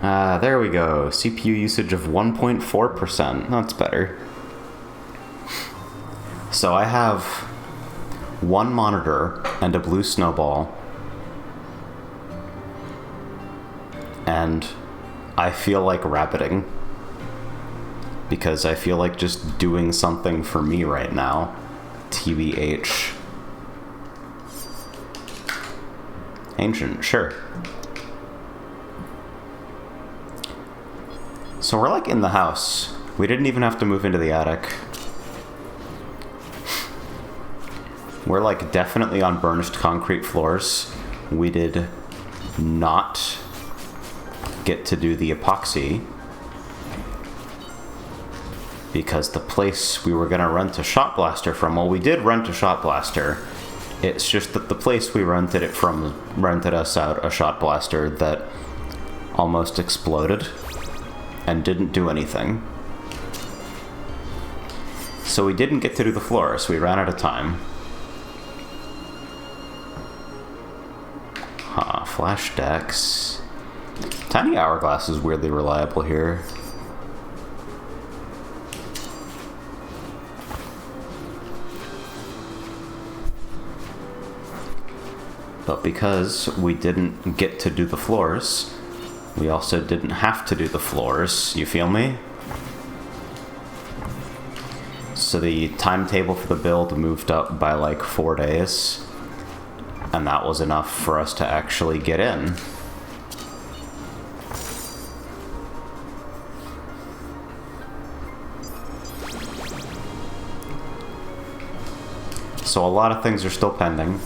There we go. CPU usage of 1.4%. That's better. So I have one monitor and a blue snowball. And I feel like rabbiting. Because I feel like just doing something for me right now. TBH. Ancient, sure. So we're like in the house. We didn't even have to move into the attic. We're like definitely on burnished concrete floors. We did not get to do the epoxy because the place we were gonna rent a Shot Blaster from, well, we did rent a Shot Blaster. It's just that the place we rented it from rented us out a Shot Blaster that almost exploded and didn't do anything. So we didn't get to do the floor, so we ran out of time. Flash decks. Tiny Hourglass is weirdly reliable here. But because we didn't get to do the floors, we also didn't have to do the floors, you feel me? So the timetable for the build moved up by like 4 days, and that was enough for us to actually get in. So a lot of things are still pending.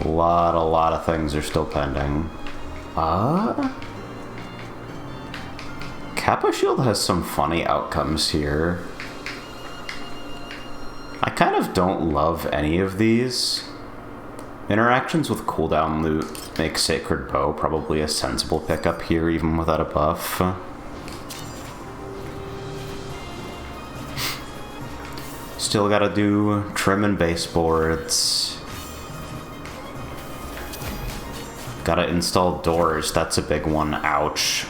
A lot of things are still pending. Kappa Shield has some funny outcomes here. I kind of don't love any of these. Interactions with cooldown loot make Sacred Bow probably a sensible pickup here, even without a buff. Still gotta do trim and baseboards. Gotta install doors, that's a big one, ouch.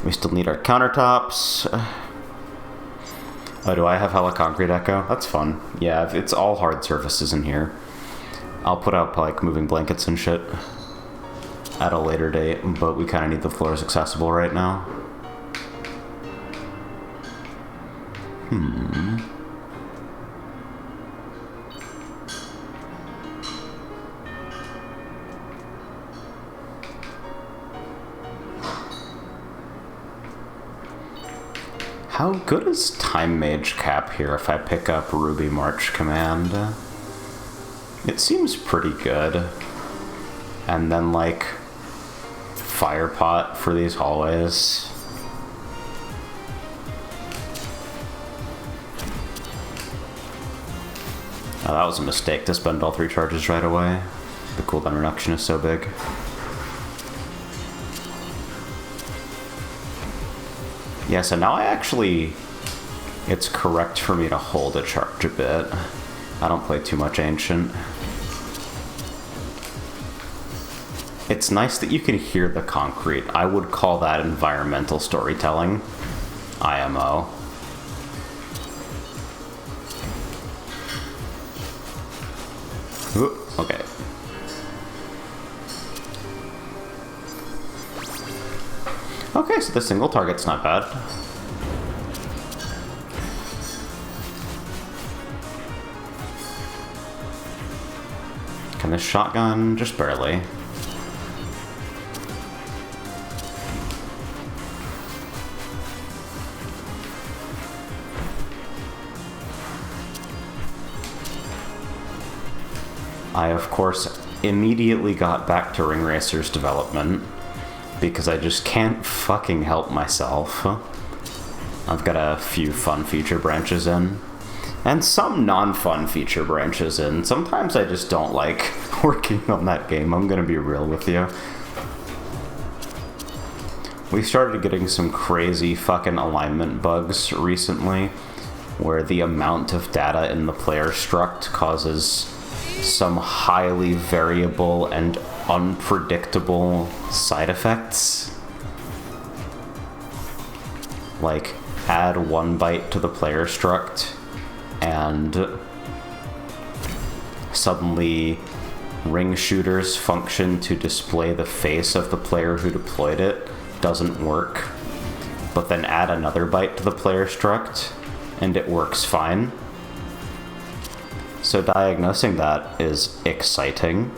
We still need our countertops. Oh, do I have hella concrete echo? That's fun. Yeah, it's all hard surfaces in here. I'll put up like moving blankets and shit at a later date, but we kind of need the floors accessible right now. How good is Time Mage Cap here if I pick up Ruby March Command? It seems pretty good. And then like Fire Pot for these hallways. Oh, that was a mistake to spend all 3 charges right away. The cooldown reduction is so big. Yeah, so now it's correct for me to hold a charge a bit. I don't play too much Ancient. It's nice that you can hear the concrete. I would call that environmental storytelling. IMO. Ooh, okay. Okay, so the single target's not bad. Can this shotgun? Just barely. I, of course, immediately got back to Ring Racer's development because I just can't fucking help myself. I've got a few fun feature branches in, and some non-fun feature branches in. Sometimes I just don't like working on that game, I'm gonna be real with you. We started getting some crazy fucking alignment bugs recently, where the amount of data in the player struct causes some highly variable and unpredictable side effects. Like, add 1 byte to the player struct, and suddenly ring shooters function to display the face of the player who deployed it doesn't work. But then add another byte to the player struct, and it works fine. So diagnosing that is exciting.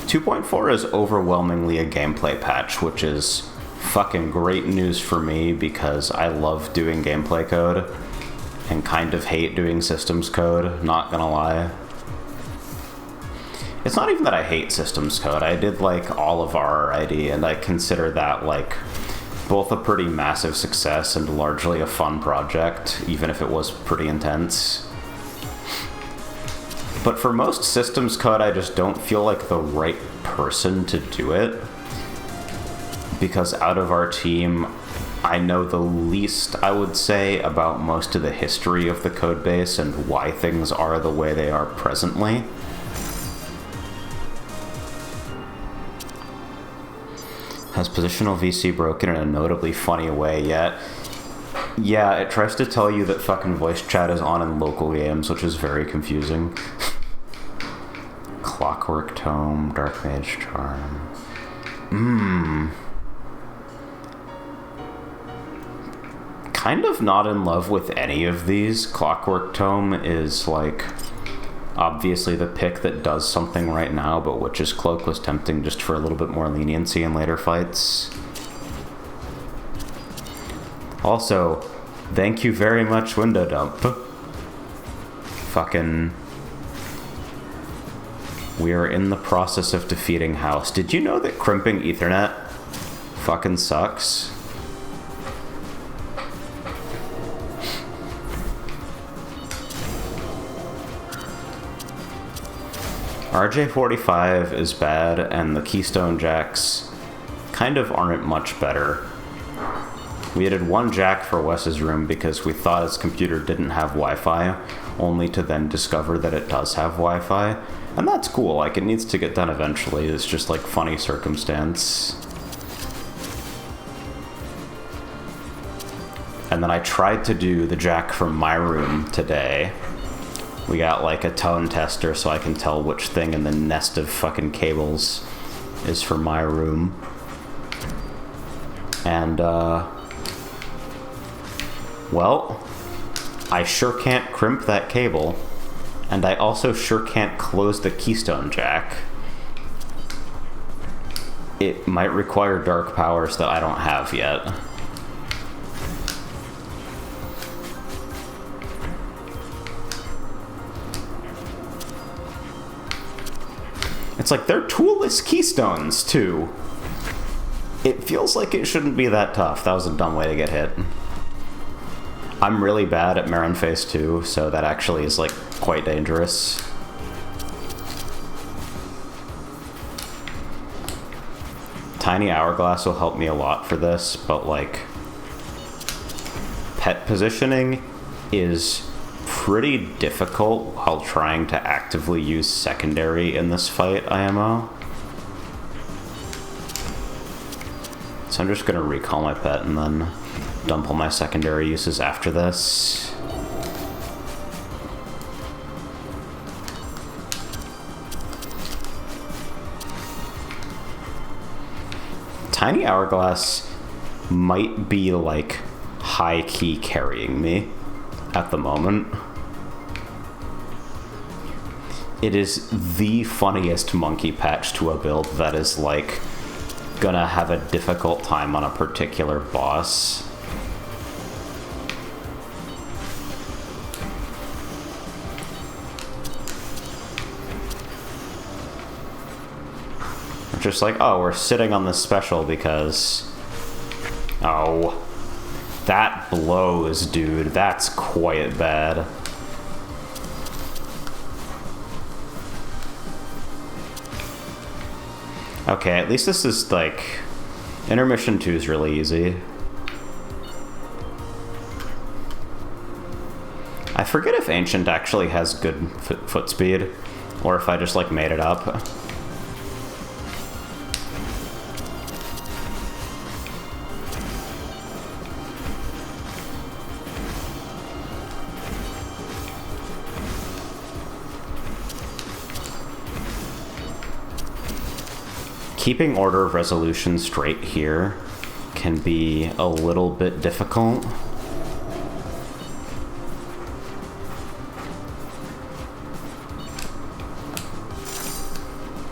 .4 is overwhelmingly a gameplay patch, which is fucking great news for me because I love doing gameplay code and kind of hate doing systems code, not gonna lie. It's not even that I hate systems code. I did like all of RRID, and I consider that like both a pretty massive success and largely a fun project, even if it was pretty intense. But for most systems code, I just don't feel like the right person to do it. Because out of our team, I know the least, I would say, about most of the history of the code base and why things are the way they are presently. Has positional VC broken in a notably funny way yet? Yeah, it tries to tell you that fucking voice chat is on in local games, which is very confusing. Clockwork Tome, Dark Mage Charm. Kind of not in love with any of these. Clockwork Tome is like obviously the pick that does something right now, but Witch's Cloak was tempting just for a little bit more leniency in later fights. Also, thank you very much, Window Dump. Fucking... We are in the process of defeating House. Did you know that crimping Ethernet fucking sucks? RJ45 is bad, and the Keystone Jacks kind of aren't much better. We added 1 jack for Wes's room because we thought his computer didn't have Wi-Fi, only to then discover that it does have Wi-Fi. And that's cool, like, it needs to get done eventually. It's just, like, funny circumstance. And then I tried to do the jack from my room today. We got, like, a tone tester so I can tell which thing in the nest of fucking cables is for my room. And, well, I sure can't crimp that cable. And I also sure can't close the Keystone Jack. It might require dark powers that I don't have yet. It's like, they're toolless keystones, too. It feels like it shouldn't be that tough. That was a dumb way to get hit. I'm really bad at Marin Phase 2, so that actually is, like, quite dangerous. Tiny Hourglass will help me a lot for this, but, like, pet positioning is pretty difficult while trying to actively use secondary in this fight, IMO. So I'm just gonna recall my pet and then dump all my secondary uses after this. Tiny Hourglass might be, like, high-key carrying me at the moment. It is the funniest monkey patch to a build that is, like, gonna have a difficult time on a particular boss. Just like, oh, we're sitting on this special because... Oh. That blows, dude. That's quite bad. Okay, at least this is like... Intermission 2 is really easy. I forget if Ancient actually has good foot speed, or if I just like made it up. Keeping Order of Resolution straight here can be a little bit difficult.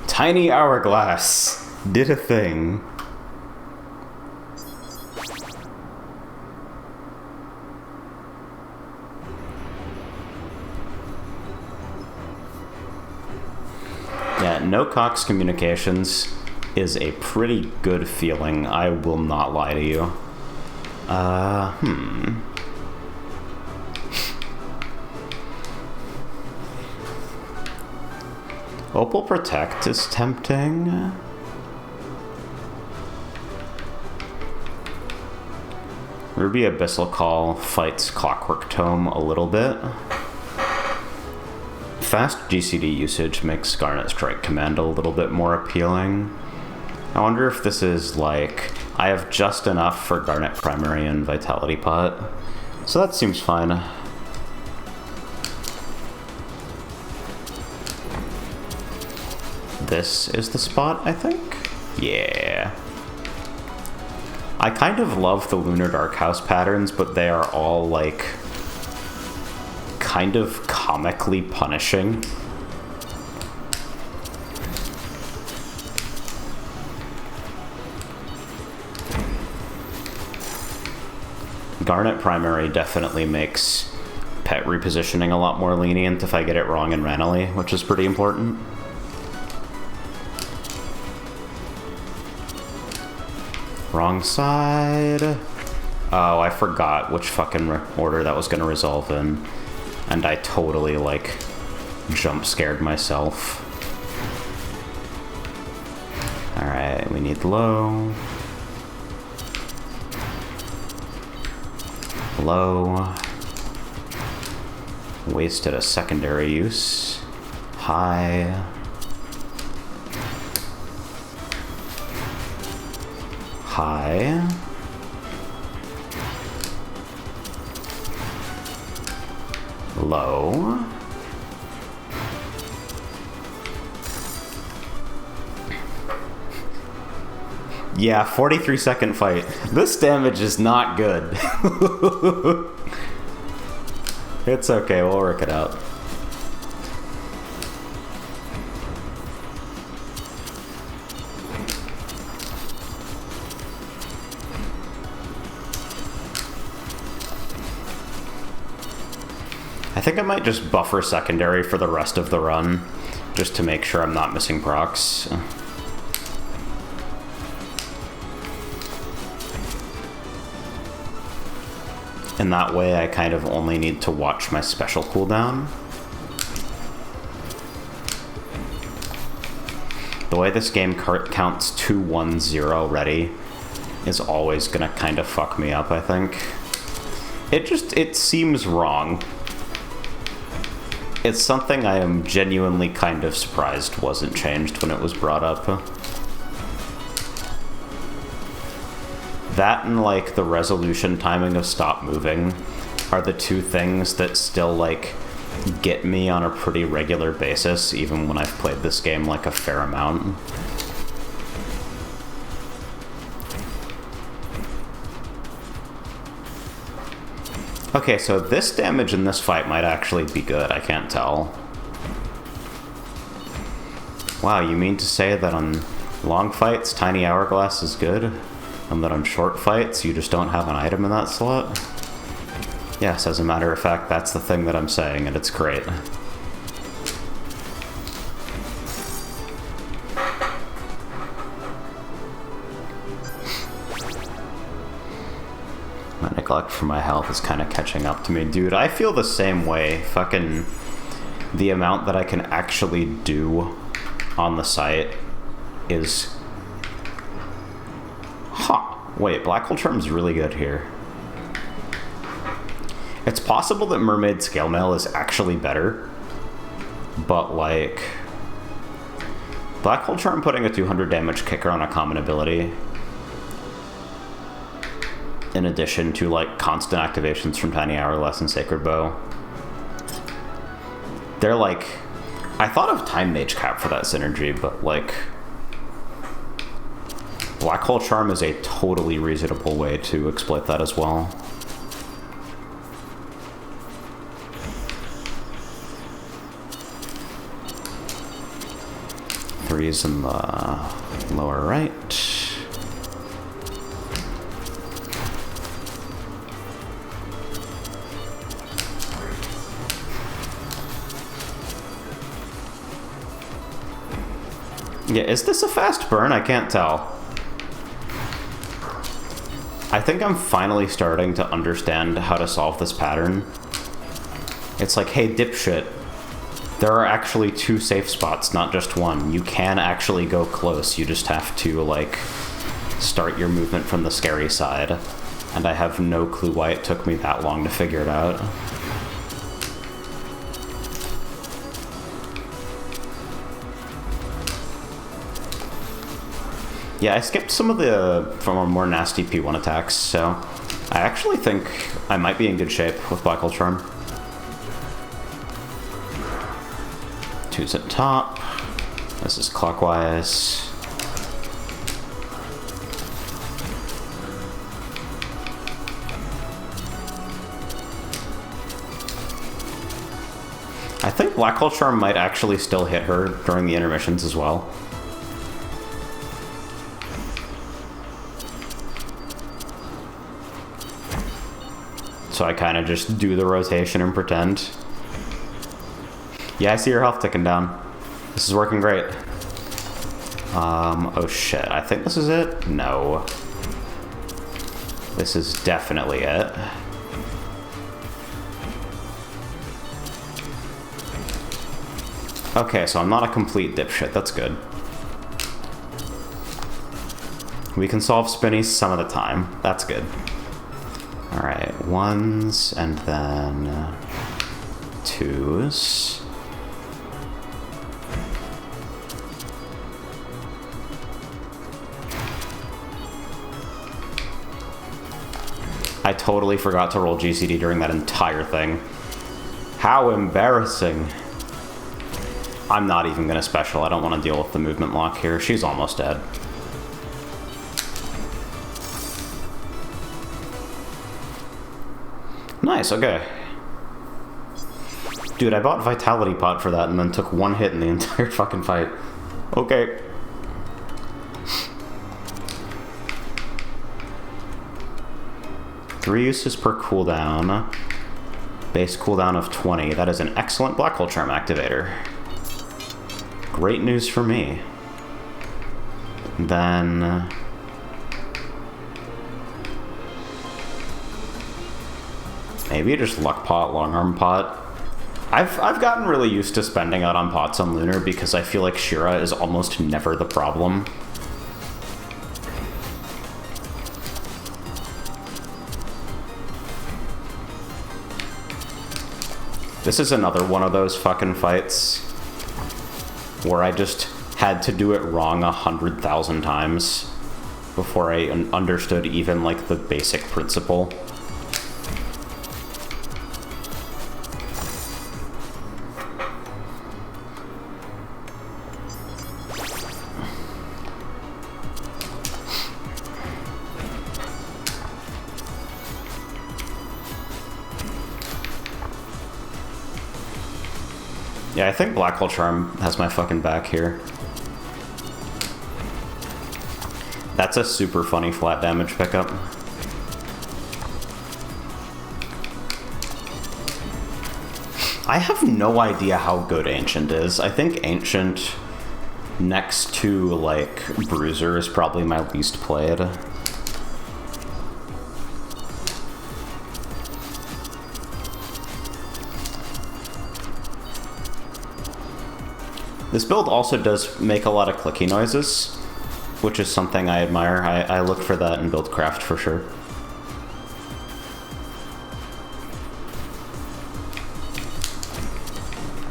Tiny Hourglass did a thing. Yeah, no Cox Communications is a pretty good feeling, I will not lie to you. Opal Protect is tempting. Ruby Abyssal Call fights Clockwork Tome a little bit. Fast GCD usage makes Garnet Strike Command a little bit more appealing. I wonder if this is like, I have just enough for Garnet Primary and Vitality Pot. So that seems fine. This is the spot, I think? Yeah. I kind of love the Lunar Dark House patterns, but they are all like kind of comically punishing. Garnet Primary definitely makes pet repositioning a lot more lenient if I get it wrong in Ranelagh, which is pretty important. Wrong side. Oh, I forgot which fucking order that was gonna resolve in. And I totally, like, jump scared myself. Alright, we need low. Low. Wasted a secondary use. High. High. Low. Yeah, 43-second fight. This damage is not good. It's okay, we'll work it out. I think I might just buffer secondary for the rest of the run, just to make sure I'm not missing procs. And that way I kind of only need to watch my special cooldown. The way this game counts 2-1-0 ready is always gonna kind of fuck me up, I think. It seems wrong. It's something I am genuinely kind of surprised wasn't changed when it was brought up. That and, like, the resolution timing of stop moving are the two things that still, like, get me on a pretty regular basis, even when I've played this game, like, a fair amount. Okay, so this damage in this fight might actually be good, I can't tell. Wow, you mean to say that on long fights, Tiny Hourglass is good? And that on short fights, you just don't have an item in that slot? Yes, as a matter of fact, that's the thing that I'm saying, and it's great. My neglect for my health is kind of catching up to me. Dude, I feel the same way. Fucking the amount that I can actually do on the site is Wait, Black Hole Charm's really good here. It's possible that Mermaid Scale Mail is actually better, but like... Black Hole Charm putting a 200 damage kicker on a common ability, in addition to like constant activations from Tiny Hourglass and Sacred Bow. They're like... I thought of Time Mage Cap for that synergy, but like... Black Hole Charm is a totally reasonable way to exploit that as well. Threes in the lower right. Yeah, is this a fast burn? I can't tell. I think I'm finally starting to understand how to solve this pattern. It's like, hey, dipshit, there are actually 2 safe spots, not just 1. You can actually go close, you just have to, like, start your movement from the scary side. And I have no clue why it took me that long to figure it out. Yeah, I skipped some of the from more nasty P1 attacks, so I actually think I might be in good shape with Black Hole Charm. 2's at top. This is clockwise. I think Black Hole Charm might actually still hit her during the intermissions as well. So I kind of just do the rotation and pretend. Yeah, I see your health ticking down. This is working great. Oh shit, I think this is it? No. This is definitely it. Okay, so I'm not a complete dipshit, that's good. We can solve spinnies some of the time, that's good. Alright, 1s and then 2s. I totally forgot to roll GCD during that entire thing. How embarrassing. I'm not even gonna special. I don't want to deal with the movement lock here. She's almost dead. Nice, okay. Dude, I bought Vitality Pot for that and then took 1 hit in the entire fucking fight. Okay. Three uses per cooldown. Base cooldown of 20. That is an excellent Black Hole Charm activator. Great news for me. Then... maybe just Luck Pot, Long Arm Pot. I've gotten really used to spending out on pots on Lunar because I feel like Shira is almost never the problem. This is another one of those fucking fights where I just had to do it wrong 100,000 times before I understood even like the basic principle. Yeah, I think Black Hole Charm has my fucking back here. That's a super funny flat damage pickup. I have no idea how good Ancient is. I think Ancient, next to, like, Bruiser, is probably my least played. This build also does make a lot of clicky noises, which is something I admire. I look for that in Buildcraft for sure.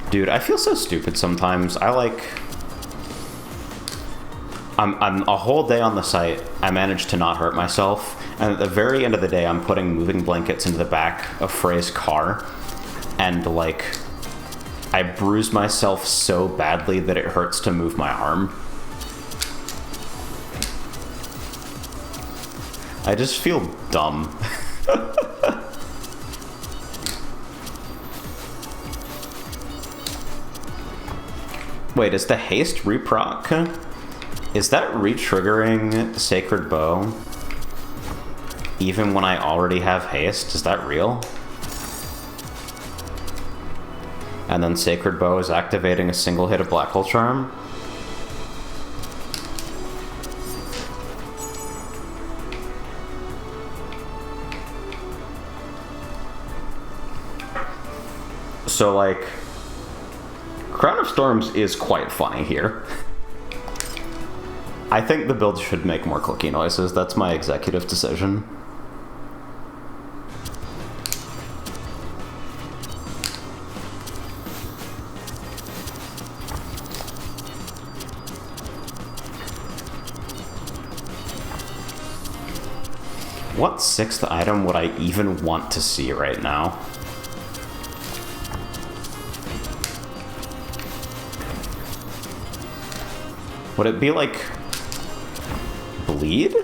Dude, I feel so stupid sometimes. I'm a whole day on the site, I managed to not hurt myself, and at the very end of the day, I'm putting moving blankets into the back of Frey's car, and, like, I bruise myself so badly that it hurts to move my arm. I just feel dumb. Wait, is the haste reproc? Is that re-triggering Sacred Bow even when I already have haste? Is that real? And then Sacred Bow is activating a single hit of Black Hole Charm? So, like, Crown of Storms is quite funny here. I think the build should make more clicky noises. That's my executive decision. What 6th item would I even want to see right now? Would it be like bleed?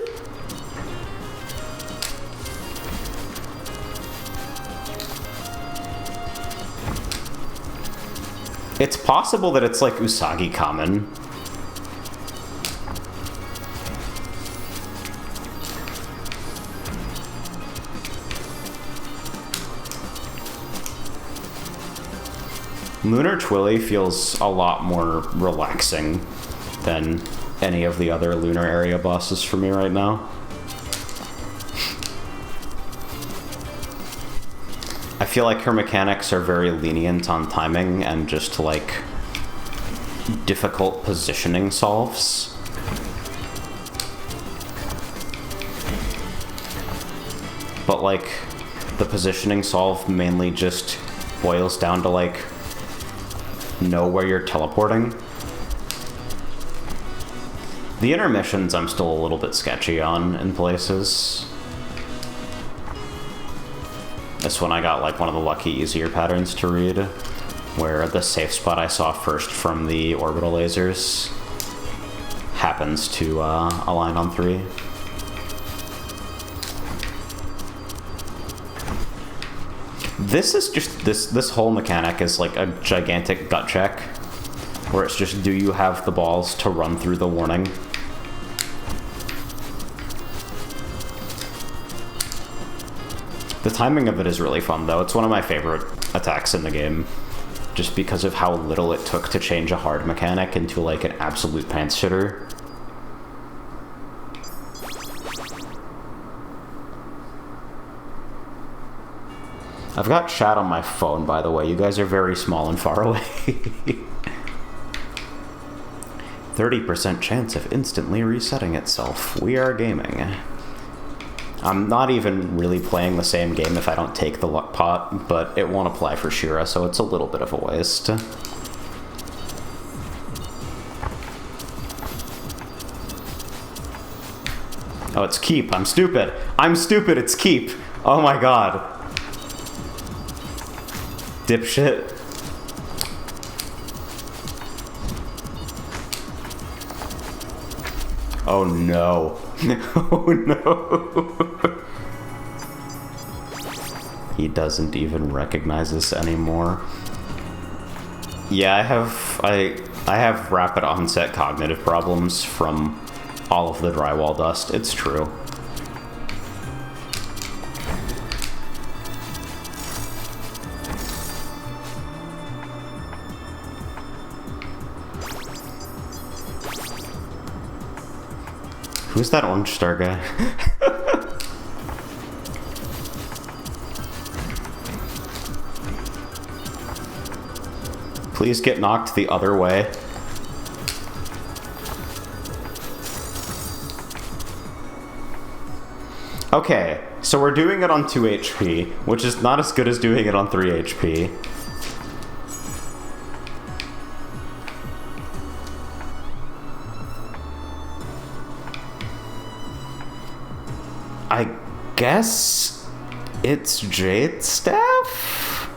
It's possible that it's like Usagi common. Lunar Twilly feels a lot more relaxing than any of the other lunar area bosses for me right now. I feel like her mechanics are very lenient on timing and just like difficult positioning solves. But like the positioning solve mainly just boils down to like know where you're teleporting. The intermissions I'm still a little bit sketchy on in places. This one I got like one of the lucky easier patterns to read, where the safe spot I saw first from the orbital lasers happens to align on 3. This is just, this whole mechanic is like a gigantic gut check, where it's just, do you have the balls to run through the warning? The timing of it is really fun, though. It's one of my favorite attacks in the game, just because of how little it took to change a hard mechanic into, like, an absolute pants shitter. I've got chat on my phone, by the way. You guys are very small and far away. 30% chance of instantly resetting itself. We are gaming. I'm not even really playing the same game if I don't take the luck pot, but it won't apply for Shira, so it's a little bit of a waste. Oh, it's keep. I'm stupid. I'm stupid. It's keep. Oh my god. Dipshit. Oh no. Oh no. He doesn't even recognize us anymore. Yeah, I have rapid onset cognitive problems from all of the drywall dust. It's true. Who's that orange star guy? Please get knocked the other way. Okay, so we're doing it on 2 HP, which is not as good as doing it on 3 HP. I guess it's Jade Staff?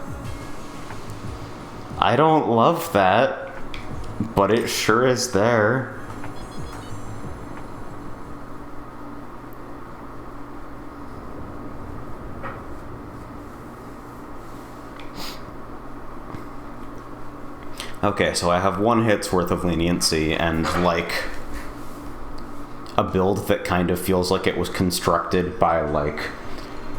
I don't love that, but it sure is there. Okay, so I have 1 hit's worth of leniency and, like, a build that kind of feels like it was constructed by, like,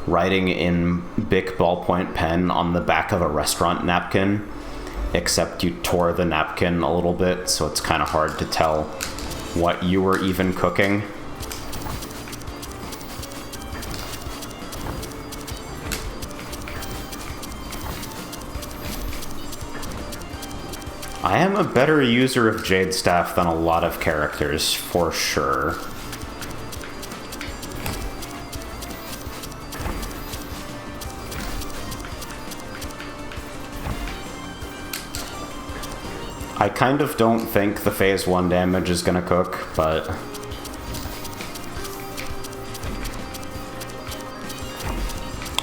writing in Bic ballpoint pen on the back of a restaurant napkin, except you tore the napkin a little bit, so it's kind of hard to tell what you were even cooking. I am a better user of Jade Staff than a lot of characters, for sure. I kind of don't think the phase 1 damage is gonna cook, but...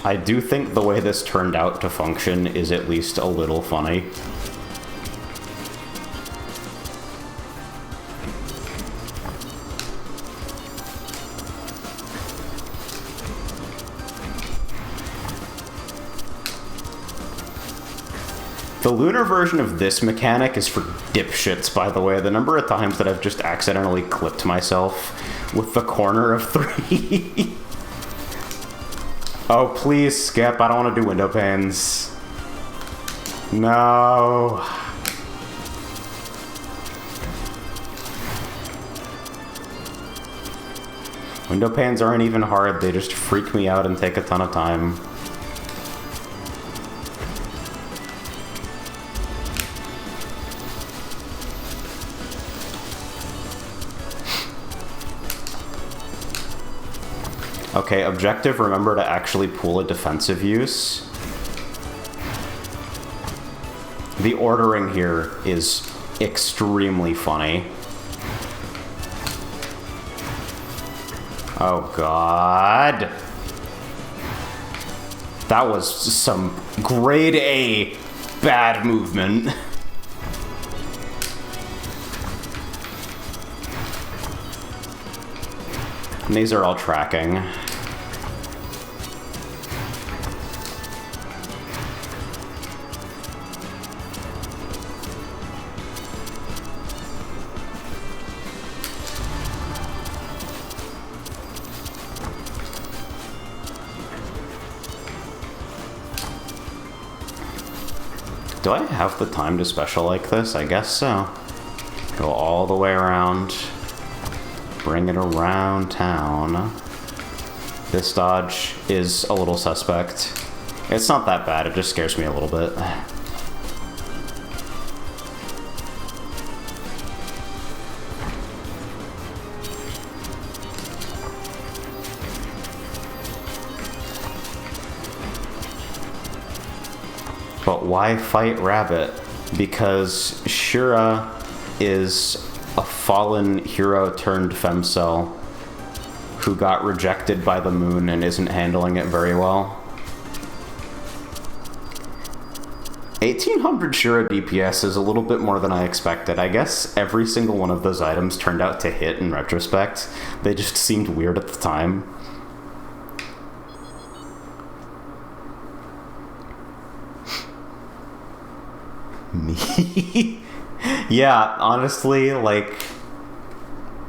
I do think the way this turned out to function is at least a little funny. The lunar version of this mechanic is for dipshits, by the way. The number of times that I've just accidentally clipped myself with the corner of 3. Oh, please skip. I don't want to do window panes. No. Window panes aren't even hard. They just freak me out and take a ton of time. Okay, objective, remember to actually pull a defensive use. The ordering here is extremely funny. Oh god. That was some grade A bad movement. And these are all tracking. Do I have the time to special like this? I guess so. Go all the way around. Bring it around town. This dodge is a little suspect. It's not that bad, it just scares me a little bit. But why fight Rabbit? Because Shura is a fallen hero turned femcel who got rejected by the moon and isn't handling it very well. 1800 Shura DPS is a little bit more than I expected. I guess every single one of those items turned out to hit in retrospect. They just seemed weird at the time. Me? Yeah, honestly, like,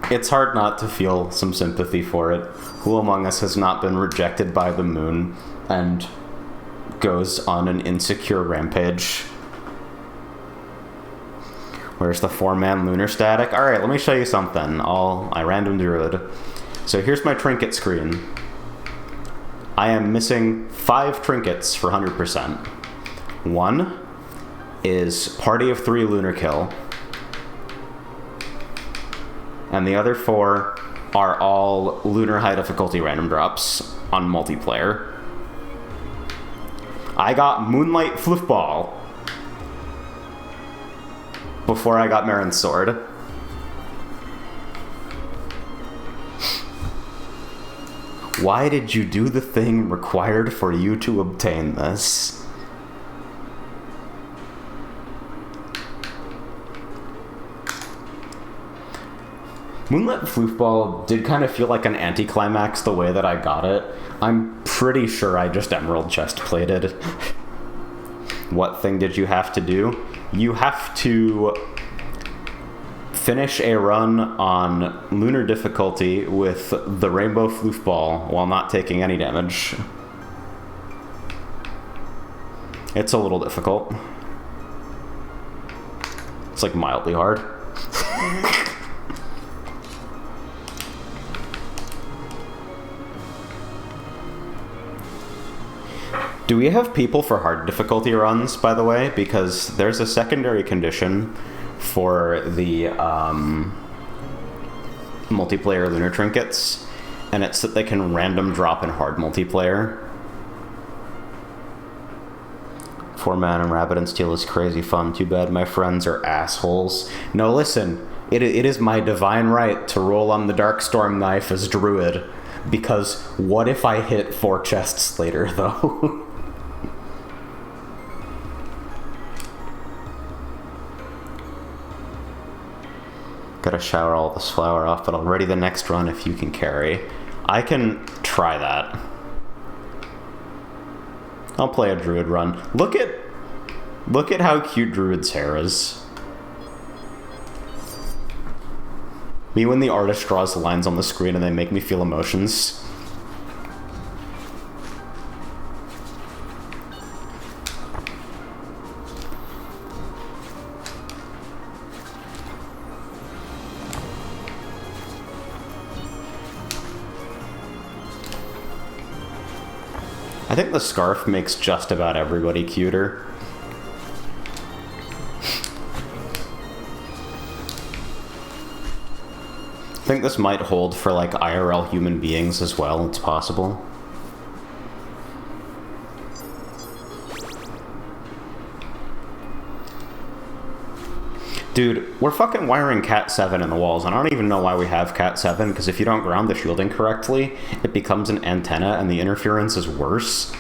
it's hard not to feel some sympathy for it. Who among us has not been rejected by the moon and goes on an insecure rampage? Where's the 4-man lunar static? Alright, let me show you something. I random druid. So here's my trinket screen. I am missing 5 trinkets for 100%. 1 is Party of 3 lunar kill. And the other 4 are all lunar high difficulty random drops on multiplayer. I got Moonlight Floofball before I got Marin's Sword. Why did you do the thing required for you to obtain this? Moonlight Floofball did kind of feel like an anticlimax the way that I got it. I'm pretty sure I just Emerald Chest plated. What thing did you have to do? You have to finish a run on lunar difficulty with the Rainbow Floofball while not taking any damage. It's a little difficult. It's like mildly hard. Do we have people for hard difficulty runs, by the way? Because there's a secondary condition for the multiplayer lunar trinkets, and it's that they can random drop in hard multiplayer. 4-man and Rabbit and Steel is crazy fun. Too bad my friends are assholes. No, listen. It is my divine right to roll on the Darkstorm knife as Druid, because what if I hit 4 chests later, though? Gotta shower all this flour off, but I'll ready the next run if you can carry. I can try that. I'll play a Druid run. Look at how cute Druid's hair is. Me when the artist draws the lines on the screen and they make me feel emotions. I think the scarf makes just about everybody cuter. I think this might hold for like IRL human beings as well, it's possible. Dude, we're fucking wiring Cat 7 in the walls, and I don't even know why we have Cat 7, because if you don't ground the shielding correctly, it becomes an antenna, and the interference is worse,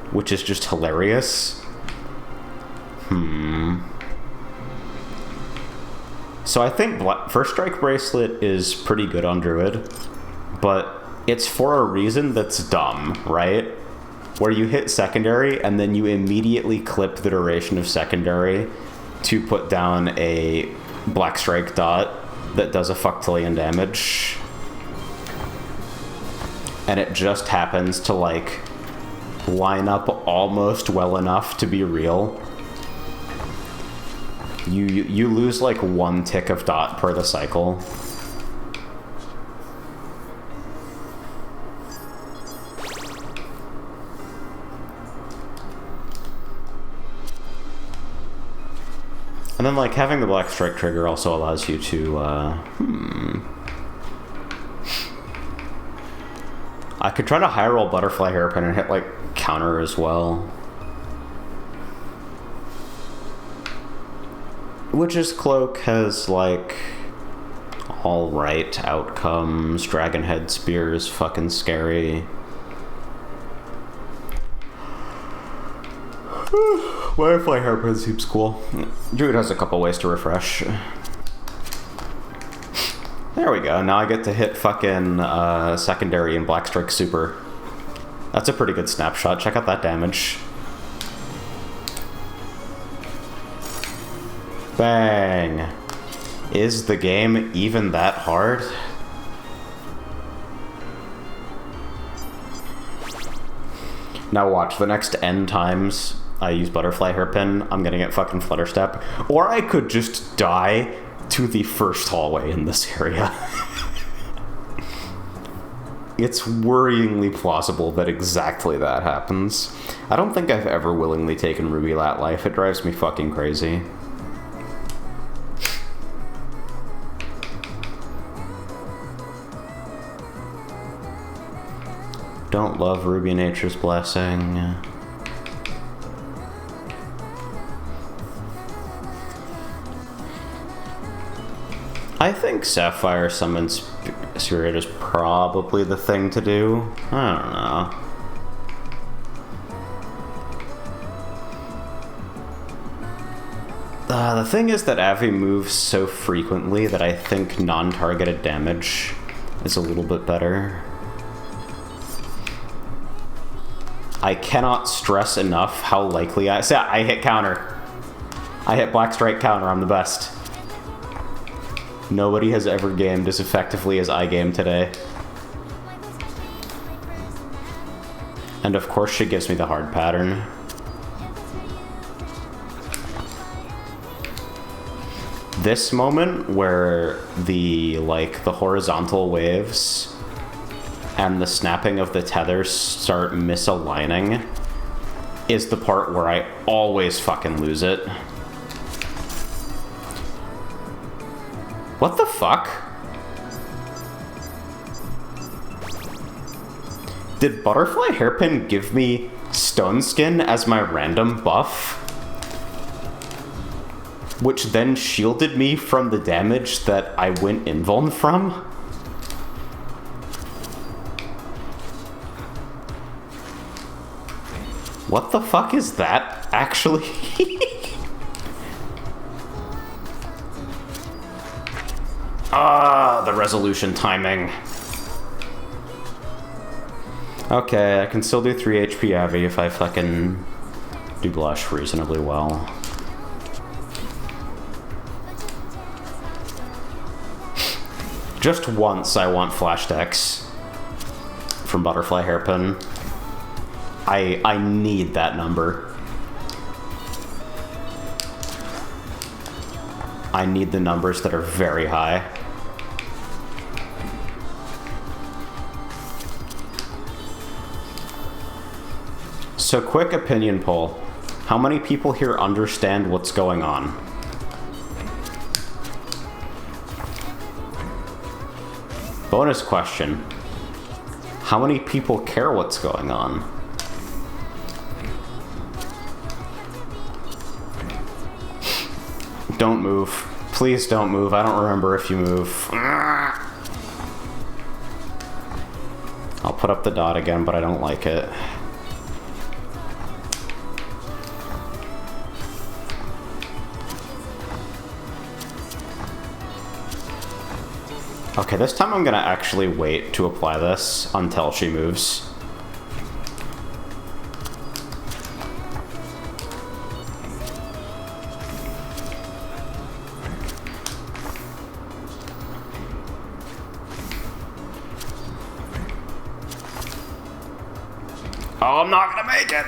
which is just hilarious. So I think First Strike Bracelet is pretty good on Druid, but it's for a reason that's dumb, right? Where you hit secondary, and then you immediately clip the duration of secondary to put down a Black Strike dot that does a fucktillion damage. And it just happens to, like, line up almost well enough to be real. You lose, like, 1 tick of dot per the cycle. And then, like, having the Black Strike trigger also allows you to, I could try to high roll Butterfly Hairpin and hit, like, counter as well. Witch's Cloak has, like, alright outcomes. Dragonhead Spear is fucking scary. Butterfly Hairpin seems cool. Druid has a couple ways to refresh. There we go. Now I get to hit fucking secondary and Black Strike Super. That's a pretty good snapshot. Check out that damage. Bang. Is the game even that hard? Now watch, the next N times I use Butterfly Hairpin, I'm gonna get fucking Flutterstep. Or I could just die to the first hallway in this area. It's worryingly plausible that exactly that happens. I don't think I've ever willingly taken Ruby Lat Life. It drives me fucking crazy. Don't love Ruby Nature's Blessing. I think Sapphire Summon Spirit is probably the thing to do. I don't know. The thing is that Avi moves so frequently that I think non-targeted damage is a little bit better. I cannot stress enough how likely I hit counter. I hit Black Strike counter, I'm the best. Nobody has ever gamed as effectively as I game today. And of course she gives me the hard pattern. This moment where the horizontal waves and the snapping of the tethers start misaligning is the part where I always fucking lose it. What the fuck? Did Butterfly Hairpin give me Stone Skin as my random buff? Which then shielded me from the damage that I went invuln from? What the fuck is that, actually? Ah, the resolution timing. Okay, I can still do 3 HP Avi if I fucking do Blush reasonably well. Just once I want Flash Dex from Butterfly Hairpin. I need that number. I need the numbers that are very high. So quick opinion poll. How many people here understand what's going on? Bonus question. How many people care what's going on? Don't move. Please don't move. I don't remember if you move. I'll put up the dot again, but I don't like it. Okay, this time I'm gonna actually wait to apply this until she moves. Oh, I'm not gonna make it!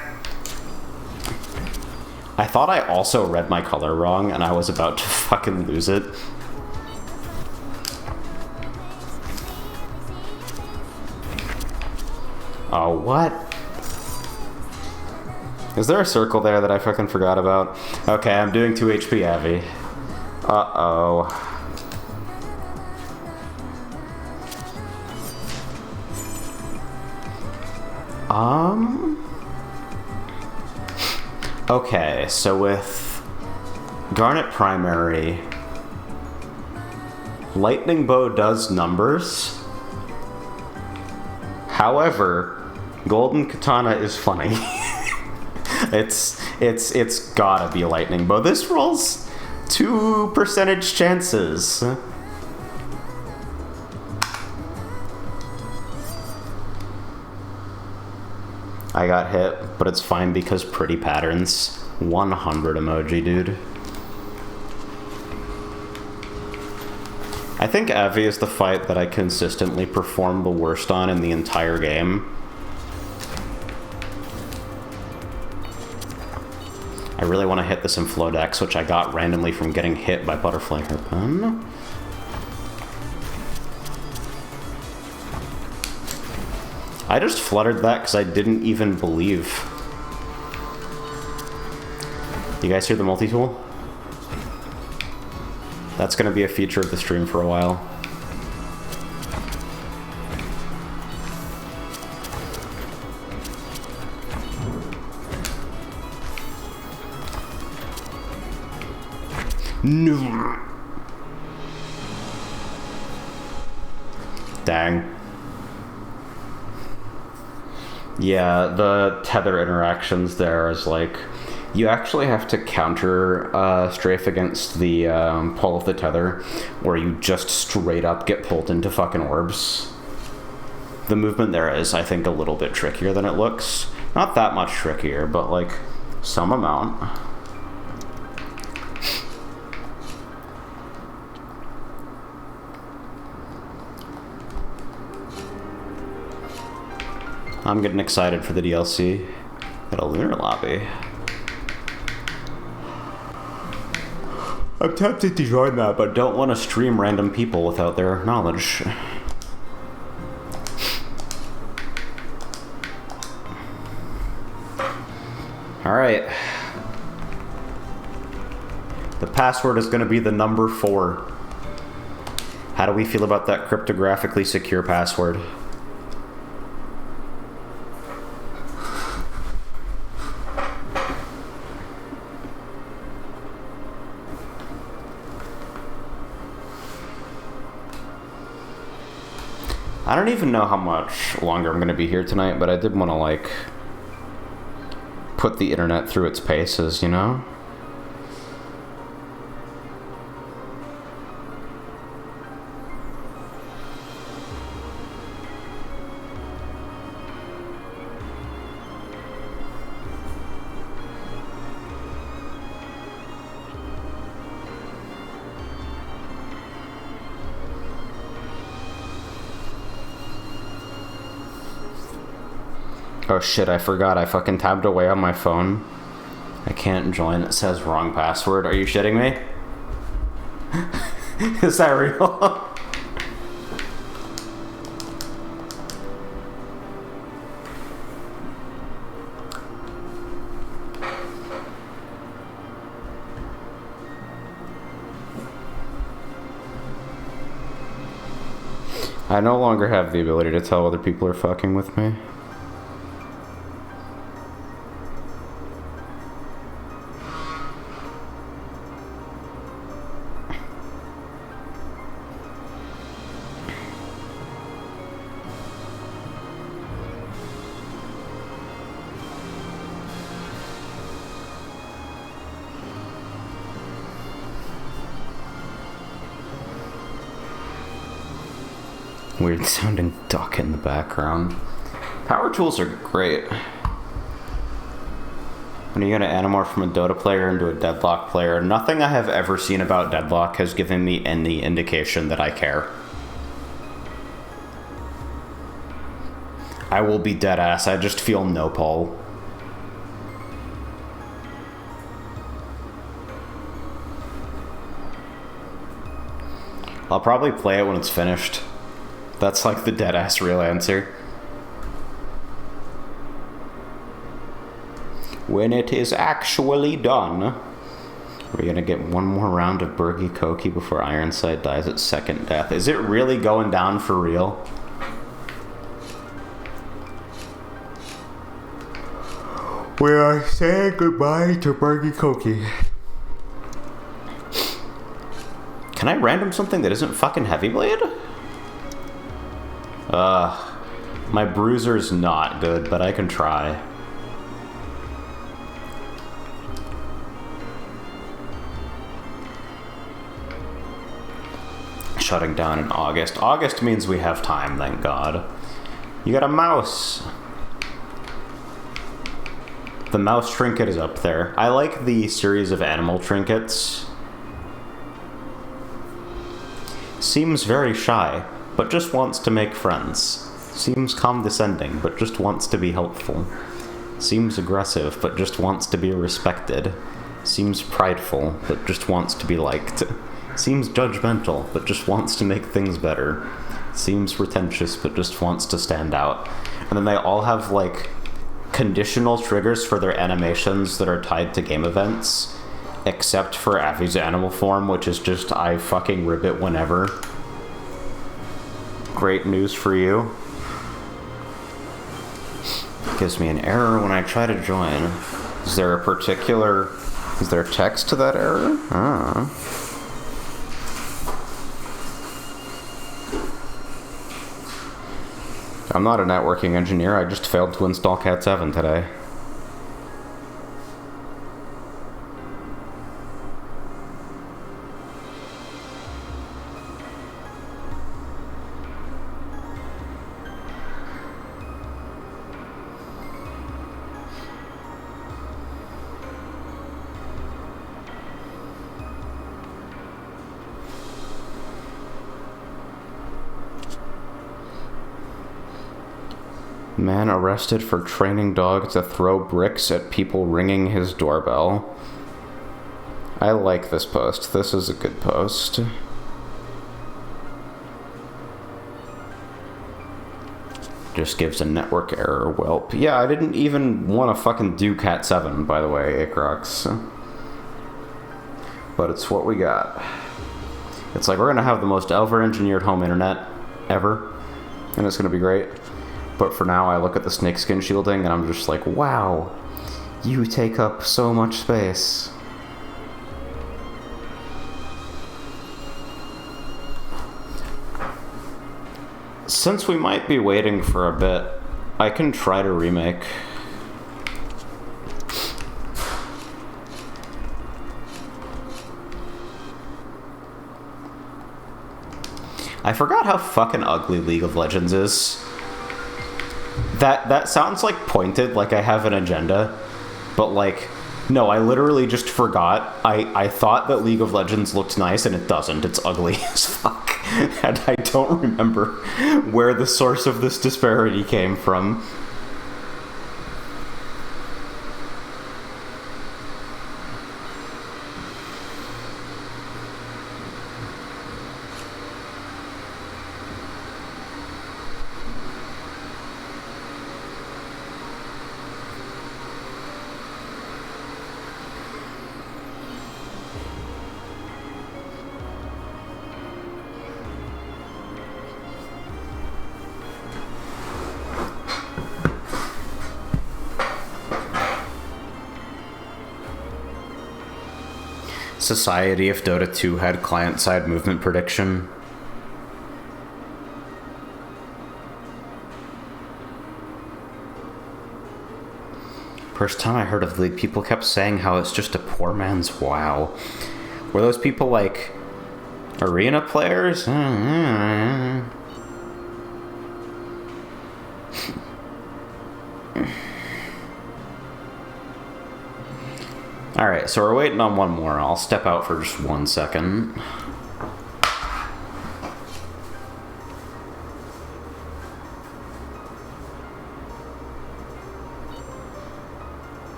I thought I also read my color wrong and I was about to fucking lose it. Oh, what? Is there a circle there that I fucking forgot about? Okay, I'm doing 2 HP Avi. Uh-oh. Okay, so with Garnet Primary, Lightning Bow does numbers. However, Golden Katana is funny. It's gotta be Lightning Bow. This rolls 2% chances. I got hit, but it's fine because pretty patterns. 100 emoji, dude. I think Avi is the fight that I consistently perform the worst on in the entire game. I really want to hit this in Flodex, which I got randomly from getting hit by Butterfly Hairpin. I just fluttered that because I didn't even believe. You guys hear the multi-tool? That's going to be a feature of the stream for a while. No. Dang. Yeah, the tether interactions there is like, you actually have to counter strafe against the pull of the tether, where you just straight up get pulled into fucking orbs. The movement there is, I think, a little bit trickier than it looks. Not that much trickier, but like some amount. I'm getting excited for the DLC. Got a lunar lobby. I'm tempted to join that, but don't want to stream random people without their knowledge. Alright. The password is going to be the number 4. How do we feel about that cryptographically secure password? I don't even know how much longer I'm going to be here tonight, but I did want to, like, put the internet through its paces, you know? Oh shit, I forgot. I fucking tabbed away on my phone. I can't join. It says wrong password. Are you shitting me? Is that real? I no longer have the ability to tell other people are fucking with me. Weird sounding duck in the background. Power tools are great. When you get an Animorph from a Dota player into a Deadlock player, nothing I have ever seen about Deadlock has given me any indication that I care. I will be dead ass, I just feel no pull. I'll probably play it when it's finished. That's like the dead-ass real answer. When it is actually done. We're gonna get one more round of Bergie Koki before Ironside dies its second death. Is it really going down for real? We are saying goodbye to Bergie Koki. Can I random something that isn't fucking Heavyblade? My bruiser's not good, but I can try. Shutting down in August. August means we have time, thank God. You got a mouse. The mouse trinket is up there. I like the series of animal trinkets. Seems very shy, but just wants to make friends. Seems condescending, but just wants to be helpful. Seems aggressive, but just wants to be respected. Seems prideful, but just wants to be liked. Seems judgmental, but just wants to make things better. Seems pretentious, but just wants to stand out. And then they all have, like, conditional triggers for their animations that are tied to game events. Except for Avi's animal form, which is just, I fucking ribbit whenever. Great news for you. Gives me an error when I try to join. Is there a particular Is there text to that error? Ah. I'm not a networking engineer, I just failed to install Cat 7 today. Man arrested for training dog to throw bricks at people ringing his doorbell. I like this post. This is a good post. Just gives a network error whelp. Yeah, I didn't even want to fucking do Cat 7, by the way, Acrox. But it's what we got. It's like, we're gonna have the most over-engineered home internet ever, and it's gonna be great. But for now, I look at the snakeskin shielding, and I'm just like, wow, you take up so much space. Since we might be waiting for a bit, I can try to remake. I forgot how fucking ugly League of Legends is. That sounds like pointed, like I have an agenda, but like, no, I literally just forgot. I thought that League of Legends looked nice, and it doesn't. It's ugly as fuck. And I don't remember where the source of this disparity came from. Society if Dota 2 had client-side movement prediction. First time I heard of the League, people kept saying how it's just a poor man's WoW. Were those people like arena players? Alright, so we're waiting on one more. I'll step out for just 1 second.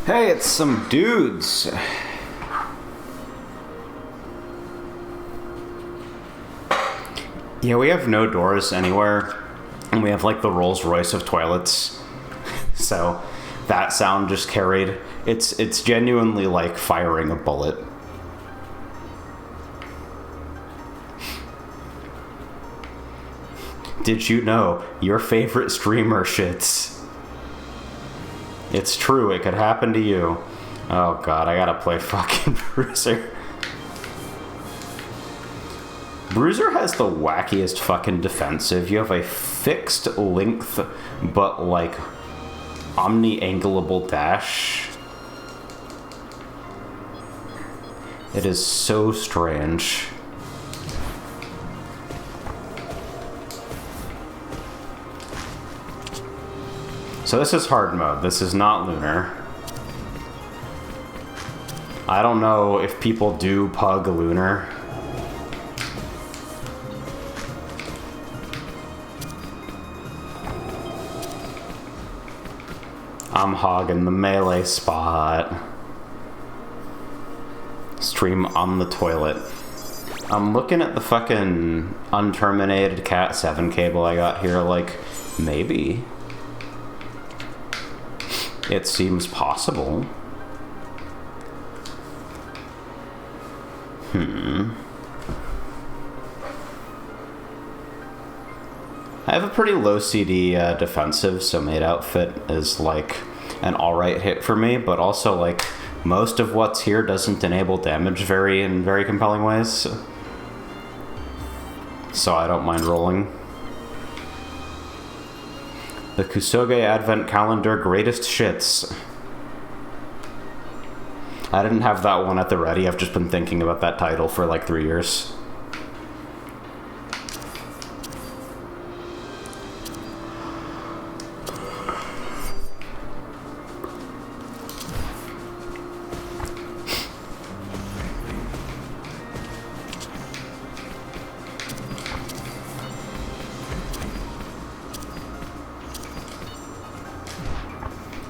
Hey, it's some dudes. Yeah, we have no doors anywhere, and we have like the Rolls Royce of toilets. So that sound just carried. It's genuinely like firing a bullet. Did you know your favorite streamer shits? It's true, it could happen to you. Oh god, I gotta play fucking Bruiser. Bruiser has the wackiest fucking defensive. You have a fixed length, but like omni-angleable dash. It is so strange. So this is hard mode. This is not lunar. I don't know if people do pug lunar. I'm hogging the melee spot. Stream on the toilet. I'm looking at the fucking unterminated Cat 7 cable I got here, like, maybe. It seems possible. I have a pretty low CD defensive, so maid outfit is like an alright hit for me, but also like most of what's here doesn't enable damage in very compelling ways. So I don't mind rolling. The Kusoge Advent Calendar Greatest Shits. I didn't have that one at the ready. I've just been thinking about that title for like 3 years.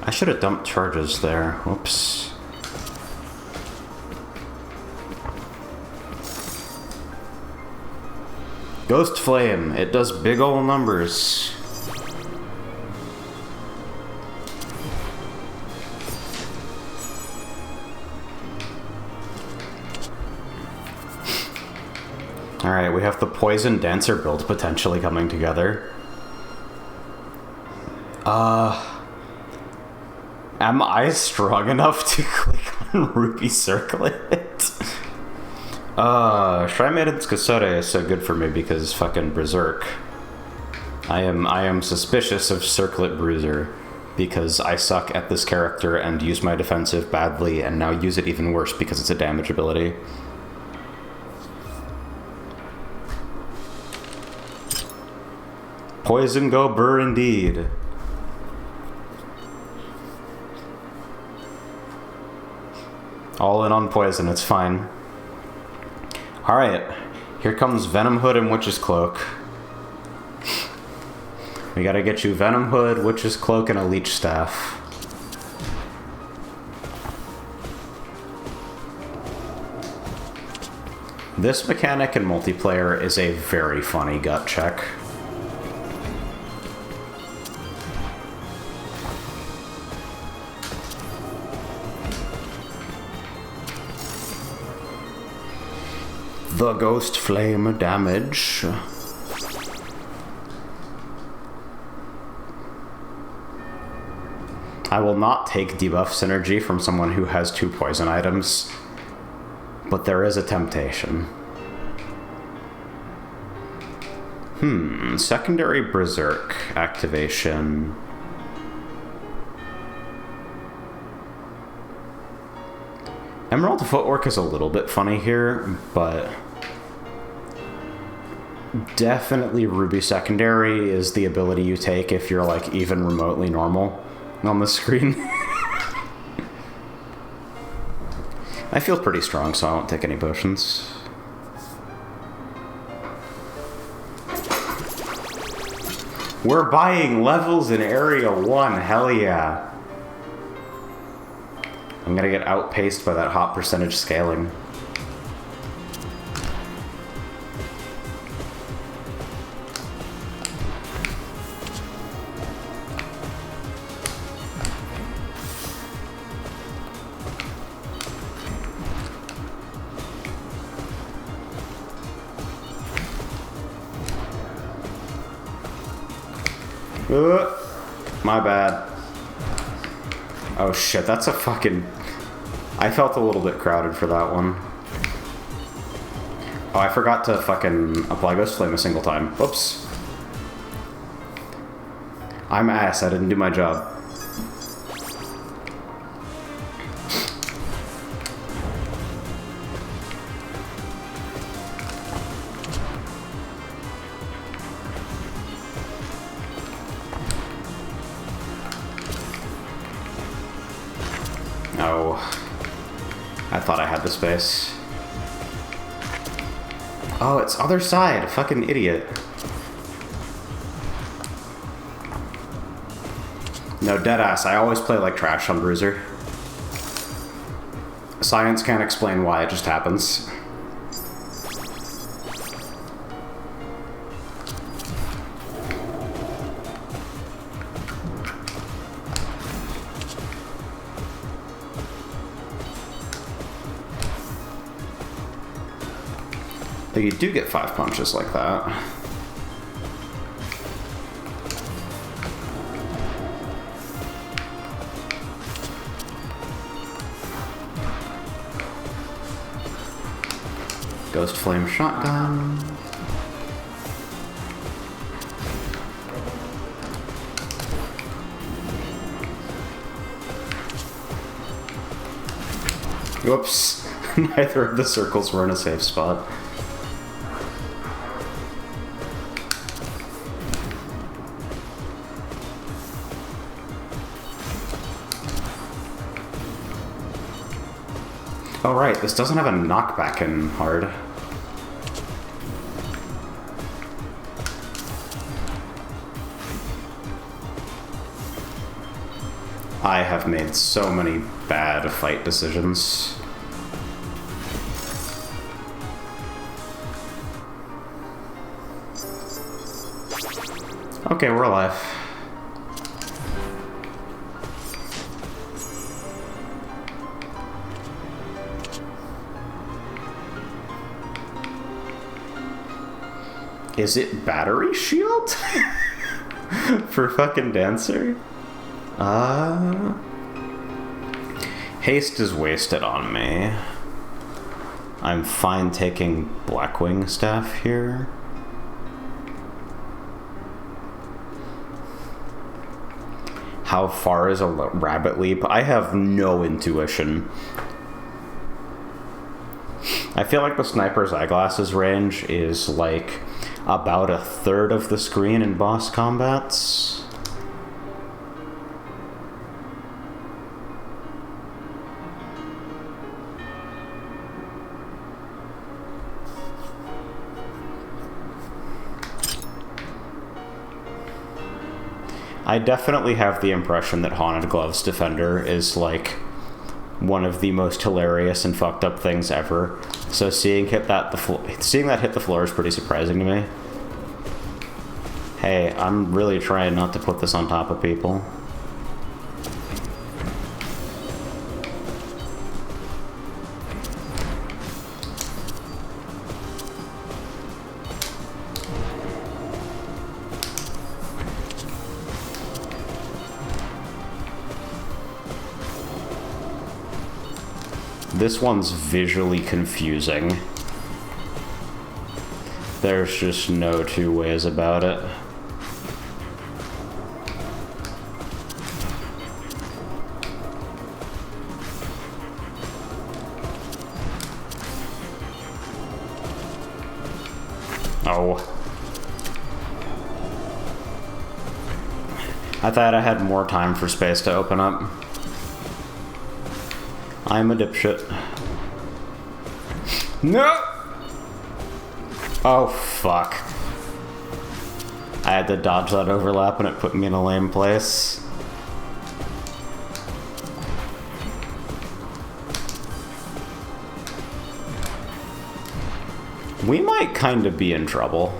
I should have dumped charges there. Whoops. Ghost Flame. It does big ol' numbers. Alright, we have the Poison Dancer build potentially coming together. Am I strong enough to click on Ruby Circlet? Shrine Maiden's Kasore is so good for me because fucking Berserk. I am suspicious of Circlet Bruiser because I suck at this character and use my defensive badly and now use it even worse because it's a damage ability. Poison go burr indeed. All in on poison, it's fine. Alright, here comes Venom Hood and Witch's Cloak. We gotta get you Venom Hood, Witch's Cloak, and a Leech Staff. This mechanic in multiplayer is a very funny gut check. The Ghost Flame damage. I will not take debuff synergy from someone who has 2 poison items, but there is a temptation. Secondary Berserk activation. Emerald Footwork is a little bit funny here, but definitely Ruby Secondary is the ability you take if you're like even remotely normal on the screen. I feel pretty strong, so I won't take any potions. We're buying levels in Area 1, hell yeah. I'm gonna get outpaced by that hot percentage scaling. My bad. Oh shit, that's a fucking... I felt a little bit crowded for that one. Oh, I forgot to fucking apply Ghost Flame a single time. Whoops. I'm ass, I didn't do my job. Oh, I thought I had the space. Oh, it's other side. Fucking idiot. No, deadass. I always play like trash on Bruiser. Science can't explain why, it just happens. But you do get 5 punches like that. Ghost Flame Shotgun. Whoops. Neither of the circles were in a safe spot. Oh right, this doesn't have a knockback in hard. I have made so many bad fight decisions. Okay, we're alive. Is it battery shield? For fucking Dancer? Haste is wasted on me. I'm fine taking Blackwing Staff here. How far is a rabbit leap? I have no intuition. I feel like the Sniper's Eyeglasses range is like about 1/3 of the screen in boss combats. I definitely have the impression that Haunted Gloves Defender is like one of the most hilarious and fucked up things ever. So seeing that hit the floor is pretty surprising to me. Hey, I'm really trying not to put this on top of people. This one's visually confusing. There's just no two ways about it. Oh. I thought I had more time for space to open up. I'm a dipshit. No! Oh, fuck. I had to dodge that overlap and it put me in a lame place. We might kind of be in trouble.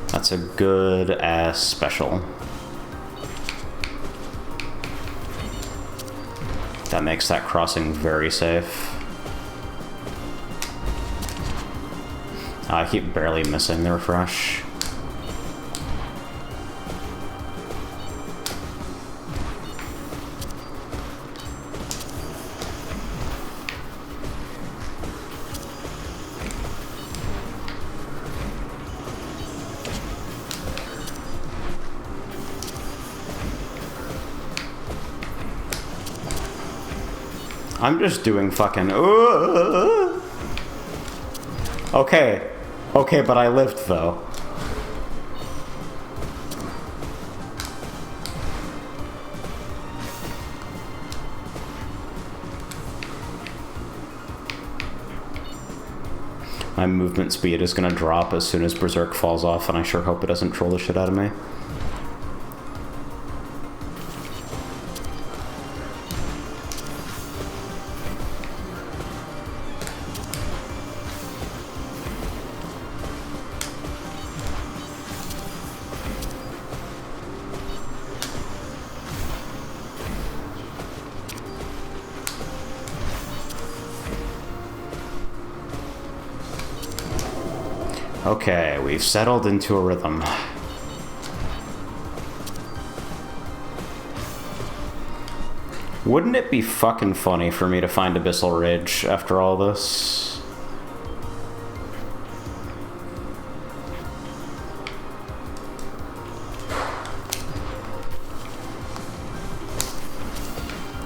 That's a good-ass special. That makes that crossing very safe. I keep barely missing the refresh. I'm just doing fucking... Okay. Okay, but I lived, though. My movement speed is gonna drop as soon as Berserk falls off, and I sure hope it doesn't troll the shit out of me. Okay, we've settled into a rhythm. Wouldn't it be fucking funny for me to find Abyssal Rage after all this?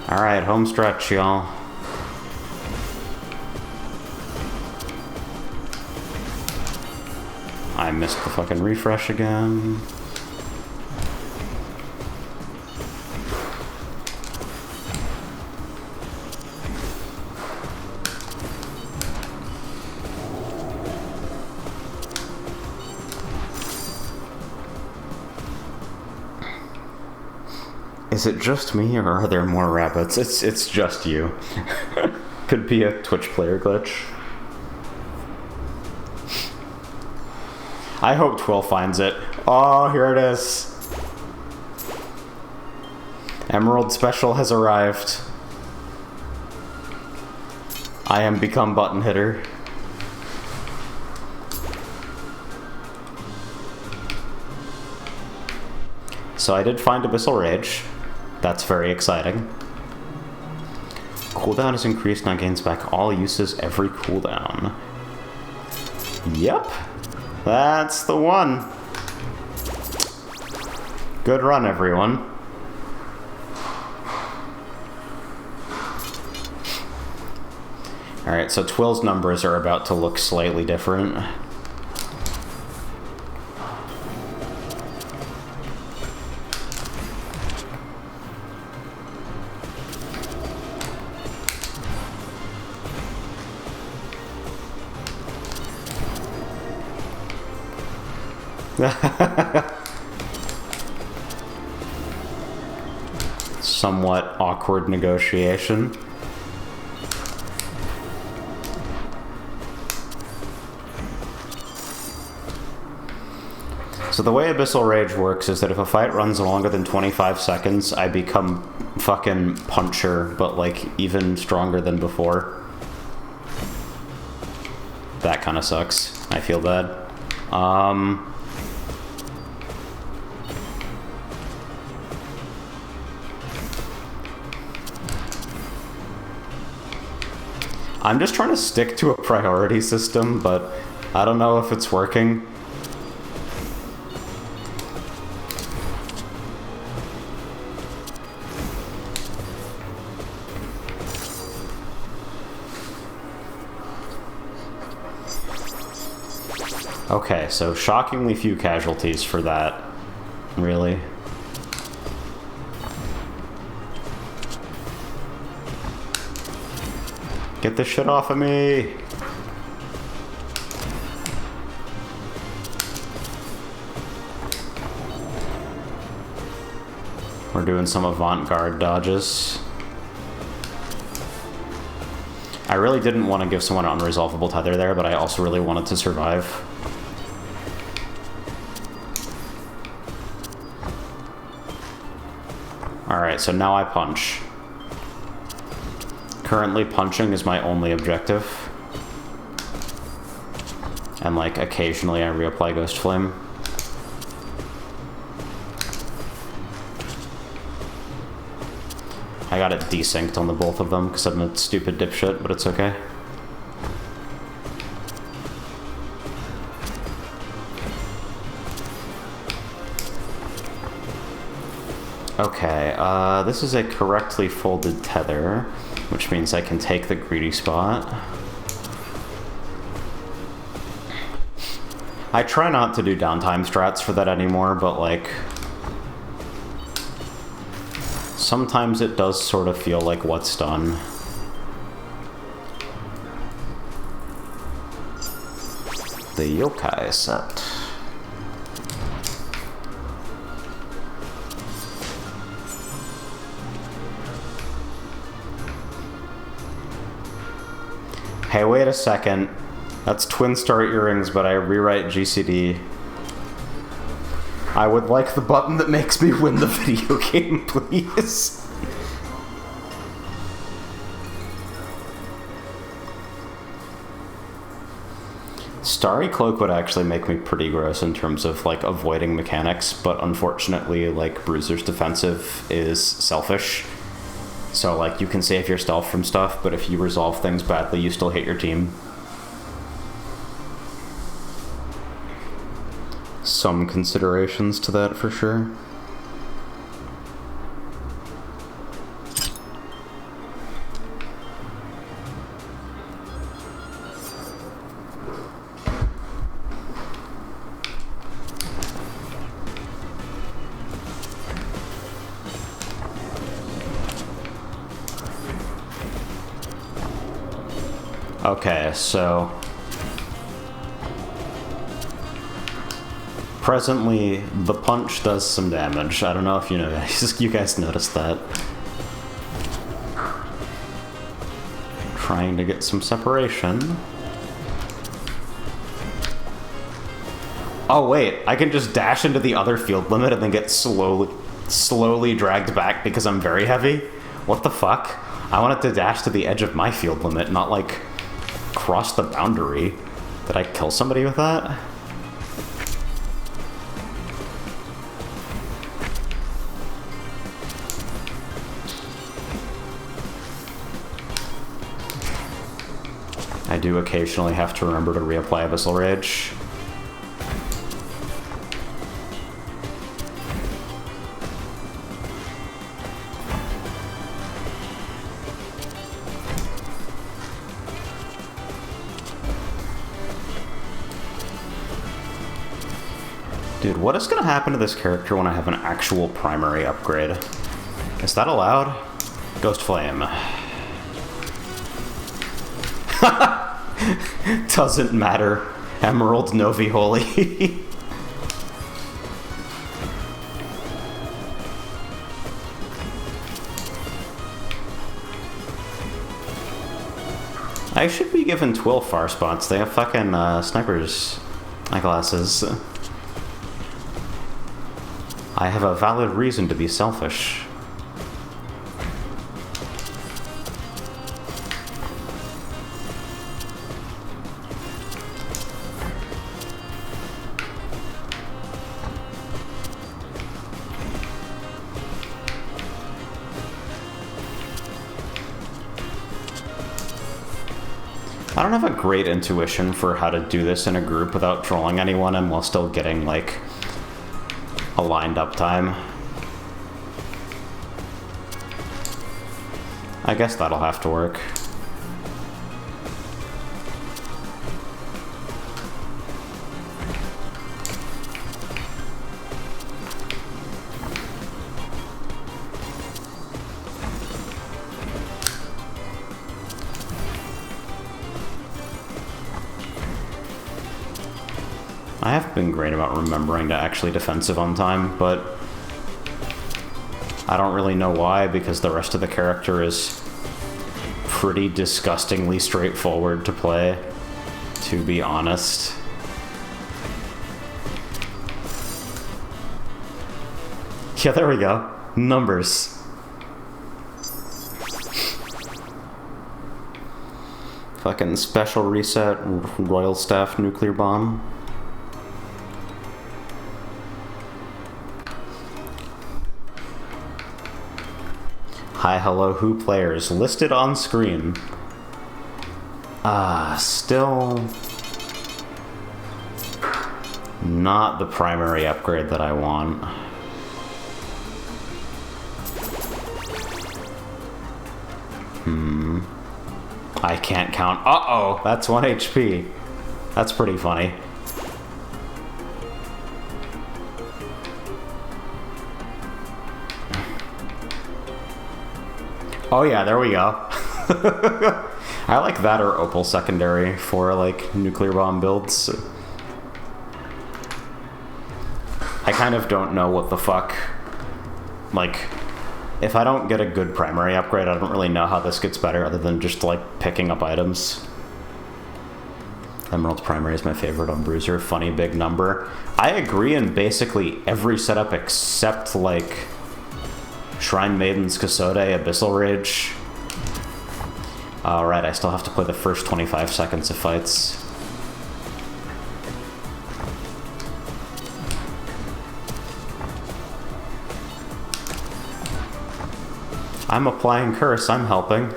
Alright, home stretch, y'all. I missed the fucking refresh again. Is it just me, or are there more rabbits? It's just you. Could be a Twitch player glitch. I hope Twill finds it. Oh, here it is. Emerald Special has arrived. I am become button hitter. So I did find Abyssal Rage. That's very exciting. Cooldown is increased and gains back all uses every cooldown. Yep. That's the one. Good run, everyone. Alright, so Twill's numbers are about to look slightly different. Somewhat awkward negotiation. So the way Abyssal Rage works is that if a fight runs longer than 25 seconds, I become fucking Puncher, but like even stronger than before. That kind of sucks. I feel bad. I'm just trying to stick to a priority system, but I don't know if it's working. Okay, so shockingly few casualties for that, really. Get this shit off of me! We're doing some avant-garde dodges. I really didn't want to give someone an unresolvable tether there, but I also really wanted to survive. Alright, so now I punch. Currently, punching is my only objective. And, like, occasionally I reapply Ghost Flame. I got it desynced on the both of them because I'm a stupid dipshit, but it's okay. Okay, this is a correctly folded tether, which means I can take the greedy spot. I try not to do downtime strats for that anymore, but like... sometimes it does sort of feel like what's done. The yokai set. Hey, wait a second. That's Twin Star Earrings, but I rewrite GCD. I would like the button that makes me win the video game, please. Starry Cloak would actually make me pretty gross in terms of, like, avoiding mechanics, but unfortunately, like, Bruiser's defensive is selfish. So, like, you can save your stealth from stuff, but if you resolve things badly, you still hit your team. Some considerations to that, for sure. Okay, so... presently, the punch does some damage. I don't know if you guys noticed that. Trying to get some separation. Oh wait, I can just dash into the other field limit and then get slowly dragged back because I'm very heavy? What the fuck? I wanted to dash to the edge of my field limit, not like cross the boundary. Did I kill somebody with that? I do occasionally have to remember to reapply Abyssal Rage. Dude, what is gonna happen to this character when I have an actual primary upgrade? Is that allowed? Ghost Flame. Doesn't matter. Emerald Novi Holy. I should be given 12 far spots. They have fucking sniper's eyeglasses. I have a valid reason to be selfish. I don't have a great intuition for how to do this in a group without trolling anyone and while still getting, like, a lined up time. I guess that'll have to work. I have been great about remembering to actually defensive on time, but I don't really know why, because the rest of the character is pretty disgustingly straightforward to play, to be honest. Yeah, there we go. Numbers. Fucking special reset, Royal Staff nuclear bomb. Hi, hello, who players listed on screen. Still not the primary upgrade that I want. I can't count. Uh-oh, that's 1 HP. That's pretty funny. Oh yeah, there we go. I like that or Opal Secondary for, like, nuclear bomb builds. I kind of don't know what the fuck, like, if I don't get a good primary upgrade, I don't really know how this gets better other than just, like, picking up items. Emerald's primary is my favorite on Bruiser. Funny big number. I agree in basically every setup except, like, Shrine Maidens, Kasode, Abyssal Rage. Alright, I still have to play the first 25 seconds of fights. I'm applying curse, I'm helping.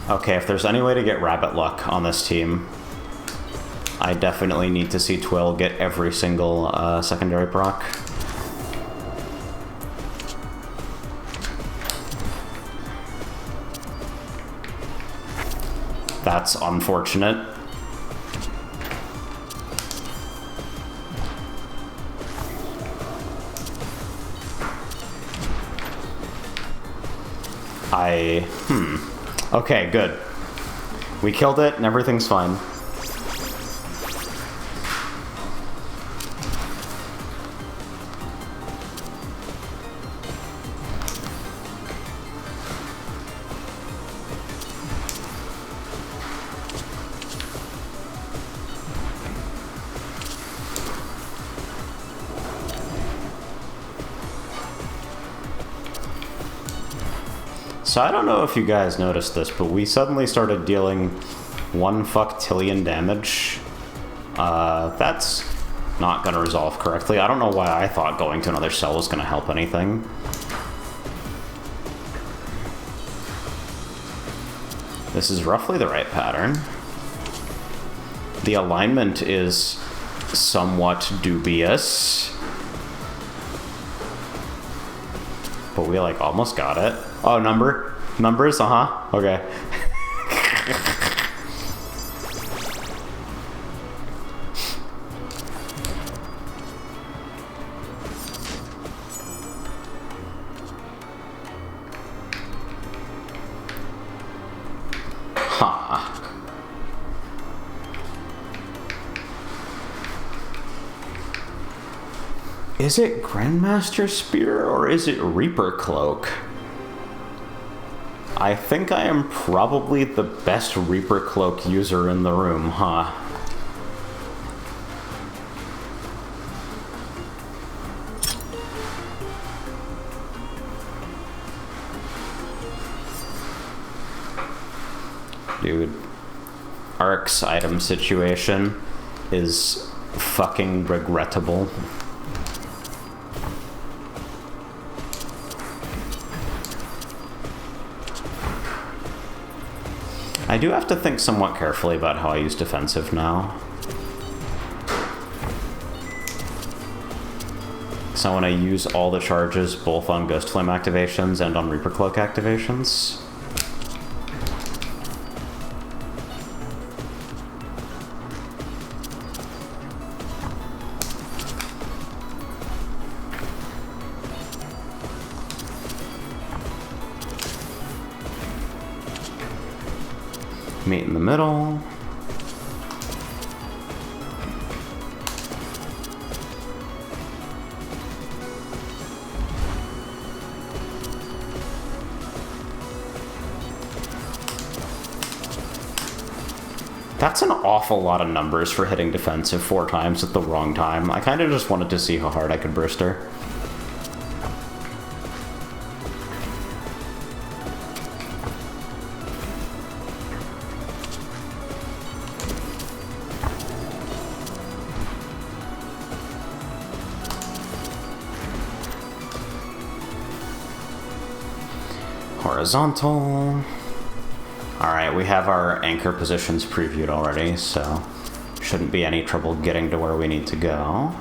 Okay, if there's any way to get rabbit luck on this team, I definitely need to see Twill get every single secondary proc. That's unfortunate. Okay, good. We killed it and everything's fine. So I don't know if you guys noticed this, but we suddenly started dealing 1 fucktillion damage. That's not gonna resolve correctly. I don't know why I thought going to another cell was gonna help anything. This is roughly the right pattern. The alignment is somewhat dubious. But we, like, almost got it. Oh, numbers, okay. Is it Grandmaster Spear or is it Reaper Cloak? I think I am probably the best Reaper Cloak user in the room, huh? Dude, Ark's item situation is fucking regrettable. I do have to think somewhat carefully about how I use defensive now. So I want to use all the charges both on Ghost Flame activations and on Reaper Cloak activations. Meet in the middle. That's an awful lot of numbers for hitting defensive 4 times at the wrong time. I kind of just wanted to see how hard I could burst her. Horizontal. Alright, we have our anchor positions previewed already, so shouldn't be any trouble getting to where we need to go.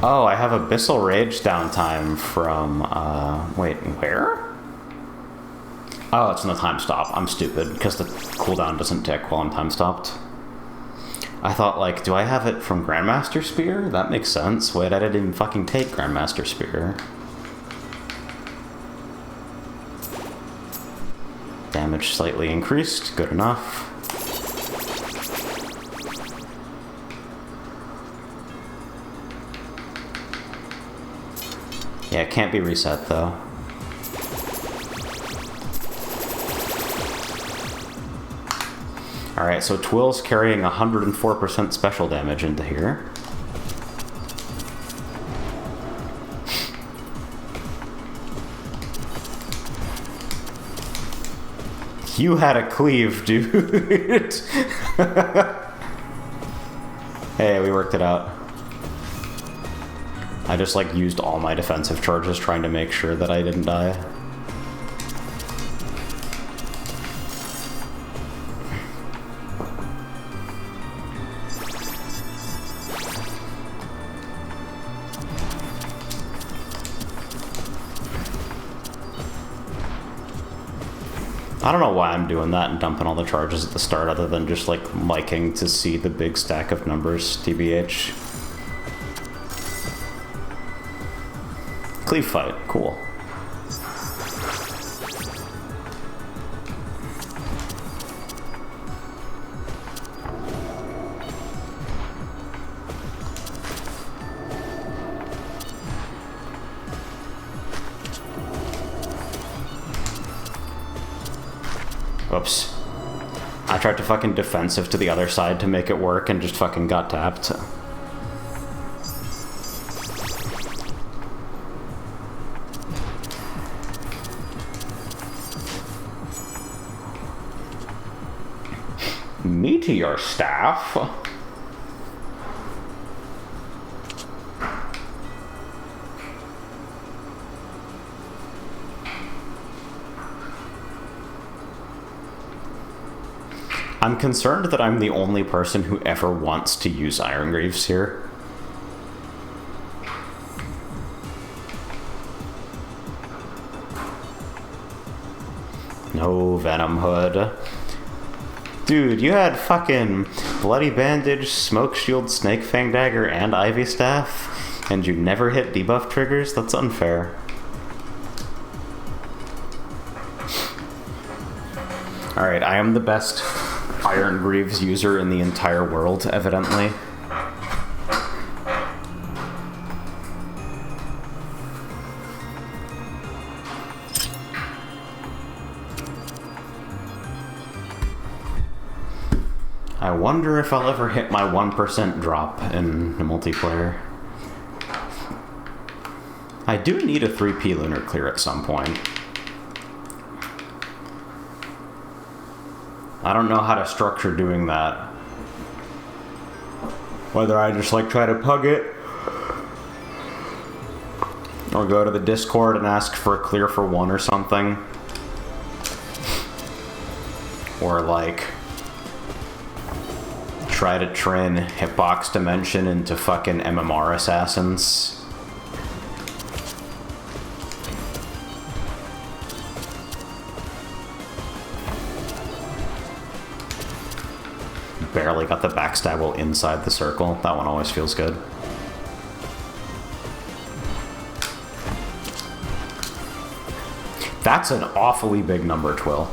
Oh, I have Abyssal Rage downtime from, wait, where? Oh, it's in the time stop. I'm stupid, because the cooldown doesn't tick while I'm time stopped. I thought, like, do I have it from Grandmaster Spear? That makes sense. Wait, I didn't even fucking take Grandmaster Spear. Damage slightly increased. Good enough. Yeah, it can't be reset, though. Alright, so Twill's carrying 104% special damage into here. You had a cleave, dude. Hey, we worked it out. I just, like, used all my defensive charges trying to make sure that I didn't die. I don't know why I'm doing that and dumping all the charges at the start other than just, like, liking to see the big stack of numbers, TBH. Cleave fight, cool. Oops. I tried to fucking defensive to the other side to make it work and just fucking got tapped. Meteor Staff? I'm concerned that I'm the only person who ever wants to use Iron Greaves here. No Venom Hood. Dude, you had fucking Bloody Bandage, Smoke Shield, Snake Fang Dagger, and Ivy Staff, and you never hit debuff triggers? That's unfair. Alright, I am the best Iron Greaves user in the entire world, evidently. I wonder if I'll ever hit my 1% drop in the multiplayer. I do need a 3P Lunar Clear at some point. I don't know how to structure doing that. Whether I just like try to pug it, or go to the Discord and ask for a clear for 1 or something. Or like try to train Hitbox Dimension into fucking MMR assassins. Barely got the backstab while inside the circle. That one always feels good. That's an awfully big number, Twill.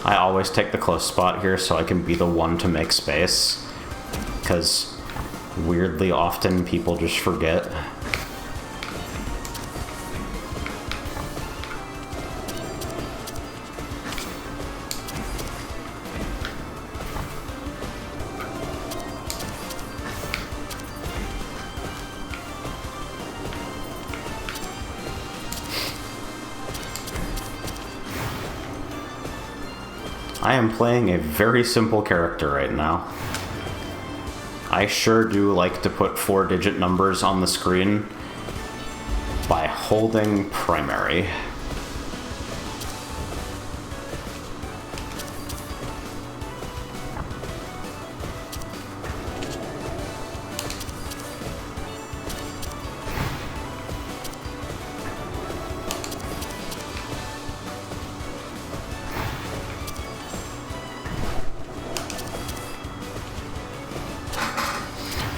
I always take the close spot here so I can be the one to make space. Because weirdly often people just forget. I am playing a very simple character right now. I sure do like to put 4-digit numbers on the screen by holding primary.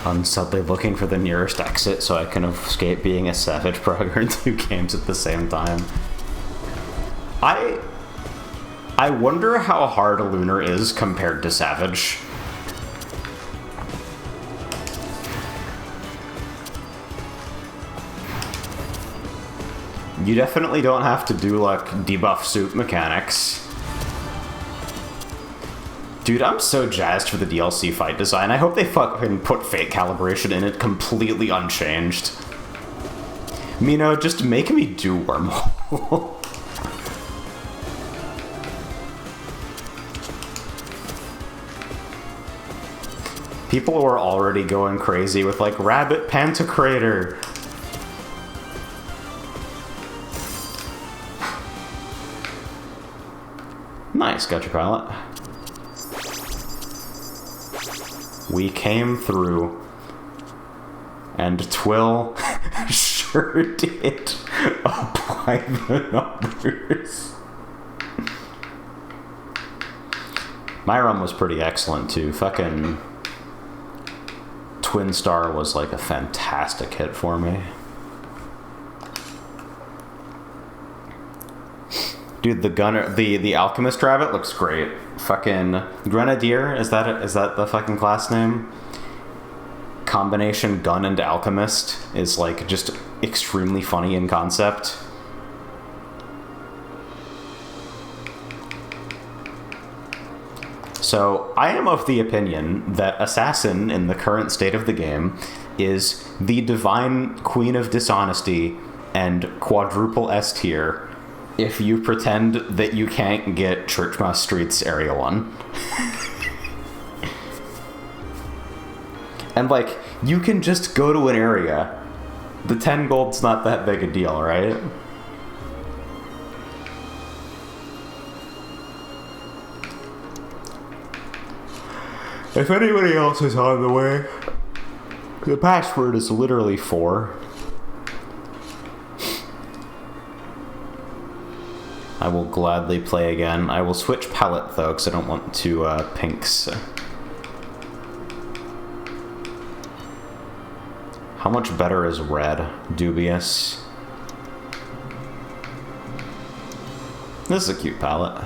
I'm suddenly looking for the nearest exit so I can escape being a Savage progger in 2 games at the same time. I wonder how hard a Lunar is compared to Savage. You definitely don't have to do, like, debuff suit mechanics. Dude, I'm so jazzed for the DLC fight design. I hope they fucking put fate calibration in it completely unchanged. Mino, just make me do wormhole. People were already going crazy with, like, Rabbit Pantocrator. Nice, got your pallet. We came through, and Twill sure did apply the numbers. My run was pretty excellent too. Fucking Twin Star was like a fantastic hit for me. Dude, the gunner, the alchemist rabbit looks great. Fucking Grenadier, is that the fucking class name? Combination gun and alchemist is like just extremely funny in concept. So I am of the opinion that Assassin in the current state of the game is the divine queen of dishonesty and quadruple S tier. If you pretend that you can't get Churchmouse Streets Area 1. And, like, you can just go to an area. The 10 gold's not that big a deal, right? If anybody else is on the way, the password is literally 4. I will gladly play again. I will switch palette though, because I don't want to pinks. How much better is red? Dubious. This is a cute palette.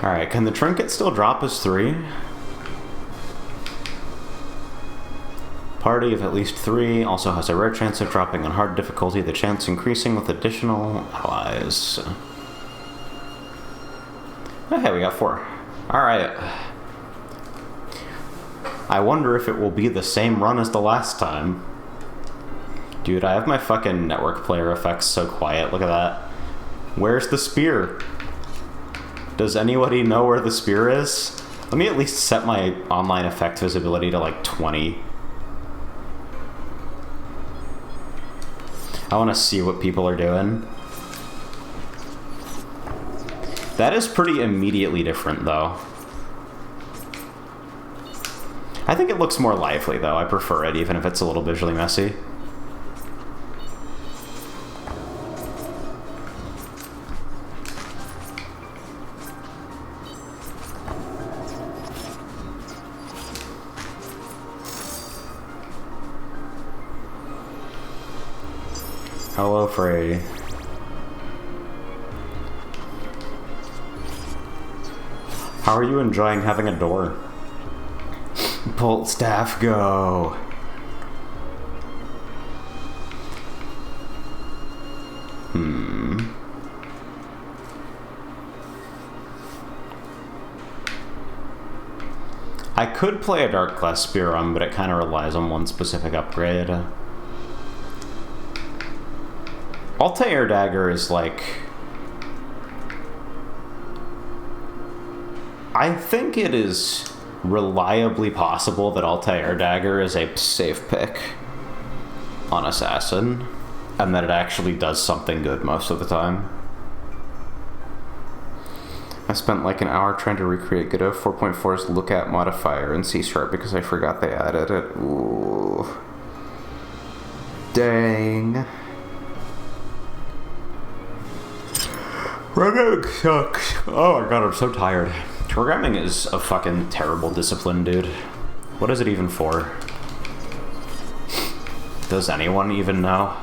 Alright, can the trinket still drop as 3? Party of at least 3 also has a rare chance of dropping on hard difficulty, the chance increasing with additional allies. Okay, we got 4. Alright. I wonder if it will be the same run as the last time. Dude, I have my fucking network player effects so quiet, look at that. Where's the spear? Does anybody know where the spear is? Let me at least set my online effect visibility to like 20. I want to see what people are doing. That is pretty immediately different though. I think it looks more lively though. I prefer it even if it's a little visually messy. Hello, Frey. How are you enjoying having a door? Bolt staff, go! I could play a Dark Class Spear Run, but it kind of relies on one specific upgrade. Altair Dagger is like... I think it is reliably possible that Altair Dagger is a safe pick on Assassin, and that it actually does something good most of the time. I spent like an hour trying to recreate Godot 4.4's lookat modifier in C# because I forgot they added it. Ooh. Dang. Programming sucks. Oh my god, I'm so tired. Programming is a fucking terrible discipline, dude. What is it even for? Does anyone even know?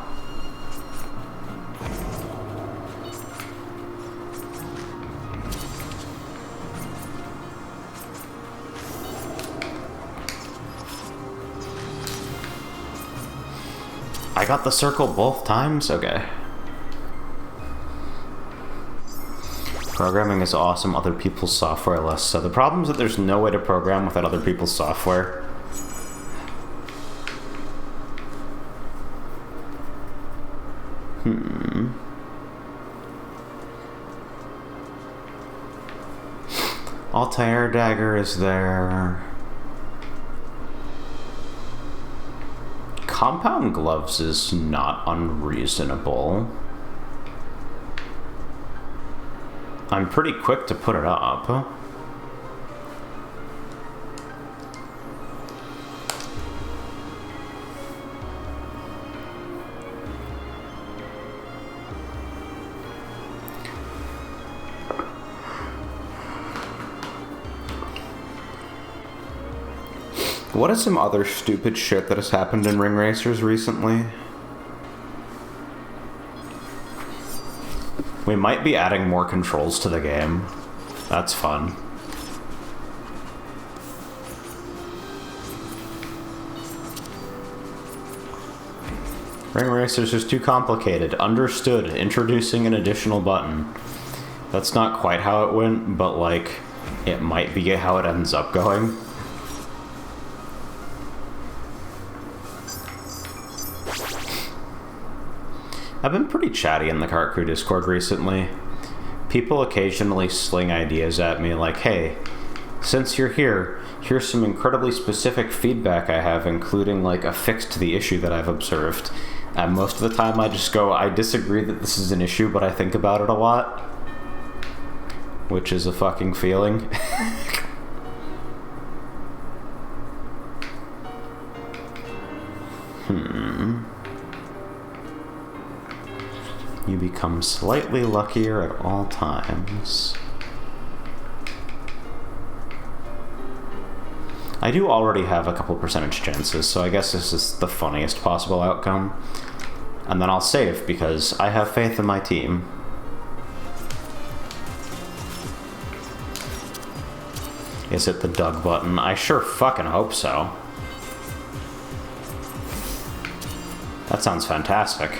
I got the circle both times? Okay. Programming is awesome, other people's software less so. The problem is that there's no way to program without other people's software. Altair Dagger is there. Compound Gloves is not unreasonable. I'm pretty quick to put it up. What is some other stupid shit that has happened in Ring Racers recently? We might be adding more controls to the game. That's fun. Ring Racers is too complicated. Understood. Introducing an additional button. That's not quite how it went, but like, it might be how it ends up going. I've been pretty chatty in the Kart Crew Discord recently. People occasionally sling ideas at me like, hey, since you're here, here's some incredibly specific feedback I have, including like a fix to the issue that I've observed. And most of the time I just go, I disagree that this is an issue, but I think about it a lot. Which is a fucking feeling. You become slightly luckier at all times. I do already have a couple percentage chances, so I guess this is the funniest possible outcome. And then I'll save, because I have faith in my team. Is it the Doug button? I sure fucking hope so. That sounds fantastic.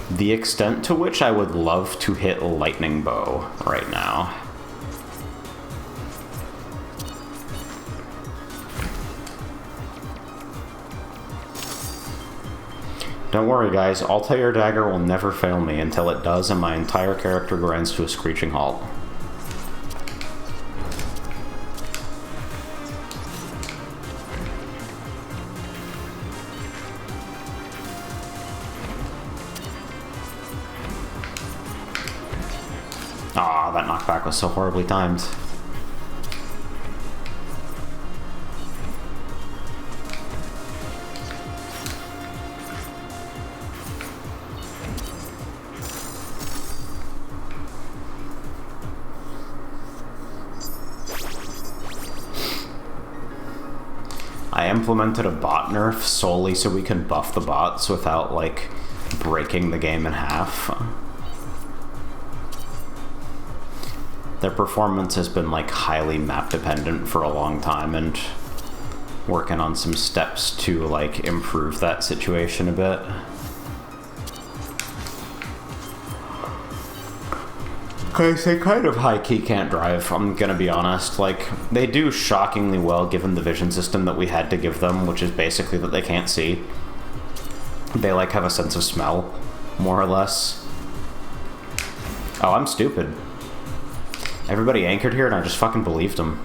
The extent to which I would love to hit Lightning Bow right now. Don't worry guys, Altair Dagger will never fail me until it does and my entire character grinds to a screeching halt. Ah, that knockback was so horribly timed. I implemented a bot nerf solely so we can buff the bots without, like, breaking the game in half. Their performance has been, like, highly map dependent for a long time, and working on some steps to, like, improve that situation a bit. Because they kind of high-key can't drive, I'm gonna be honest. Like, they do shockingly well given the vision system that we had to give them, which is basically that they can't see. They, like, have a sense of smell, more or less. Oh, I'm stupid. Everybody anchored here and I just fucking believed them.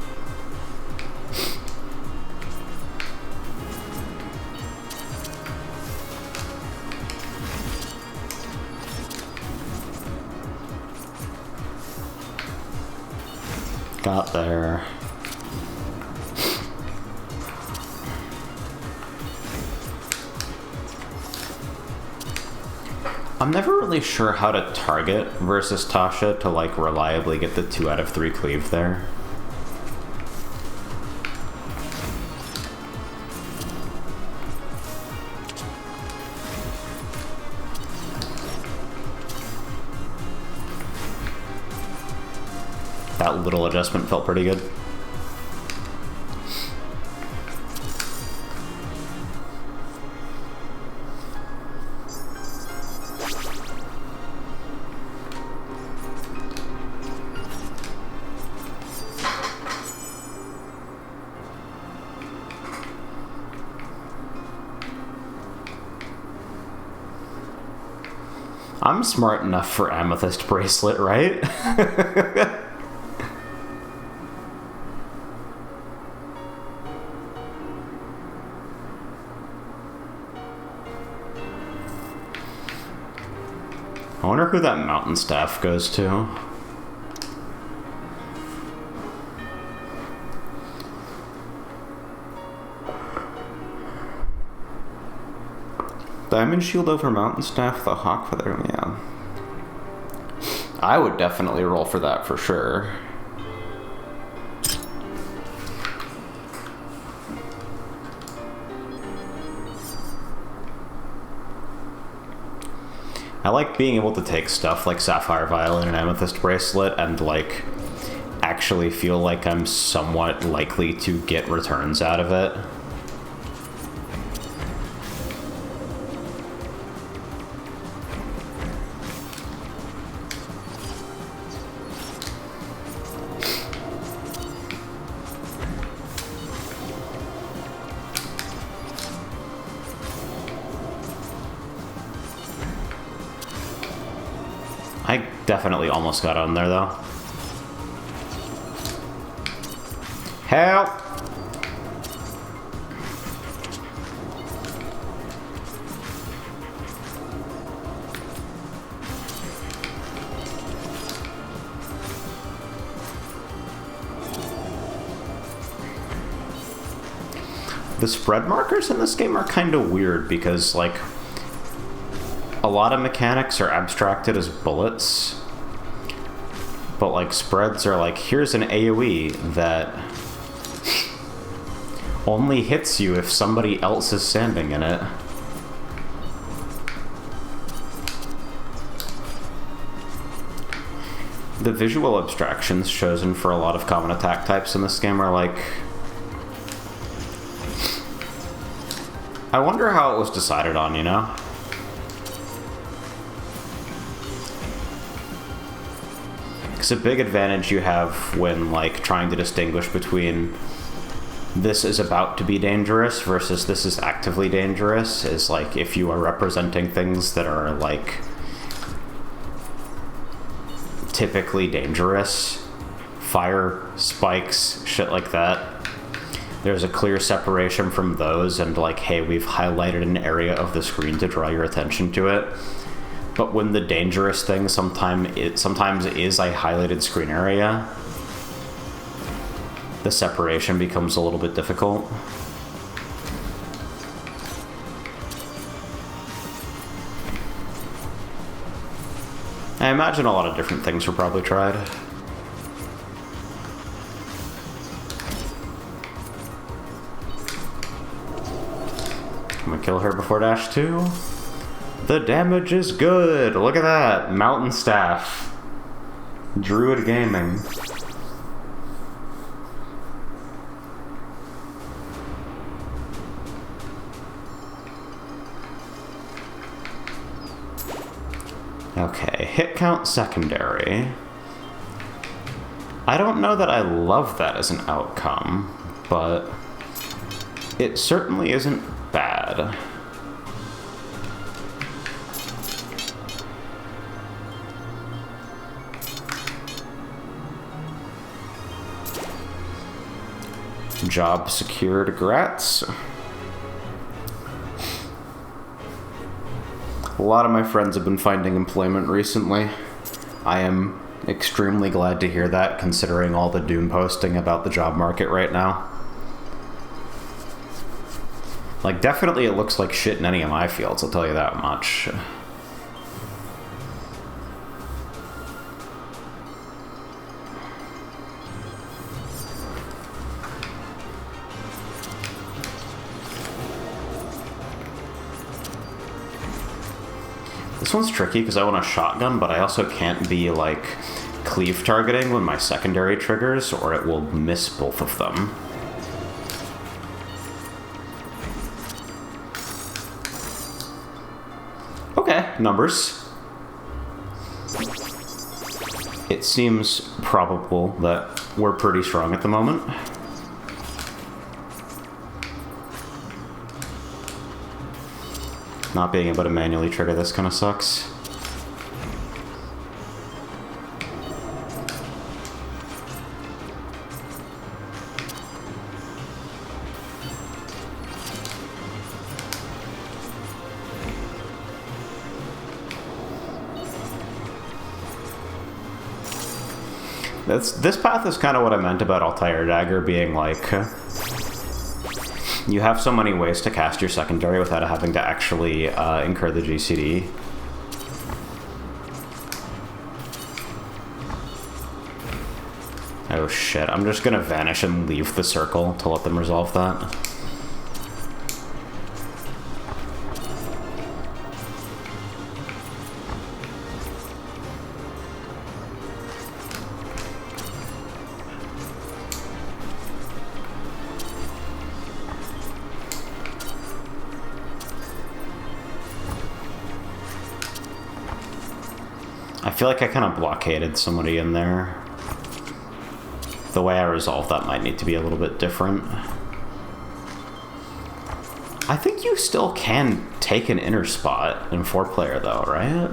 Got there. I'm never really sure how to target versus Tasha to, like, reliably get the 2 out of 3 cleave there. That little adjustment felt pretty good. I'm smart enough for Amethyst Bracelet, right? I wonder who that mountain staff goes to. Diamond Shield over Mountain Staff, the Hawk for there, yeah. I would definitely roll for that for sure. I like being able to take stuff like Sapphire Violin and Amethyst Bracelet and, like, actually feel like I'm somewhat likely to get returns out of it. I definitely almost got on there, though. Help! The spread markers in this game are kind of weird because, like, a lot of mechanics are abstracted as bullets, but, like, spreads are like, here's an AoE that only hits you if somebody else is standing in it. The visual abstractions chosen for a lot of common attack types in this game are like... I wonder how it was decided on, you know? Because a big advantage you have when, like, trying to distinguish between this is about to be dangerous versus this is actively dangerous is, like, if you are representing things that are, like, typically dangerous, fire, spikes, shit like that, there's a clear separation from those and, like, hey, we've highlighted an area of the screen to draw your attention to it. But when the dangerous thing sometimes is a highlighted screen area, the separation becomes a little bit difficult. I imagine a lot of different things were probably tried. Can we kill her before dash 2? The damage is good! Look at that! Mountain Staff. Druid Gaming. Okay, hit count secondary. I don't know that I love that as an outcome, but it certainly isn't bad. Job secured, grats. A lot of my friends have been finding employment recently. I am extremely glad to hear that, considering all the doom posting about the job market right now. Like, definitely it looks like shit in any of my fields, I'll tell you that much. This one's tricky because I want a shotgun, but I also can't be, like, cleave targeting when my secondary triggers, or it will miss both of them. Okay, numbers. It seems probable that we're pretty strong at the moment. Not being able to manually trigger this kind of sucks. This path is kind of what I meant about Altair Dagger being like... you have so many ways to cast your secondary without having to actually incur the GCD. Oh shit, I'm just gonna vanish and leave the circle to let them resolve that. I feel like I kind of blockaded somebody in there. The way I resolve that might need to be a little bit different. I think you still can take an inner spot in 4-player though, right?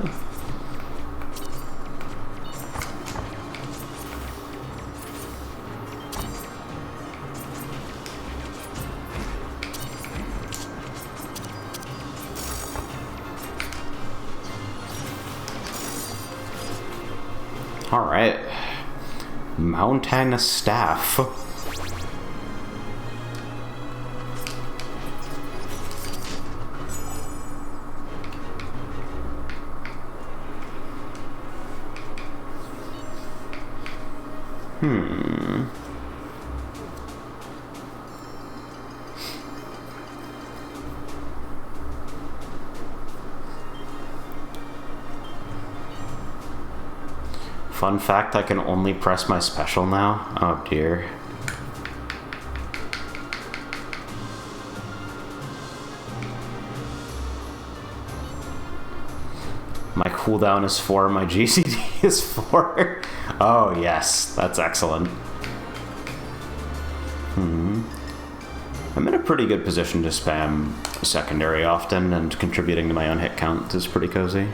Alright. Mountain Staff. Fun fact, I can only press my special now. Oh dear. My cooldown is 4, my GCD is 4. Oh yes, that's excellent. I'm in a pretty good position to spam secondary often, and contributing to my own hit count is pretty cozy.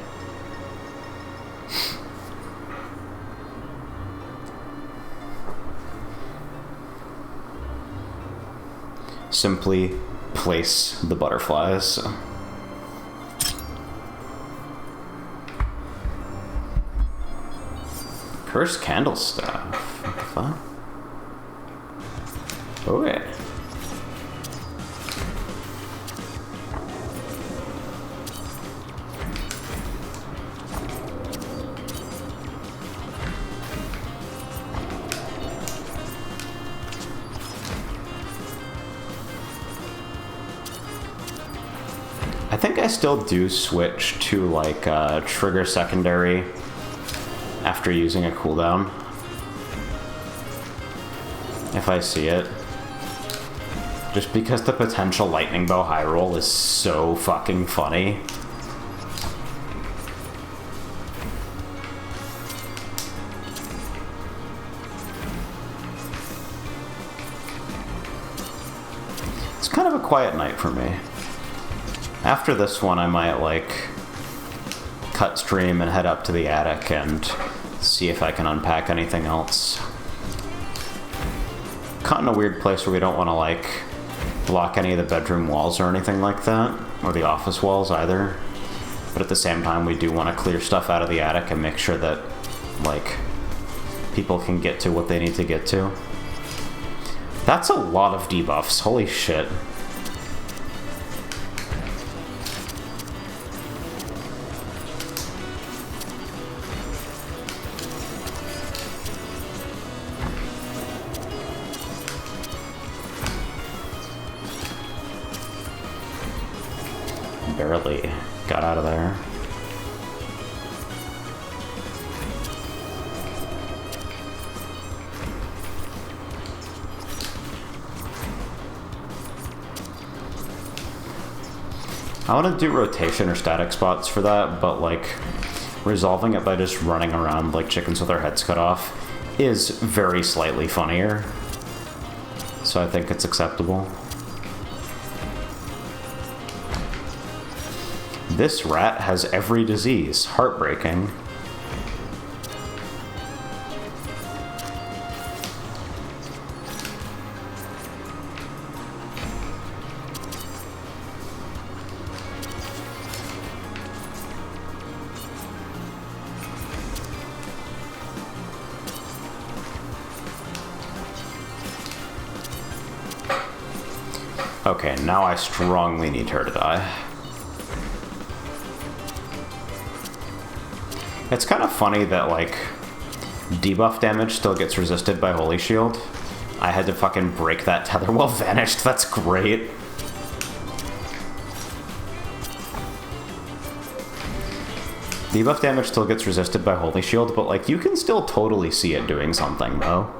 Simply place the butterflies. Cursed Candle Staff. What the fuck? Okay. think I still do switch to, like, trigger secondary after using a cooldown. If I see it. Just because the potential lightning bow high roll is so fucking funny. It's kind of a quiet night for me. After this one, I might, like, cut stream and head up to the attic and see if I can unpack anything else. Caught in a weird place where we don't want to, like, block any of the bedroom walls or anything like that, or the office walls either. But at the same time, we do want to clear stuff out of the attic and make sure that, like, people can get to what they need to get to. That's a lot of debuffs, holy shit. Barely got out of there. I want to do rotation or static spots for that, but like resolving it by just running around like chickens with our heads cut off is very slightly funnier. So I think it's acceptable. This rat has every disease. Heartbreaking. Okay, now I strongly need her to die. It's kind of funny that, like, debuff damage still gets resisted by Holy Shield. I had to fucking break that tether while vanished. That's great. Debuff damage still gets resisted by Holy Shield, but, like, you can still totally see it doing something, though.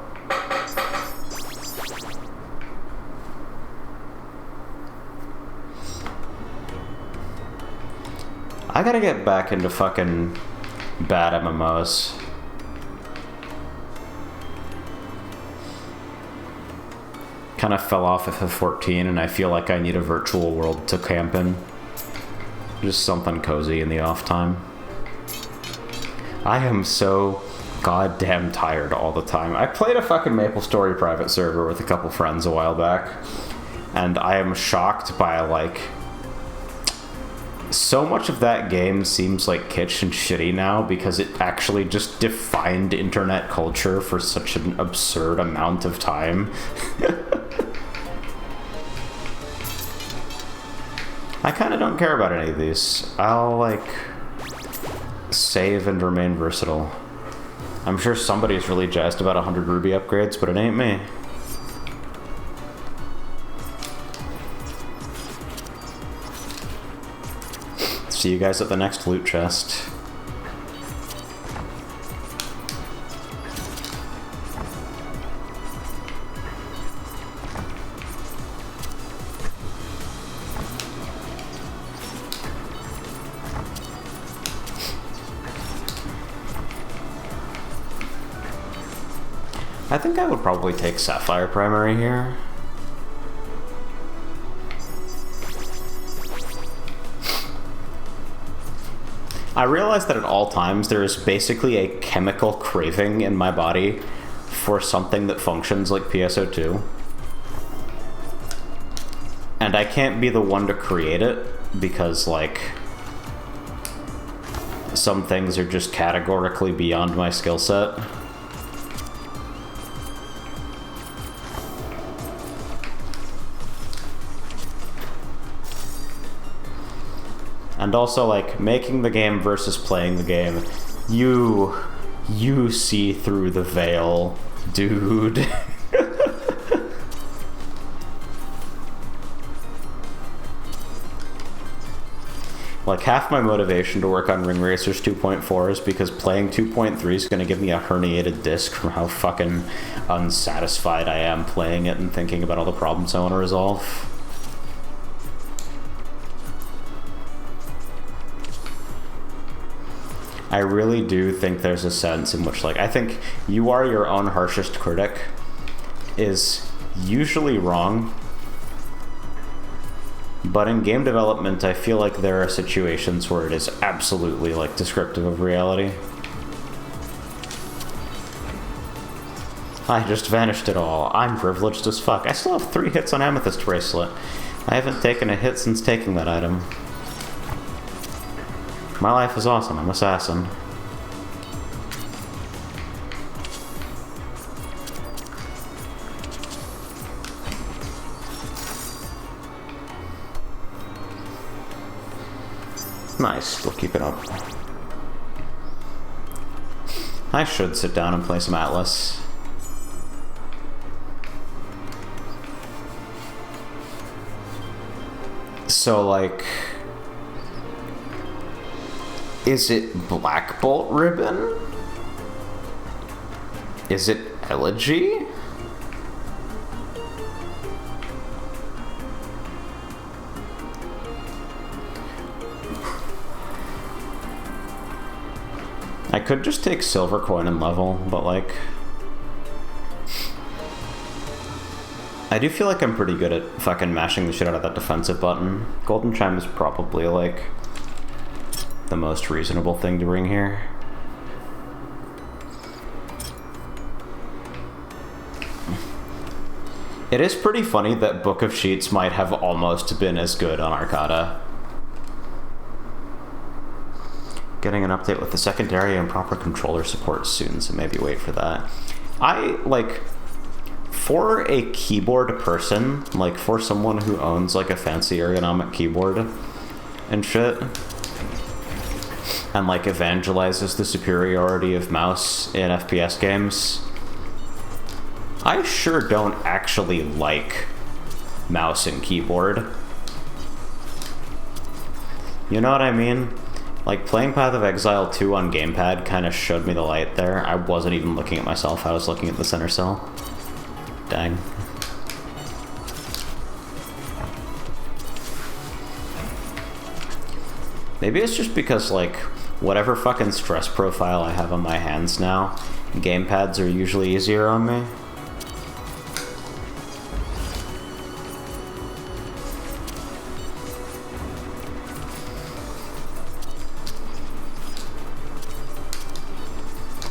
I gotta get back into fucking bad MMOs. Kind of fell off at FF14 and I feel like I need a virtual world to camp in. Just something cozy in the off time. I am so goddamn tired all the time. I played a fucking MapleStory private server with a couple friends a while back, and I am shocked by, like, so much of that game seems like kitsch and shitty now because it actually just defined internet culture for such an absurd amount of time. I kind of don't care about any of these. I'll, like, save and remain versatile. I'm sure somebody's really jazzed about 100 ruby upgrades, but it ain't me. See you guys at the next loot chest. I think I would probably take Sapphire Primary here. I realize that at all times there is basically a chemical craving in my body for something that functions like PSO2. And I can't be the one to create it because, like, some things are just categorically beyond my skill set. And also, like, making the game versus playing the game, you see through the veil, dude. Like, half my motivation to work on Ring Racers 2.4 is because playing 2.3 is going to give me a herniated disc from how fucking unsatisfied I am playing it and thinking about all the problems I want to resolve. I really do think there's a sense in which, like, I think you are your own harshest critic is usually wrong. But in game development, I feel like there are situations where it is absolutely, like, descriptive of reality. I just vanished it all. I'm privileged as fuck. I still have 3 hits on Amethyst Bracelet. I haven't taken a hit since taking that item. My life is awesome. I'm Assassin. Nice, we'll keep it up. I should sit down and play some Atlas. So, like, is it Black Bolt Ribbon? Is it Elegy? I could just take Silver Coin and level, but, like, I do feel like I'm pretty good at fucking mashing the shit out of that defensive button. Golden Chime is probably, like, the most reasonable thing to bring here. It is pretty funny that Book of Sheets might have almost been as good on Arcada. Getting an update with the secondary and proper controller support soon, so maybe wait for that. I, like, for a keyboard person, like, for someone who owns, like, a fancy ergonomic keyboard and shit, and, like, evangelizes the superiority of mouse in FPS games, I sure don't actually like mouse and keyboard. You know what I mean? Like, playing Path of Exile 2 on gamepad kind of showed me the light there. I wasn't even looking at myself, I was looking at the center cell. Dang. Maybe it's just because, like, whatever fucking stress profile I have on my hands now, gamepads are usually easier on me.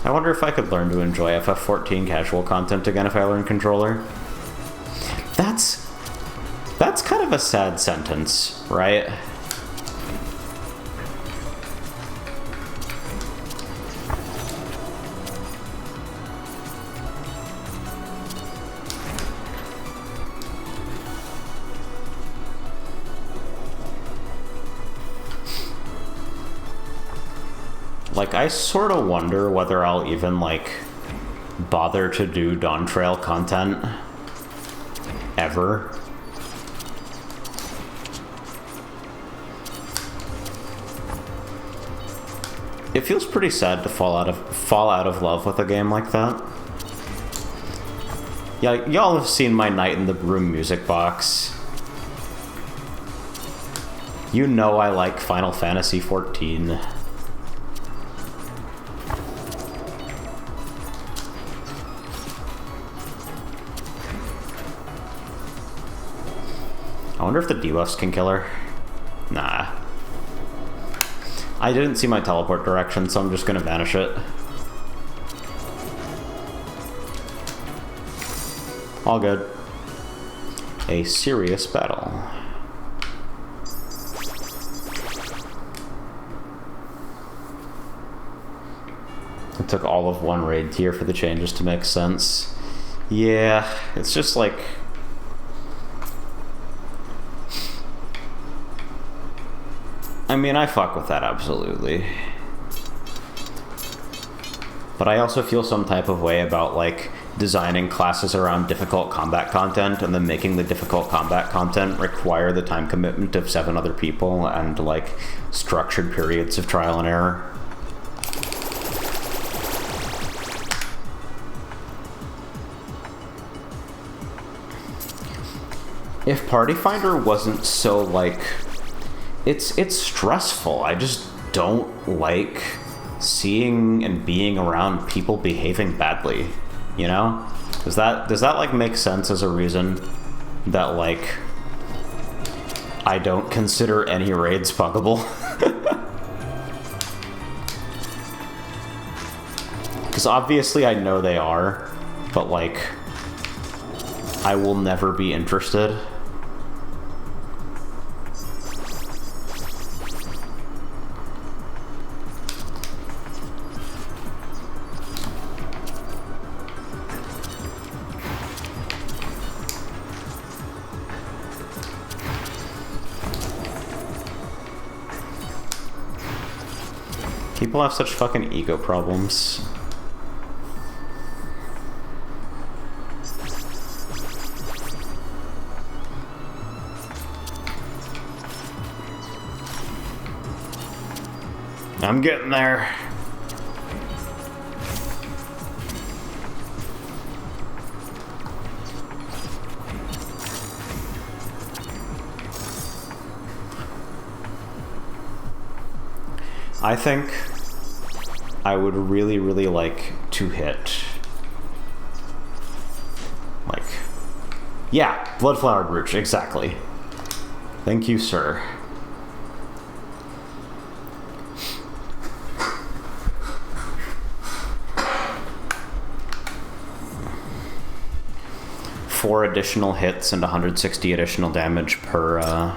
I wonder if I could learn to enjoy FF14 casual content again if I learn controller. That's kind of a sad sentence, right? Like, I sort of wonder whether I'll even, like, bother to do Dawntrail content ever. It feels pretty sad to fall out of love with a game like that. Yeah, y'all have seen my Night in the Broom music box. You know I like Final Fantasy XIV. I wonder if the debuffs can kill her. Nah. I didn't see my teleport direction, so I'm just gonna vanish it. All good. A serious battle. It took all of one raid tier for the changes to make sense. Yeah, it's just like... I mean, I fuck with that, absolutely. But I also feel some type of way about, like, designing classes around difficult combat content and then making the difficult combat content require the time commitment of 7 other people and like structured periods of trial and error. If Party Finder wasn't so like it's stressful. I just don't like seeing and being around people behaving badly, you know? Does that like make sense as a reason that like I don't consider any raids puggable? Because obviously I know they are, but like I will never be interested. People have such fucking ego problems. I'm getting there. I think I would really, really like to hit, like, yeah, Bloodflower Brooch, exactly. Thank you, sir. Four additional hits and 160 additional damage per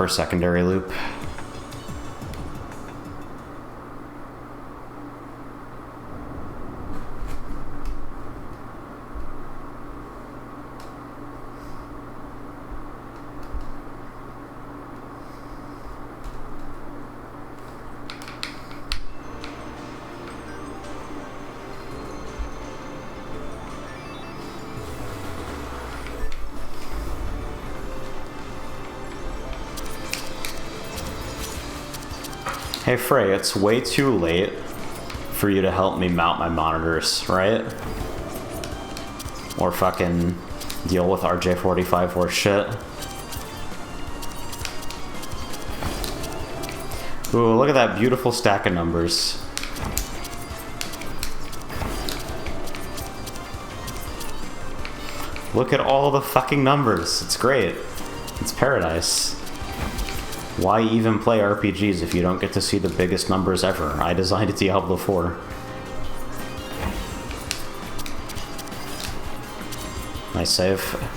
secondary loop. Hey Frey, it's way too late for you to help me mount my monitors, right? Or fucking deal with RJ45 horse shit. Ooh, look at that beautiful stack of numbers. Look at all the fucking numbers. It's great. It's paradise. Why even play RPGs if you don't get to see the biggest numbers ever? I designed a Diablo 4. Nice save.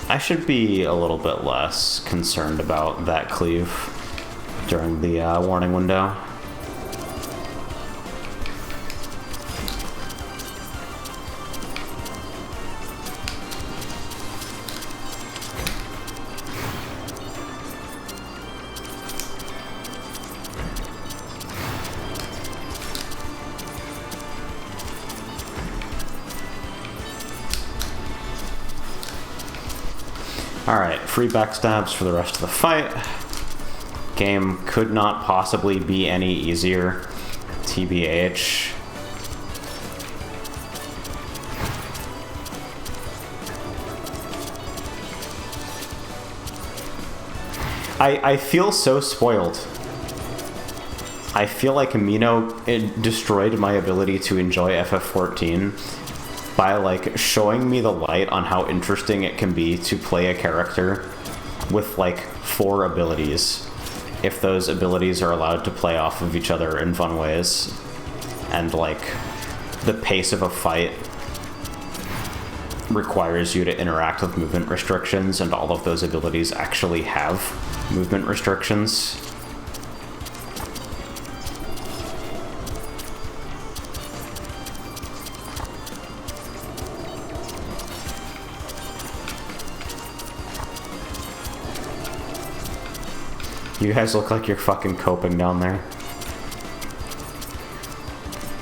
I should be a little bit less concerned about that cleave during the warning window. Alright, free backstabs for the rest of the fight. Game could not possibly be any easier. TBH. I feel so spoiled. I feel like Amino destroyed my ability to enjoy FF14 by like showing me the light on how interesting it can be to play a character with like 4 abilities, if those abilities are allowed to play off of each other in fun ways, and like the pace of a fight requires you to interact with movement restrictions, and all of those abilities actually have movement restrictions. You guys look like you're fucking coping down there.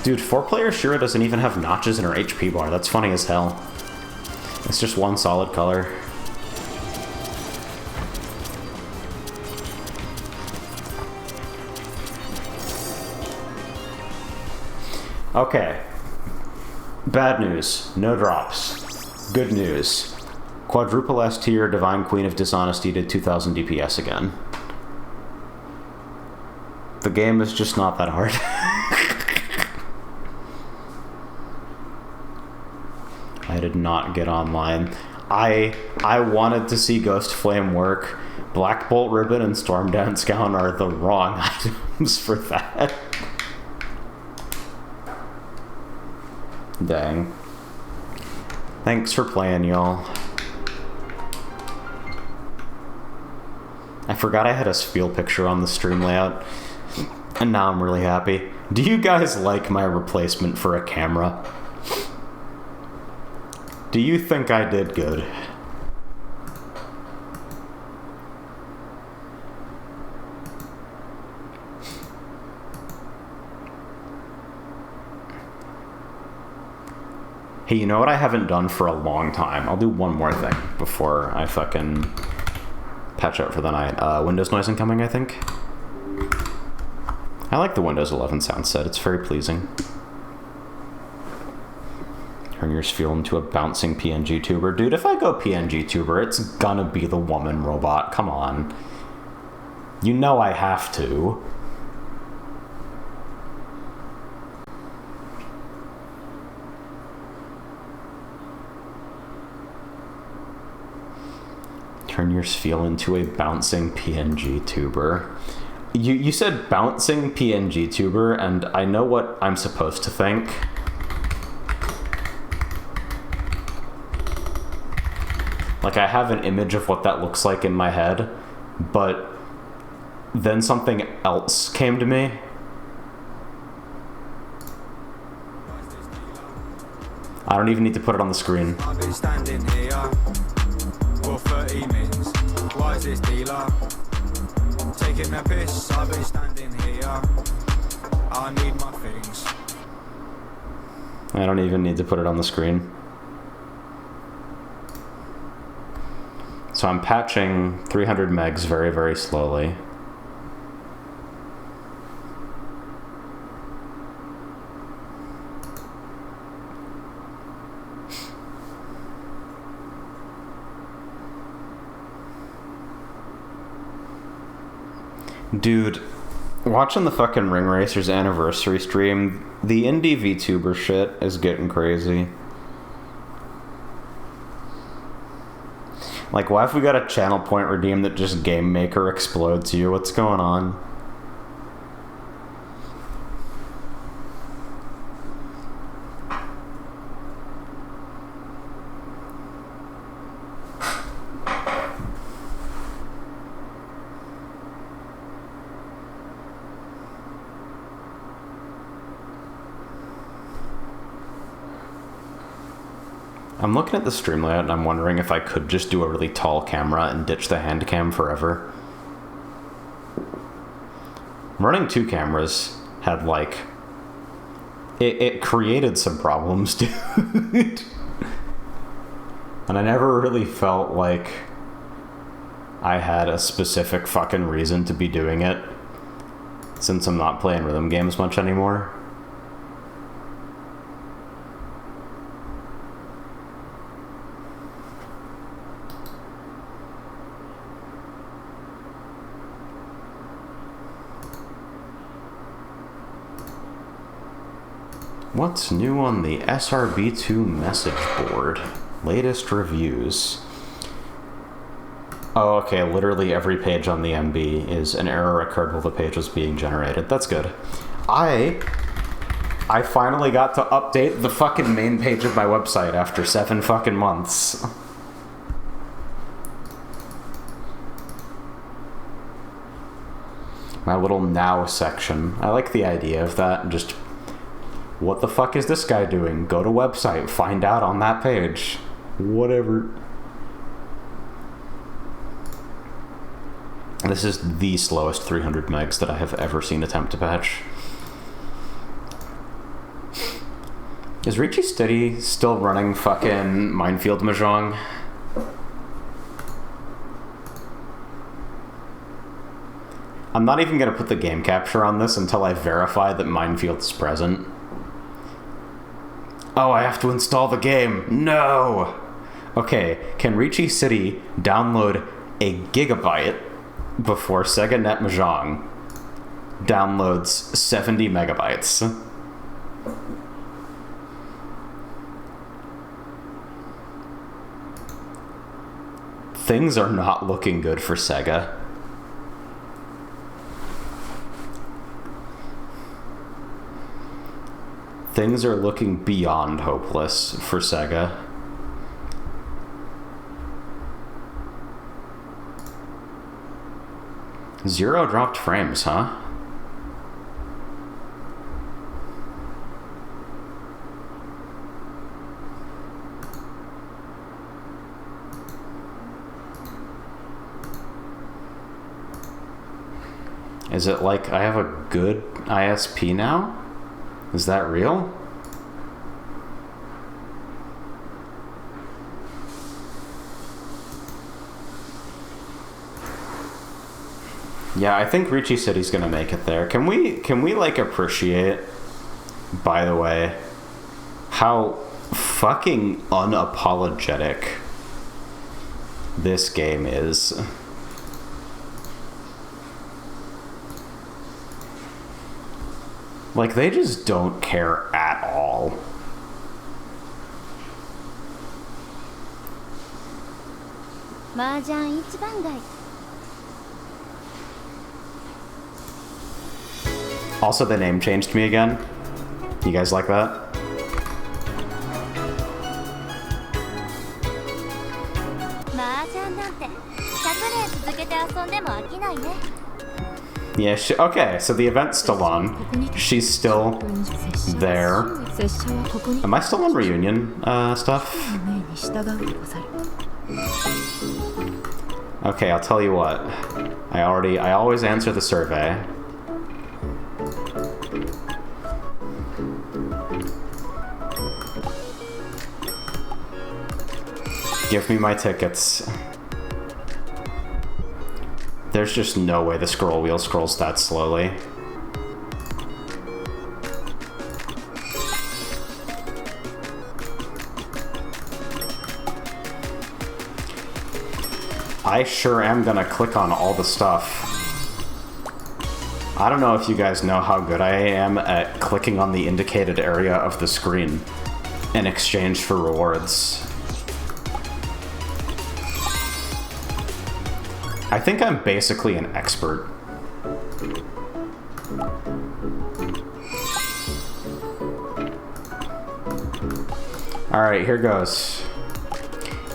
Dude, 4-player Shira doesn't even have notches in her HP bar. That's funny as hell. It's just one solid color. Okay. Bad news. No drops. Good news. Quadruple S tier Divine Queen of Dishonesty did 2000 DPS again. The game is just not that hard. I did not get online. I wanted to see Ghost Flame work. Black Bolt Ribbon and Storm Dance Gown are the wrong items for that. Dang. Thanks for playing, y'all. I forgot I had a spiel picture on the stream layout, and now I'm really happy. Do you guys like my replacement for a camera? Do you think I did good? Hey, you know what I haven't done for a long time? I'll do one more thing before I fucking patch out for the night. Windows noise incoming, I think. I like the Windows 11 sound set. It's very pleasing. Turn your sphere into a bouncing PNG tuber. Dude, if I go PNG tuber, it's gonna be the woman robot. Come on. You know I have to. Turn your sphere into a bouncing PNG tuber. You said bouncing PNG tuber, and I know what I'm supposed to think. Like, I have an image of what that looks like in my head, but then something else came to me. I don't even need to put it on the screen. I've been standing here for 30 minutes. Why is this dealer taking a piss? I've been standing here. I need my things. I don't even need to put it on the screen. So I'm patching 300 megs very, very slowly. Dude, watching the fucking Ring Racers anniversary stream, the indie VTuber shit is getting crazy. Like, why have we got a channel point redeem that just Game Maker explodes you? What's going on? I'm looking at the stream layout and I'm wondering if I could just do a really tall camera and ditch the hand cam forever. Running 2 cameras had, like... It created some problems, dude. And I never really felt like I had a specific fucking reason to be doing it, since I'm not playing rhythm games much anymore. What's new on the SRB2 message board? Latest reviews. Oh, okay, literally every page on the MB is an error occurred while the page was being generated. That's good. I finally got to update the fucking main page of my website after 7 fucking months. My little now section. I like the idea of that. Just, what the fuck is this guy doing? Go to website, find out on that page. Whatever. This is the slowest 300 megs that I have ever seen attempt to patch. Is Ricci Steady still running fucking Minefield Mahjong? I'm not even gonna put the game capture on this until I verify that Minefield is present. Oh, I have to install the game. No! Okay, can Ricci City download a gigabyte before SegaNet Mahjong downloads 70 megabytes? Things are not looking good for Sega. Things are looking beyond hopeless for Sega. Zero dropped frames, huh? Is it like I have a good ISP now? Is that real? Yeah, I think Ricci City's gonna make it there. Can we like appreciate, by the way, how fucking unapologetic this game is? Like, they just don't care at all. Also, the name changed me again. You guys like that? Yeah, okay, so the event's still on. She's still there. Am I still on reunion stuff? Okay, I'll tell you what. I always answer the survey. Give me my tickets. There's just no way the scroll wheel scrolls that slowly. I sure am gonna click on all the stuff. I don't know if you guys know how good I am at clicking on the indicated area of the screen in exchange for rewards. I think I'm basically an expert. Alright, here goes.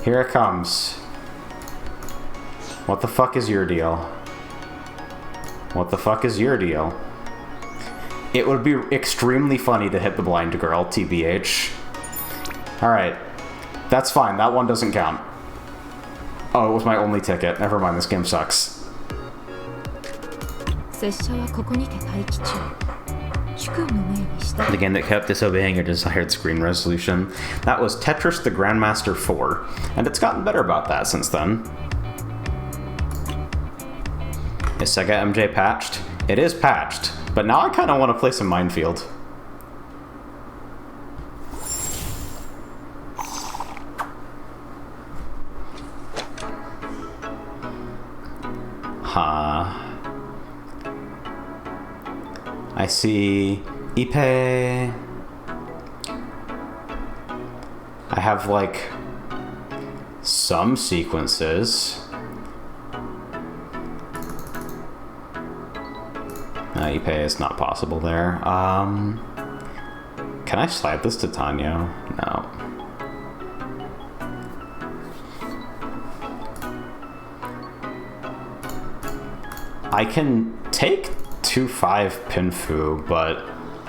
Here it comes. What the fuck is your deal? What the fuck is your deal? It would be extremely funny to hit the blind girl, TBH. Alright. That's fine, that one doesn't count. Oh, it was my only ticket. Never mind, this game sucks. The game that kept disobeying your desired screen resolution. That was Tetris the Grandmaster 4, and it's gotten better about that since then. Is Sega MJ patched? It is patched, but now I kind of want to play some Minefield. I see Ipe. I have like some sequences. Ipe is not possible there. Can I slide this to Tanyo? No. I can take 2-5 Pinfu, but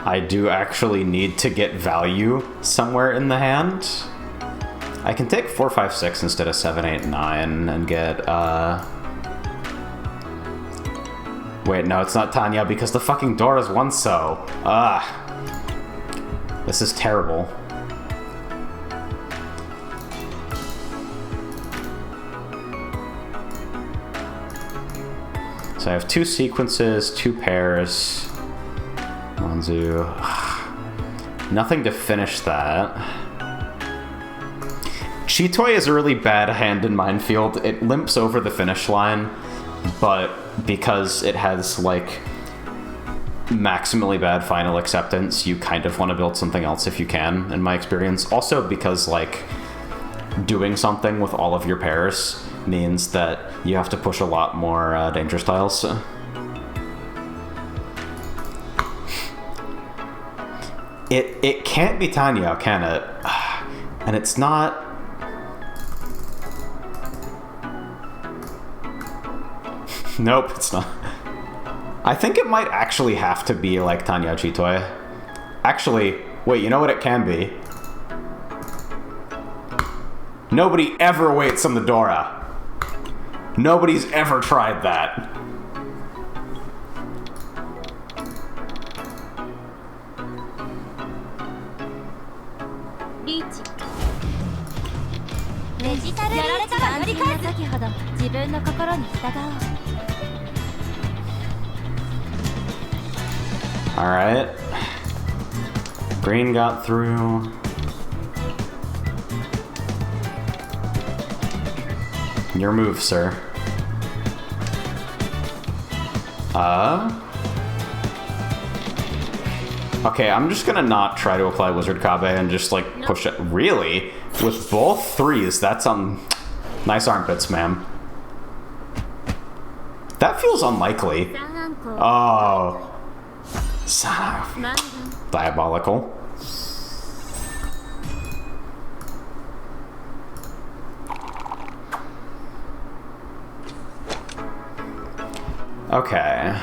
I do actually need to get value somewhere in the hand. I can take 4-5-6 instead of 7-8-9 and get Wait, no, it's not Tanya because the fucking Dora's one so. This is terrible. So I have 2 sequences, 2 pairs. Monzu. Nothing to finish that. Chitoy is a really bad hand in Minefield. It limps over the finish line, but because it has, like, maximally bad final acceptance, you kind of want to build something else if you can, in my experience. Also because, like, doing something with all of your pairs means that you have to push a lot more danger styles. It can't be Tanya, can it? And it's not... Nope, it's not. I think it might actually have to be like Tanya Chitoy. Actually, wait, you know what it can be? Nobody ever waits on the Dora. Nobody's ever tried that. Alright. Green got through. Your move, sir. Okay, I'm just gonna not try to apply Wizard Kabe and just, like, push it. Really? With both 3s, that's, nice armpits, ma'am. That feels unlikely. Oh. Diabolical. Okay.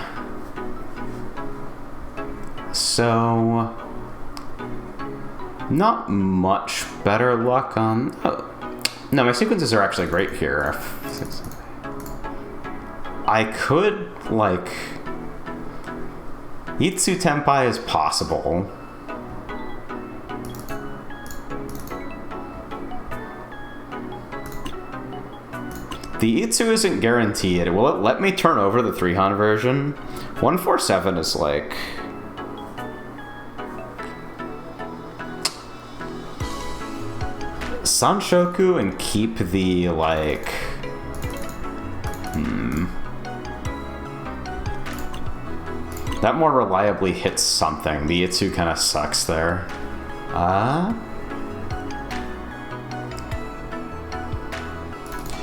So... not much better luck on... Oh. No, my sequences are actually great here. I could, like... Itsu Tenpai is possible. The Itsu isn't guaranteed. Will it let me turn over the 3Han version? 147 is like... Sanshoku and keep the, like... That more reliably hits something. The Itsu kind of sucks there.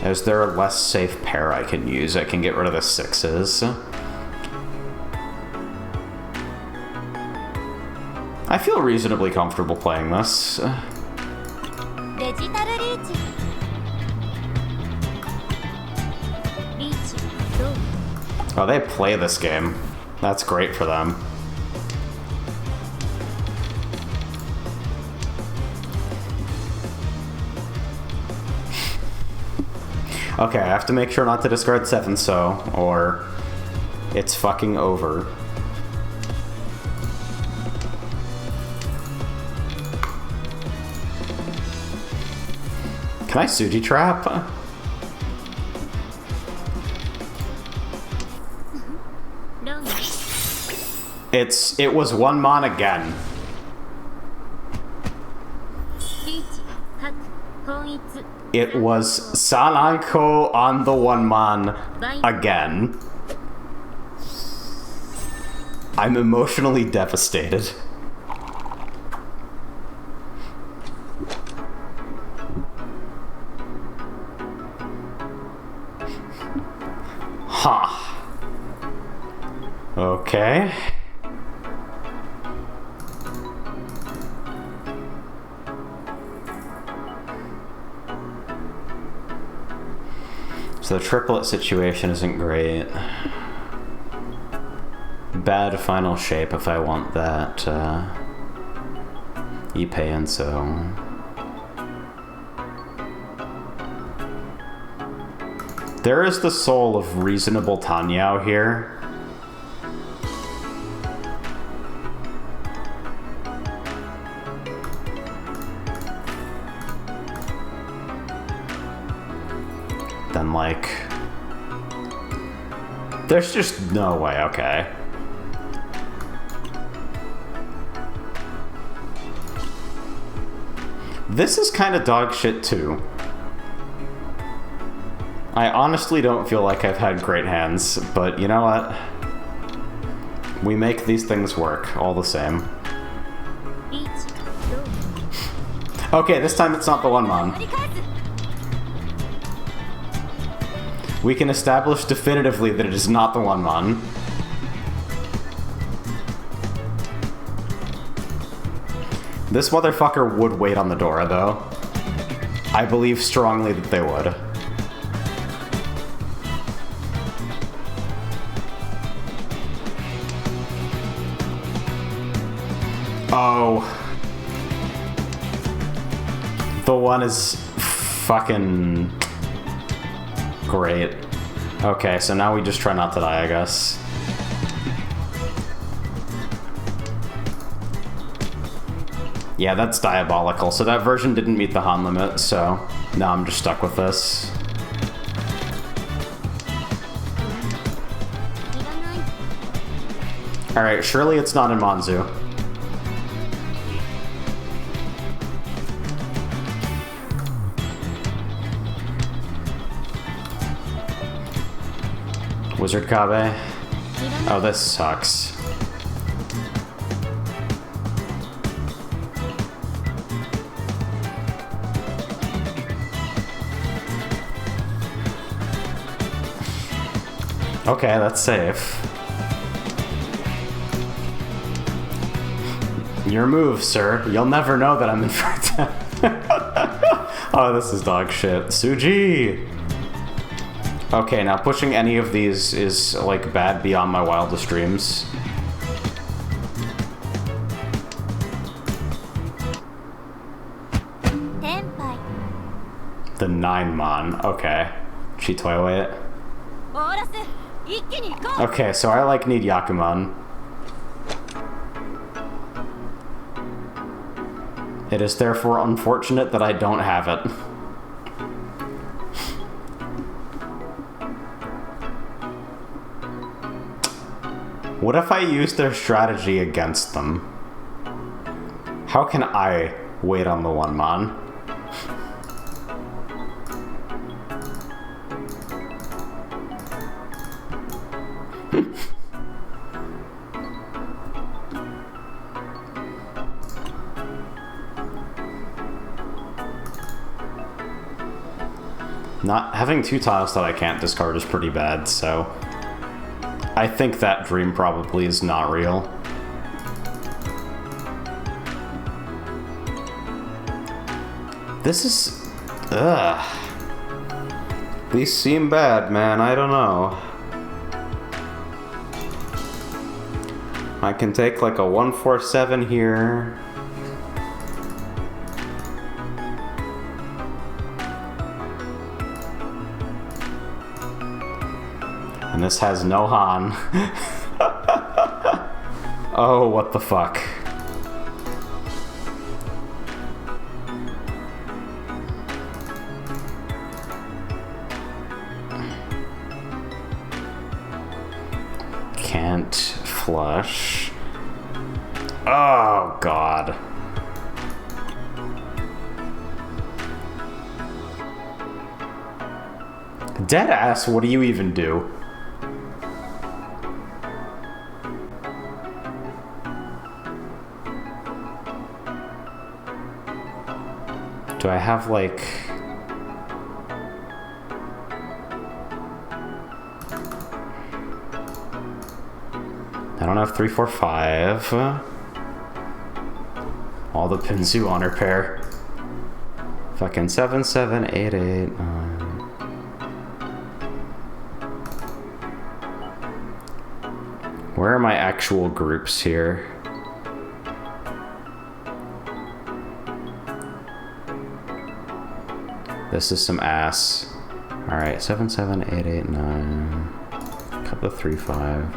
Is there a less safe pair I can use? I can get rid of the 6s. I feel reasonably comfortable playing this. Oh, they play this game. That's great for them. Okay, I have to make sure not to discard 7 so, or it's fucking over. Can I Suji trap? It was 1 mon again. It was Sananko on the 1 mon again. I'm emotionally devastated. Huh. Okay. So the triplet situation isn't great. Bad final shape if I want that Ippei and so. There is the soul of reasonable Tanyao here, then, like... There's just no way, okay. This is kind of dog shit, too. I honestly don't feel like I've had great hands, but you know what? We make these things work, all the same. Okay, this time it's not the one mon. We can establish definitively that it is not the one mon. This motherfucker would wait on the door, though. I believe strongly that they would. Oh. The one is fucking great. Okay, so now we just try not to die, I guess. Yeah, that's diabolical. So that version didn't meet the Han limit, so now I'm just stuck with this. Alright, surely it's not in Manzu. Wizard Kabe? Oh, this sucks. Okay, that's safe. Your move, sir. You'll never know that I'm in front. Oh, this is dog shit. Suji! Okay, now pushing any of these is, like, bad beyond my wildest dreams. The 9-mon. Okay. Chitoiwe it. Okay, so I, like, need Yakuman. It is therefore unfortunate that I don't have it. What if I use their strategy against them? How can I wait on the 1-mon? Not having 2 tiles that I can't discard is pretty bad, so I think that dream probably is not real. This is... ugh. These seem bad, man. I don't know. I can take like a 147 here. And this has no Han. Oh, what the fuck. Can't flush. Oh, God. Deadass, what do you even do? Do I have, like... I don't have 3, 4, 5. All the Pinzu honor pair. Fucking 7, 7, 8, 8, 9. Where are my actual groups here? This is some ass. Alright, 7, 7, 8, 8, 9. Cut the 3, 5.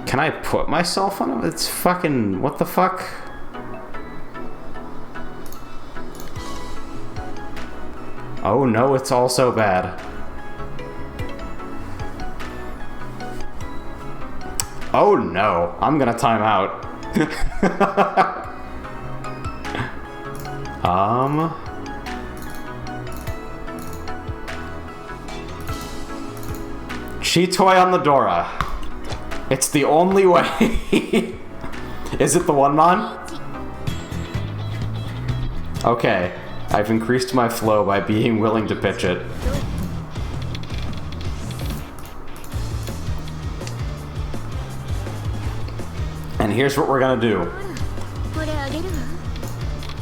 Can I put myself on it? It's fucking... what the fuck? Oh no, it's all so bad. Oh no, I'm gonna time out. Cheat toy on the Dora. It's the only way. Is it the one mon? Okay, I've increased my flow by being willing to pitch it. And here's what we're gonna do.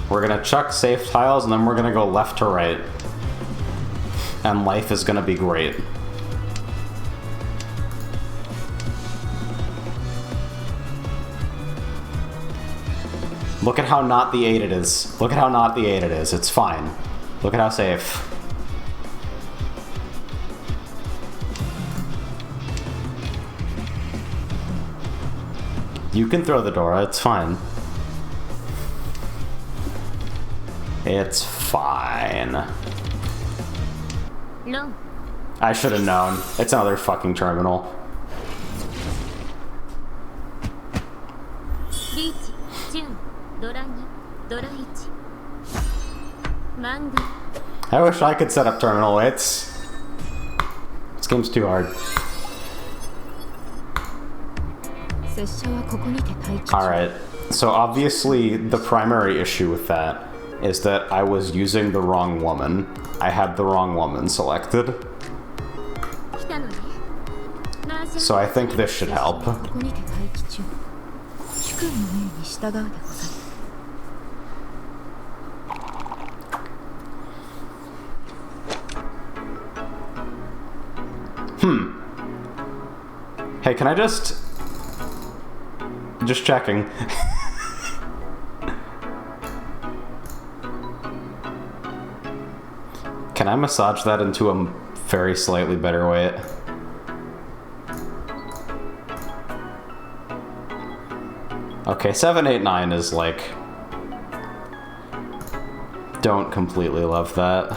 We're gonna chuck safe tiles and then we're gonna go left to right. And life is gonna be great. Look at how not the 8 it is. Look at how not the 8 it is. It's fine. Look at how safe. You can throw the Dora, it's fine. It's fine. No. I should have known. It's another fucking terminal. I wish I could set up terminal weights. This game's too hard. Alright, so obviously the primary issue with that is that I was using the wrong woman. I had the wrong woman selected. So I think this should help. Hey, can I just checking. Can I massage that into a very slightly better weight? Okay, 7, 8, 9 is like... Don't completely love that.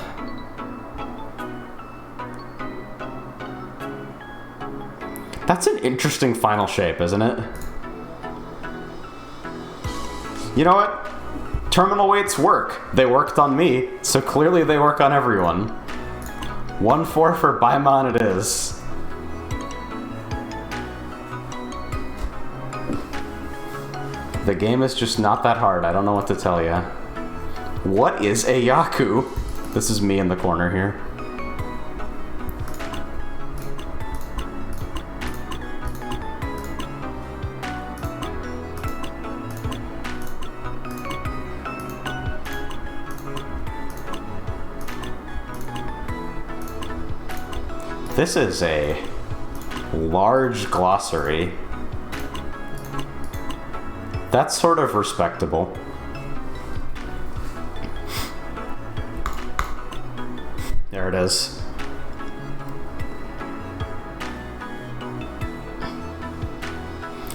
That's an interesting final shape, isn't it? You know what? Terminal weights work. They worked on me, so clearly they work on everyone. 1-4 for Baimon it is. The game is just not that hard. I don't know what to tell you. What is a Yaku? This is me in the corner here. This is a large glossary. That's sort of respectable. There it is.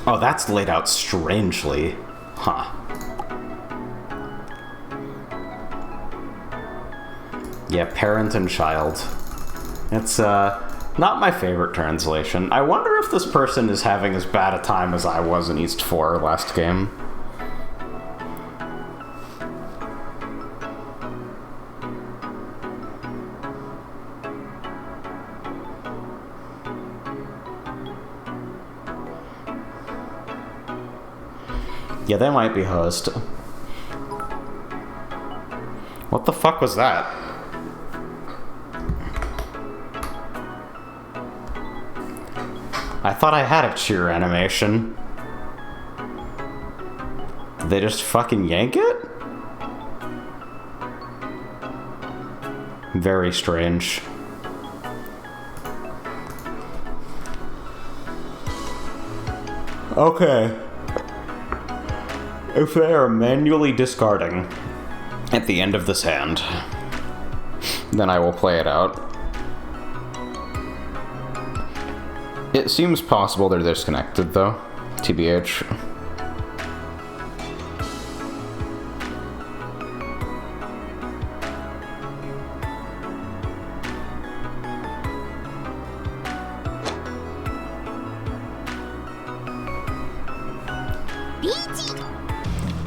Oh, that's laid out strangely. Huh. Yeah, parent and child. It's, not my favorite translation. I wonder if this person is having as bad a time as I was in East 4 last game. Yeah, they might be hosed. What the fuck was that? I thought I had a cheer animation. Did they just fucking yank it? Very strange. Okay. If they are manually discarding at the end of this hand, then I will play it out. It seems possible they're disconnected, though, TBH.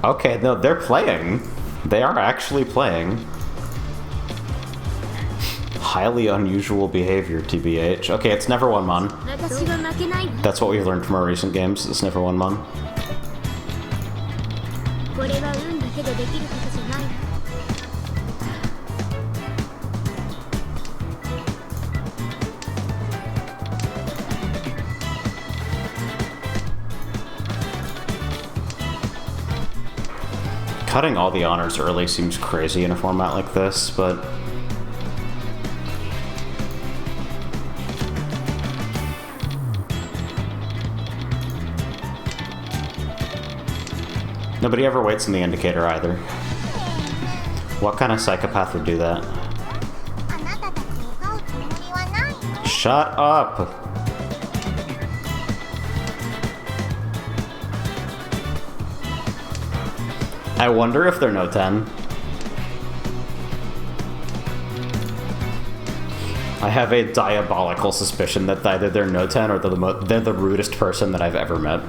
Okay, no, they're playing. They are actually playing. Highly unusual behavior, TBH. Okay, it's never one mon. 私は負けないわ。 That's what we've learned from our recent games. It's never one mon. これは運だけでできることじゃないわ。 Cutting all the honors early seems crazy in a format like this, but... Nobody ever waits in the indicator either. What kind of psychopath would do that? あなたたちを飼うつもりはないの。 Shut up! I wonder if they're no 10. I have a diabolical suspicion that either they're no 10 or they're the rudest person that I've ever met.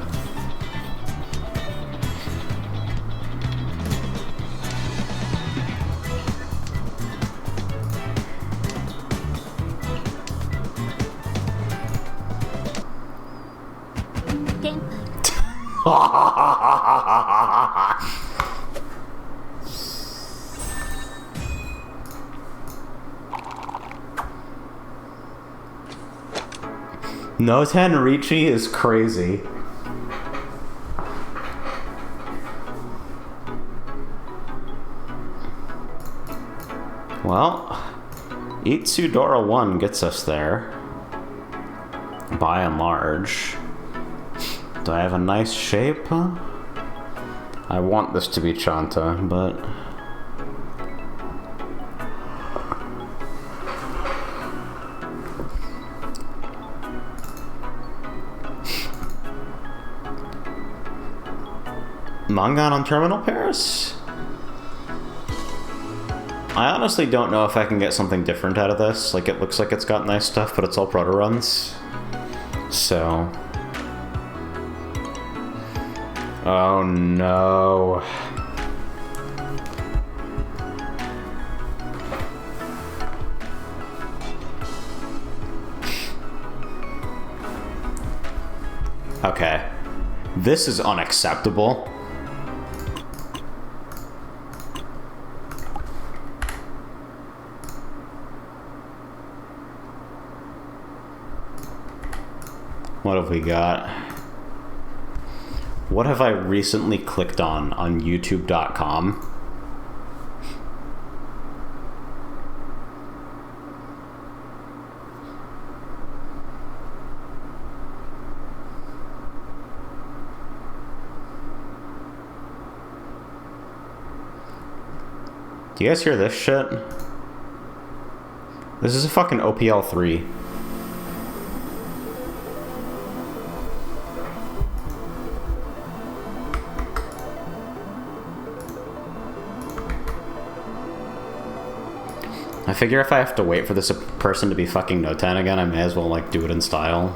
No Tenrichi is crazy. Well, Itsudora 1 gets us there. By and large. Do I have a nice shape? I want this to be Chanta, but... Mangan on Terminal Paris? I honestly don't know if I can get something different out of this. Like, it looks like it's got nice stuff, but it's all proto runs. So... Oh no. Okay. This is unacceptable. What have we got? What have I recently clicked on YouTube.com? Do you guys hear this shit? This is a fucking OPL 3. I figure if I have to wait for this person to be fucking no 10 again, I may as well, like, do it in style.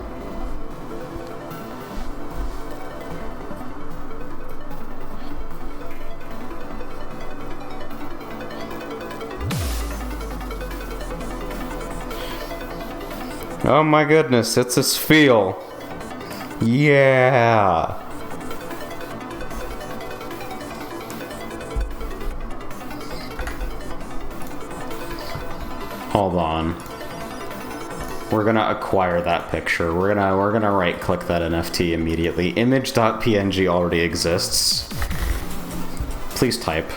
Oh my goodness, it's a Spheal. Yeah. Hold on. We're gonna acquire that picture. We're gonna right click that NFT immediately. Image.png already exists. Please type.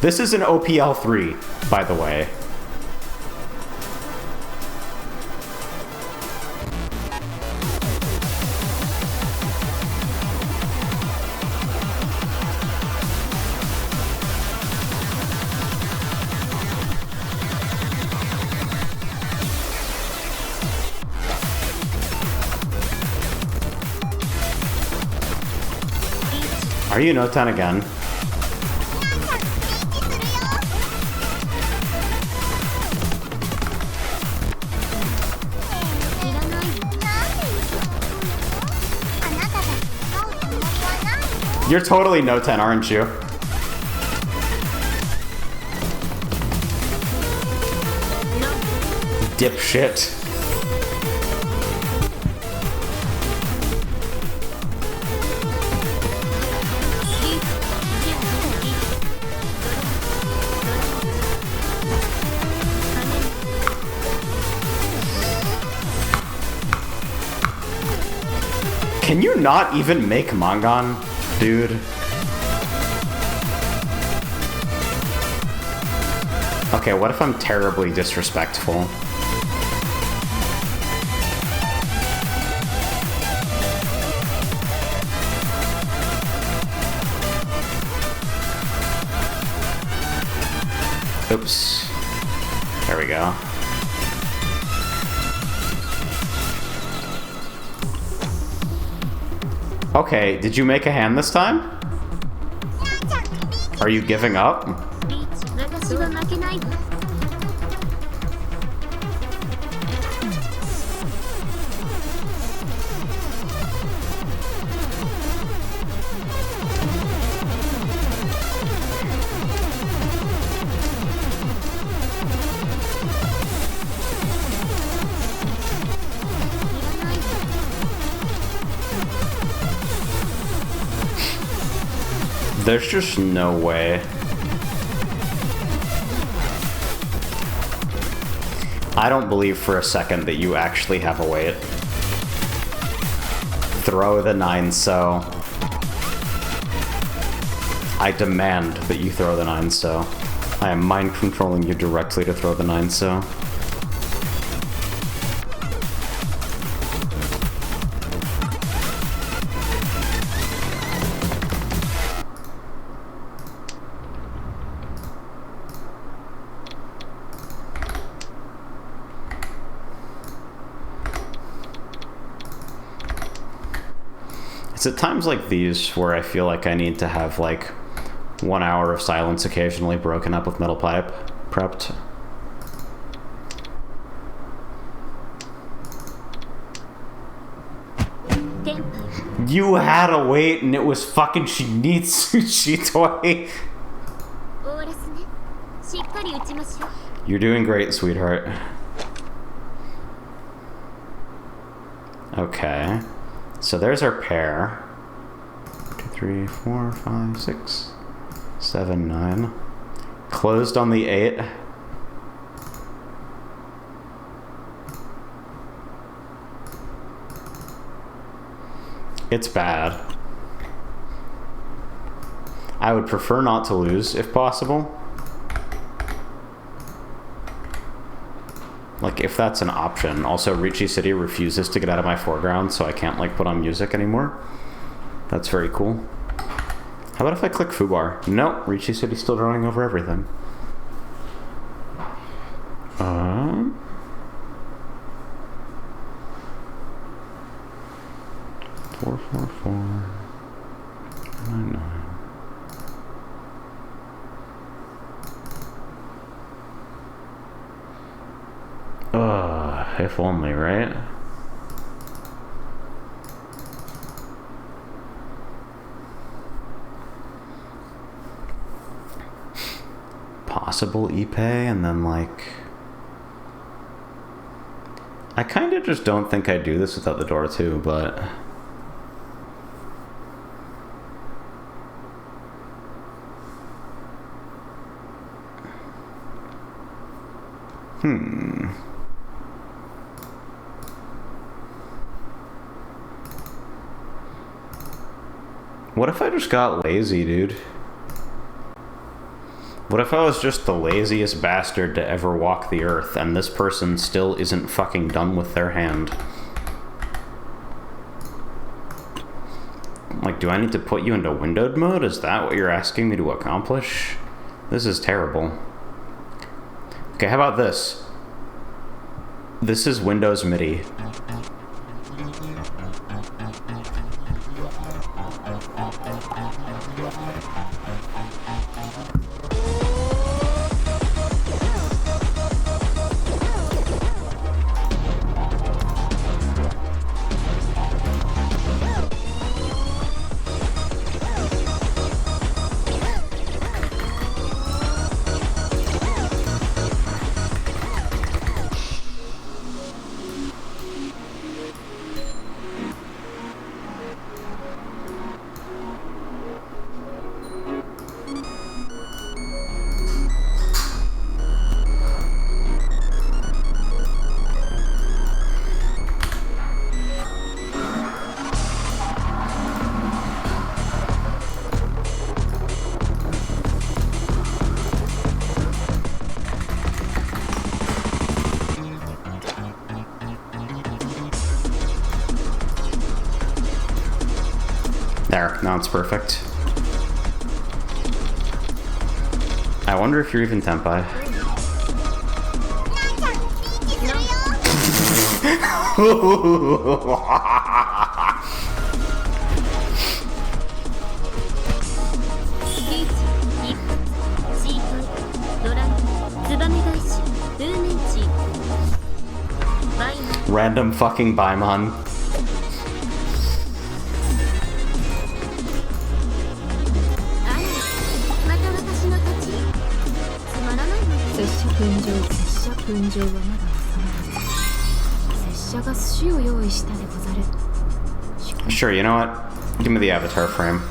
This is an OPL 3, by the way. Are you no 10 again? You're totally no 10, aren't you? Dipshit. Can you not even make Mangan, dude? Okay, what if I'm terribly disrespectful? Oops. There we go. Okay, did you make a hand this time? Are you giving up? 私は負けないわ。There's just no way. I don't believe for a second that you actually have a weight. Throw the 9-so. I demand that you throw the 9-so. I am mind controlling you directly to throw the 9-so. It's at times like these where I feel like I need to have like 1 hour of silence occasionally broken up with metal pipe prepped. You had a wait and it was fucking Shinitsu Shitoi. オーラスね。しっかり打ちましょう。 You're doing great, sweetheart. Okay. So there's our pair. 2, 3, 4, 5, 6, 7, 9. Closed on the 8. It's bad. I would prefer not to lose if possible. Like, if that's an option. Also, Ricci City refuses to get out of my foreground, so I can't, like, put on music anymore. That's very cool. How about if I click Fubar? Nope, Ricci City's still drawing over everything. 4, 4, 4, 9, 9. If only, right? Possible Ippei, and then like... I kind of just don't think I'd do this without the door too, but... What if I just got lazy, dude? What if I was just the laziest bastard to ever walk the earth, and this person still isn't fucking done with their hand? Like, do I need to put you into windowed mode? Is that what you're asking me to accomplish? This is terrible. Okay, how about this? This is Windows MIDI. There, now it's perfect. I wonder if you're even Tenpai. するよ。 リーチ一発シートイドラムツバメ返しルーメンチーバイマン Random fucking Baimon. あらまた私の勝ちつまらないの拙者粉状はまだ収まらず拙者が寿司を用意したでござる。 Sure, you know what? Give me the avatar frame.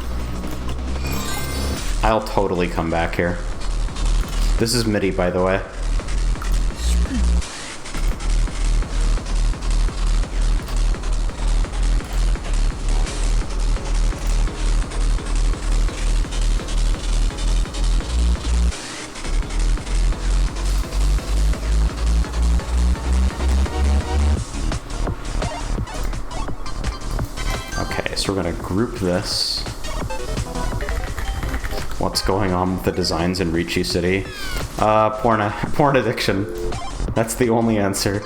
I'll totally come back here. This is MIDI, by the way. Okay, so we're gonna group this. What's going on with the designs in Ricci City? Porn addiction. That's the only answer.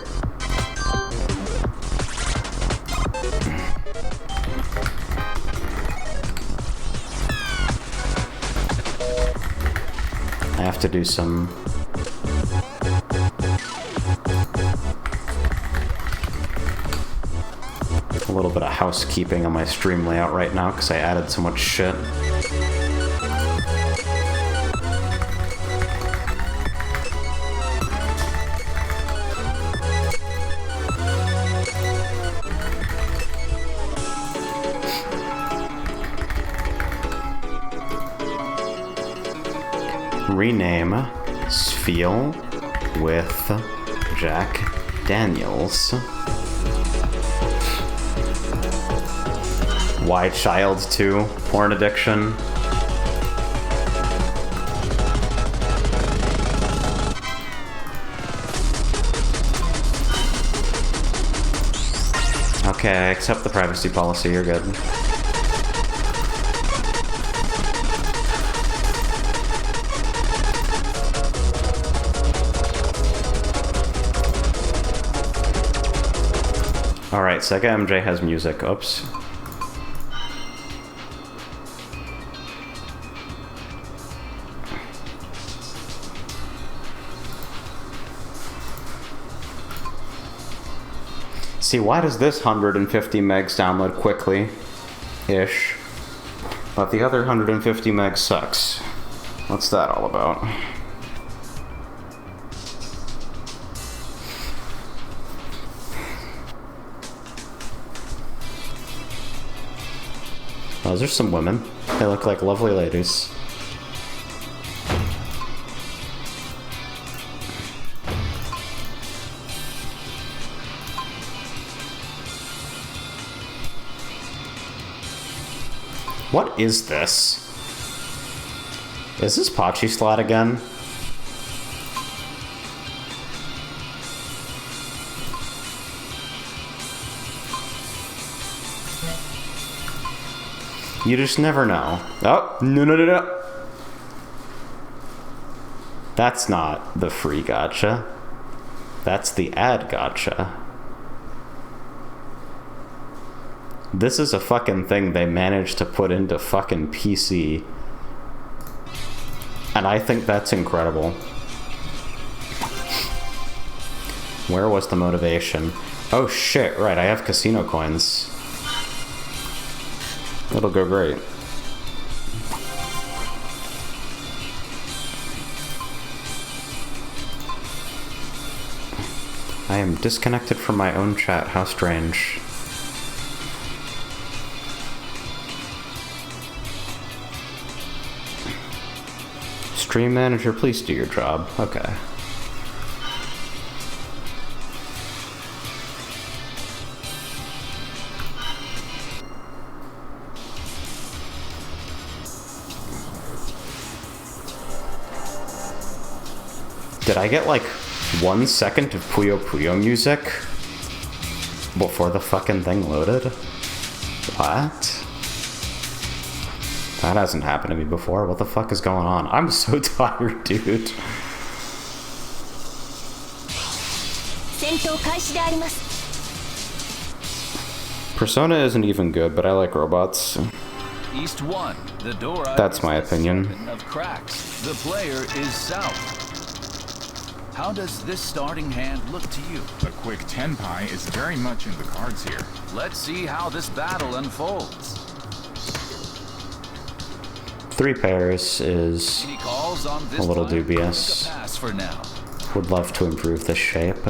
I have to do some... a little bit of housekeeping on my stream layout right now because I added so much shit. Rename Sfeel with Jack Daniels. Why Child 2? Porn addiction. Okay, I accept the privacy policy, you're good. Alright, Sega MJ has music. Oops. See, why does this 150 megs download quickly-ish, but the other 150 megs sucks? What's that all about? Oh, there's some women. They look like lovely ladies. What is this? Is this Pachi slot again? You just never know. Oh, no. That's not the free gacha. That's the ad gacha. This is a fucking thing they managed to put into fucking PC. And I think that's incredible. Where was the motivation? Oh shit, right, I have casino coins. It'll go great. I am disconnected from my own chat, how strange. Stream manager, please do your job. Okay. Did I get like 1 second of Puyo Puyo music before the fucking thing loaded? What? That hasn't happened to me before. What the fuck is going on? I'm so tired, dude. Persona isn't even good, but I like robots. East 1. The Dora. That's my opinion. Of cracks. The player is south. How does this starting hand look to you? A quick tenpai is very much in the cards here. Let's see how this battle unfolds. 3 pairs is Any calls on this a little time? dubious. Take a pass for now. Would love to improve the shape.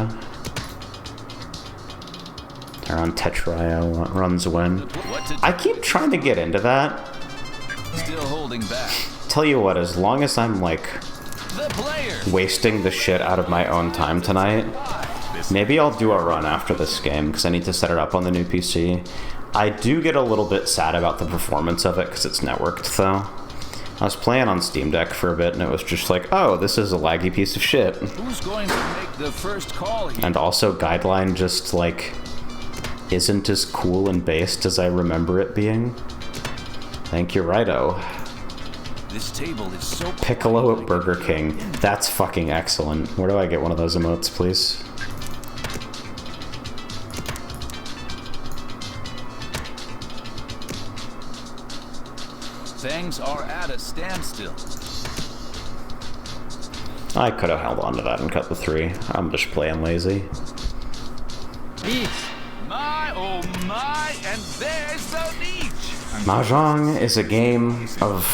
Around Tetrio runs win. What to I keep trying to get into that. Still holding back. Tell you what, as long as I'm like The player. wasting the shit out of my own time tonight, maybe I'll do a run after this game because I need to set it up on the new PC. I do get a little bit sad about the performance of it because it's networked though. I was playing on Steam Deck for a bit and it was just like, oh, this is a laggy piece of shit. Who's going to make the first call here? And also Guideline just like isn't as cool and based as I remember it being. Thank you, Righto. This table is so Piccolo at Burger King. That's fucking excellent. Where do I get one of those emotes, please? Things are at a standstill. I could have held on to that and cut the 3. I'm just playing lazy. My, oh my, and there's the niche. Mahjong is a game of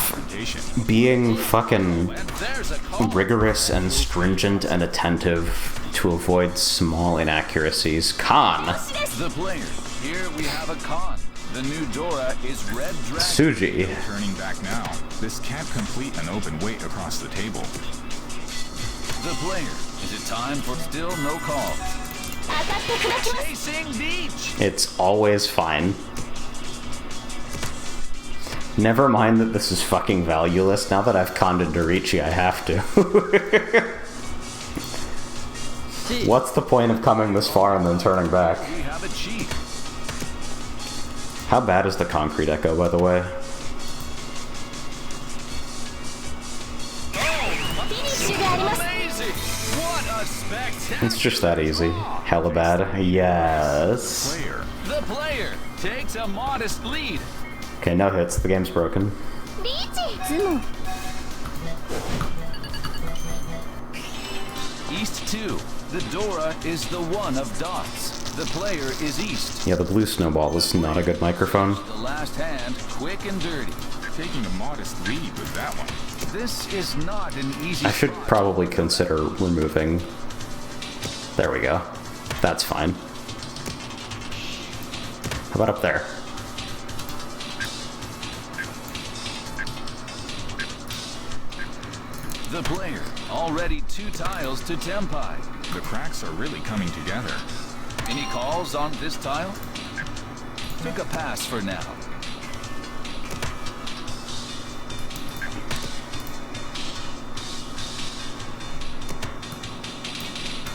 being fucking And there's a call. rigorous and stringent and attentive to avoid small inaccuracies. Con. The player. Here we have a con. The new Dora is Red Dragon. Suji. Turning back now. This can't complete an open weight across the table. The player. Is it time for still no calls? Chasing Beach. It's always fine. Never mind that this is fucking valueless. Now that I've conned Dorichi, I have to. What's the point of coming this far and then turning back? We have a cheat. How bad is the concrete echo, by the way? Amazing. What a spectacular. It's just that easy. Hella bad. Yes. Player. The player takes a modest lead. Okay, no hits. The game's broken. East 2. The Dora is the one of dots. The player is East. Yeah, the blue snowball is not a good microphone. The last hand, quick and dirty. Taking a modest lead with that one. This is not an easy I should spot. probably consider removing... There we go. That's fine. How about up there? The player, already 2 tiles to Tempai. The cracks are really coming together. Any calls on this tile? Took a pass for now.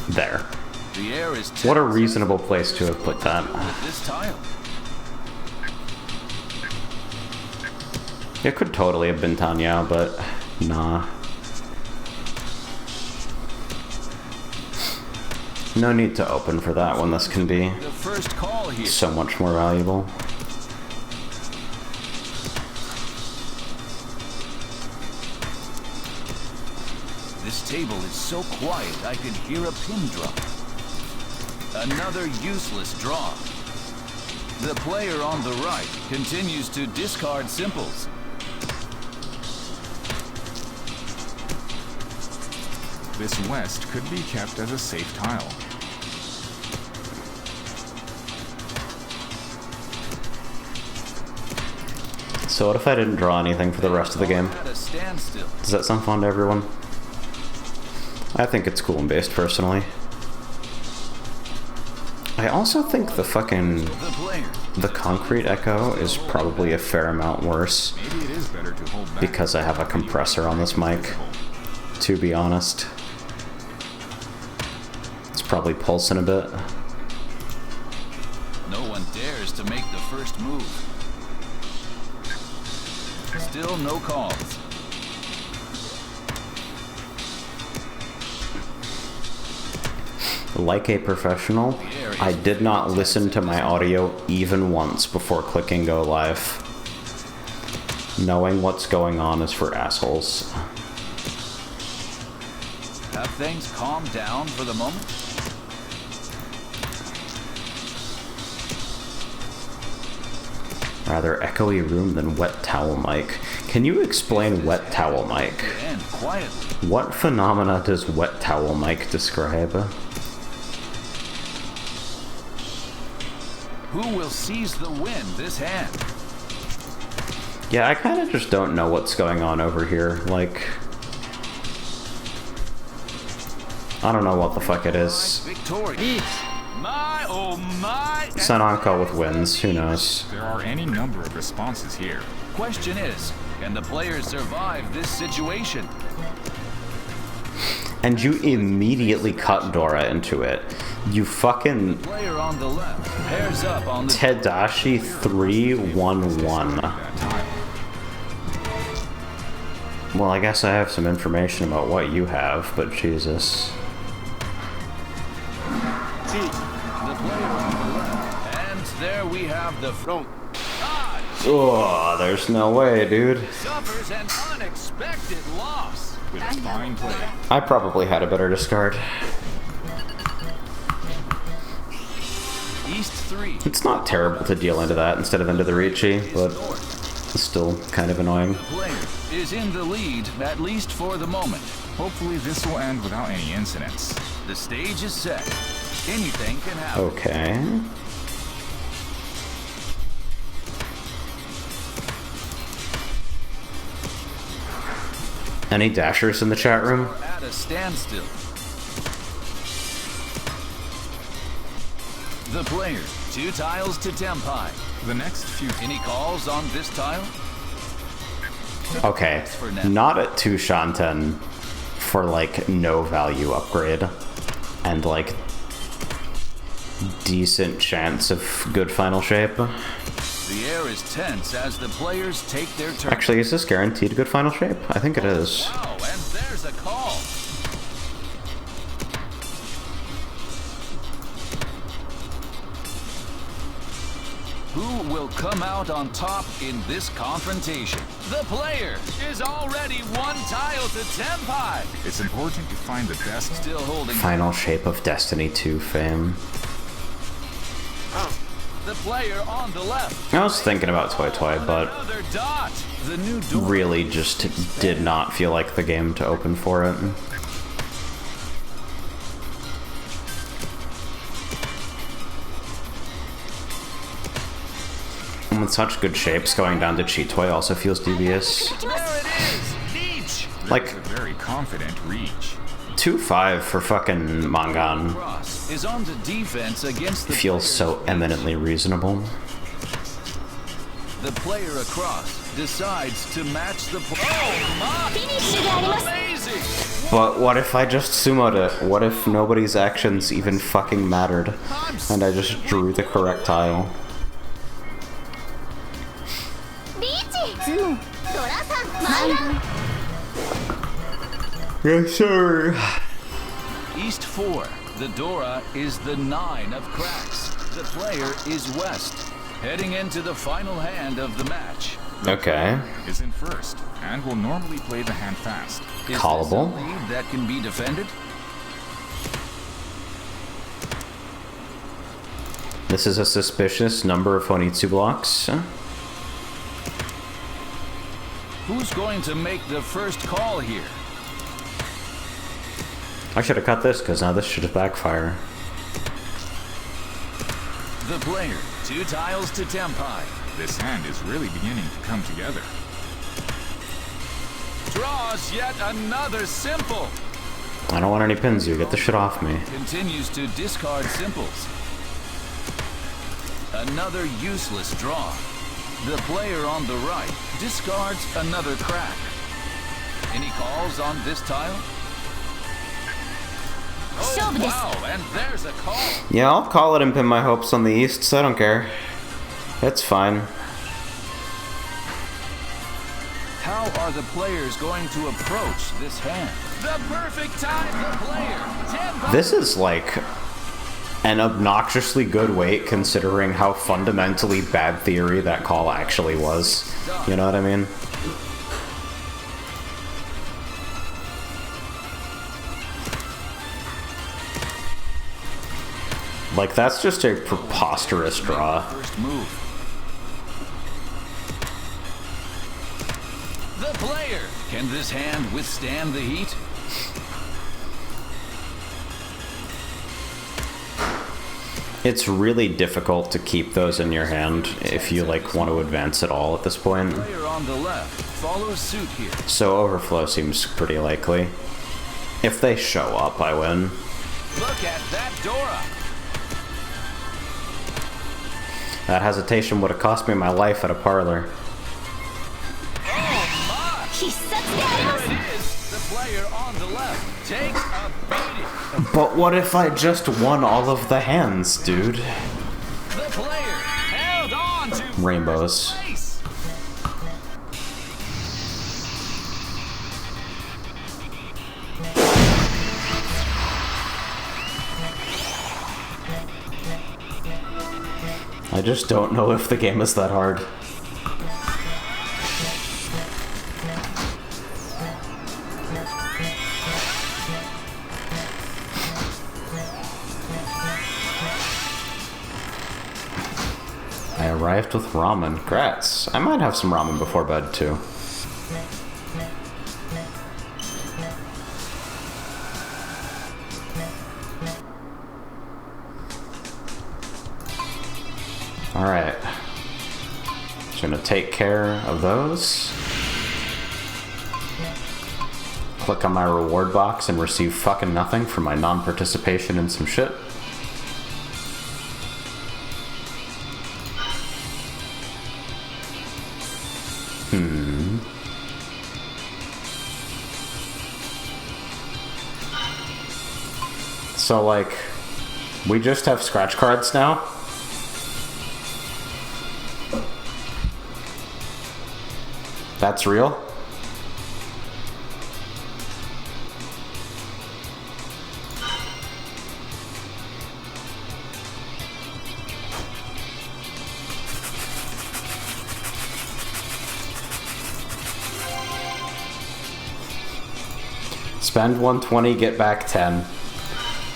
There. The air is What a tense reasonable place to have put that. with this tile. It could totally have been Tanya, but nah. No need to open for that when this can be The first call here. so much more valuable. This table is so quiet I can hear a pin drop. Another useless draw. The player on the right continues to discard simples. This west could be kept as a safe tile. So what if I didn't draw anything for the rest of the game? At a standstill. Does that sound fun to everyone? I think it's cool and based, personally. I also think the fucking... The player. the concrete echo is probably a fair amount worse Maybe it is better to hold back. because I have a compressor on this mic, to be honest. It's probably pulsing a bit. No one dares to make the first move. Still no calls. Like a professional, I did not listen to my audio even once before clicking go live. Knowing what's going on is for assholes. Have things calmed down for the moment? Rather echoey room than wet towel mic. Can you explain wet towel mic? And quietly. What phenomena does wet towel mic describe? Who will seize the win this hand? Yeah, I kind of just don't know what's going on over here. Like, I don't know what the fuck it is. Victory. My, oh my. Sananko with wins, who knows? There are any number of responses here. Question is, can the players survive this situation? And you immediately cut Dora into it. You fucking Player on the left pairs up on the Tadashi 311. That tile. Well, I guess I have some information about what you have, but Jesus. the player on the left. And there we have the front. Oh, there's no way, dude. Suffers an unexpected loss. With a fine play. I probably had a better discard. East 3. It's not terrible to deal into that instead of into the Ricci, but North. it's still kind of annoying. Player is in the lead, at least for the moment. Hopefully this will end without any incidents. The stage is set. Anything can happen. Okay. Any dashers in the chat room? At a standstill. The player, 2 tiles to Tempai. The next few Any calls on this tile? Okay, not at 2 Shanten for like no value upgrade and like decent chance of good final shape. The air is tense as the players take their turn. Actually, is this guaranteed good final shape? I think it is. Wow, and there's a call. Who will come out on top in this confrontation? The player is already 1 tile to Tempai. It's important to find the best. Still holding. Final shape of Destiny 2 fame. The player on the left. I was thinking about Toy Toy, but Another dot. The new door. really just did not feel like the game to open for it. And with such good shapes, going down to Cheat Toy also feels dubious. There it is. Each. Like, It's a very confident reach. 2-5 for fucking Mangan Cross is on the defense against the feels player's so ace. eminently reasonable. The player across decides to match the Oh my! Amazing! But what if I just sumoed it? What if nobody's actions even fucking mattered? And I just drew the correct tile? リーチドラさんマイナ Yes, sir. East 4. The Dora is the 9 of cracks. The player is West, heading into the final hand of the match. Okay. Is in first and will normally play the hand fast. Is Callable. this a lead that can be defended? This is a suspicious number of Honitsu blocks. Who's going to make the first call here? I should have cut this, because now this should have backfire. The player, 2 tiles to Tempai. This hand is really beginning to come together. Draws yet another simple. I don't want any pins, you get the shit off me. Continues to discard simples. Another useless draw. The player on the right discards another crack. Any calls on this tile? Oh, wow, and there's a call. Yeah, I'll call it and pin my hopes on the East, I don't care. It's fine. How are the players going to approach this hand? The perfect time, the player. 10 This is like an obnoxiously good weight considering how fundamentally bad theory that call actually was. You know what I mean? Like, that's just a preposterous draw. First move. The player. Can this hand withstand the heat? It's really difficult to keep those in your hand if you like want to advance at all at this point. Player on the left follows suit here. So overflow seems pretty likely. If they show up, I win. Look at that Dora. That hesitation would have cost me my life at a parlor. There it is. The player on the left takes a beating. But what if I just won all of the hands, dude? The player held on to Rainbows. first place. I just don't know if the game is that hard. I arrived with ramen. Grats. I might have some ramen before bed, too. Alright. Just gonna take care of those. Click on my reward box and receive fucking nothing for my non-participation in some shit. So, like, we just have scratch cards now? That's real? Spend 120, get back 10.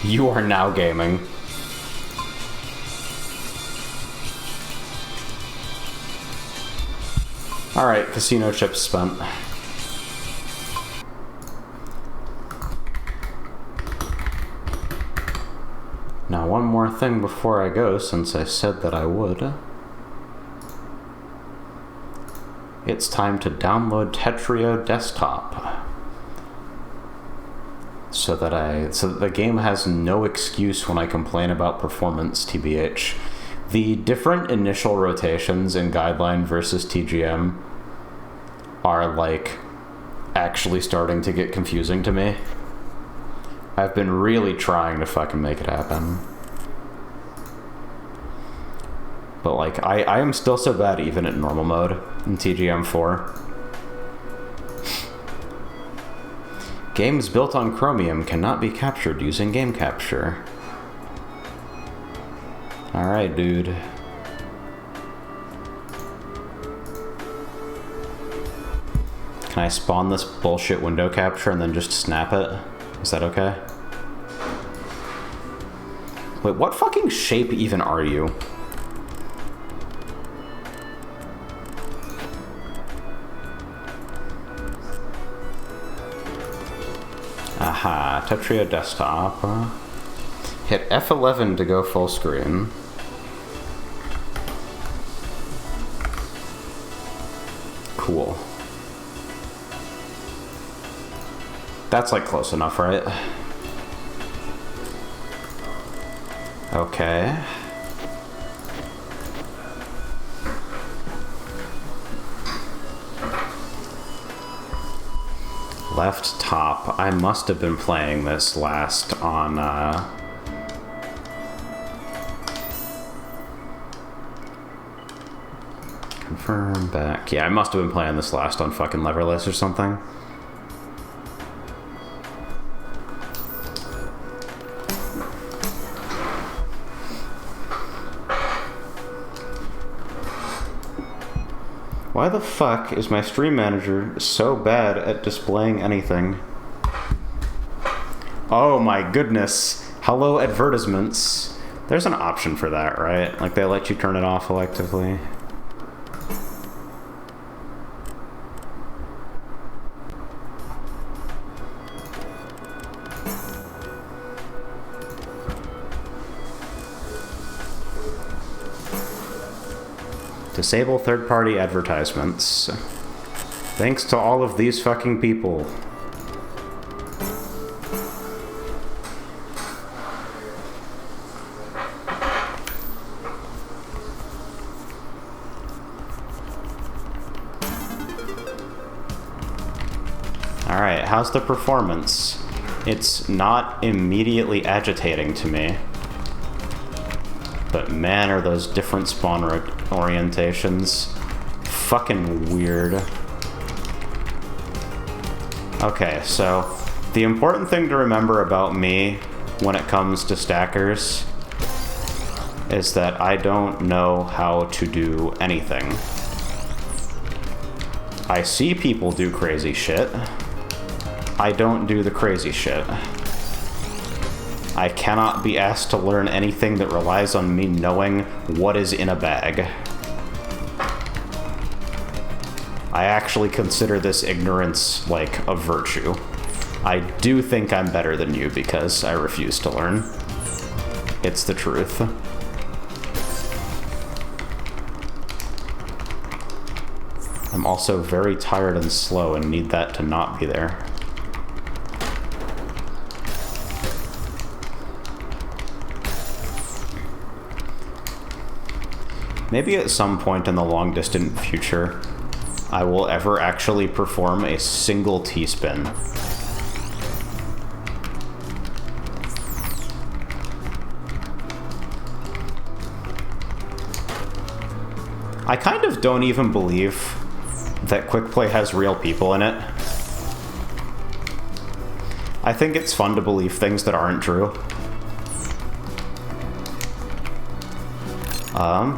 You are now gaming. Alright, casino chips spent. Now one more thing before I go, since I said that I would. It's time to download Tetrio Desktop. So that the game has no excuse when I complain about performance, TBH. The different initial rotations in Guideline versus TGM are, like, actually starting to get confusing to me. I've been really trying to fucking make it happen. But, like, I am still so bad even at normal mode in TGM4. Games built on Chromium cannot be captured using game capture. Alright, dude. Can I spawn this bullshit window capture and then just snap it? Is that okay? Wait, what fucking shape even are you? Aha, Tetrio Desktop. Hit F11 to go full screen. Cool. That's like close enough, right? Okay. Left top. I must have been playing this last on, Confirm back. Yeah, I must have been playing this last on fucking Leverless or something. Why the fuck is my stream manager so bad at displaying anything? Oh my goodness. Hello advertisements. There's an option for that, right? Like they let you turn it off electively. Disable third-party advertisements. Thanks to all of these fucking people. Alright, how's the performance? It's not immediately agitating to me. But man, are those different spawn orientations fucking weird. Okay, so the important thing to remember about me when it comes to stackers is that I don't know how to do anything. I see people do crazy shit. I don't do the crazy shit. I cannot be asked to learn anything that relies on me knowing what is in a bag. I actually consider this ignorance like a virtue. I do think I'm better than you because I refuse to learn. It's the truth. I'm also very tired and slow and need that to not be there. Maybe at some point in the long distant future, I will ever actually perform a single T-spin. I kind of don't even believe that Quick Play has real people in it. I think it's fun to believe things that aren't true.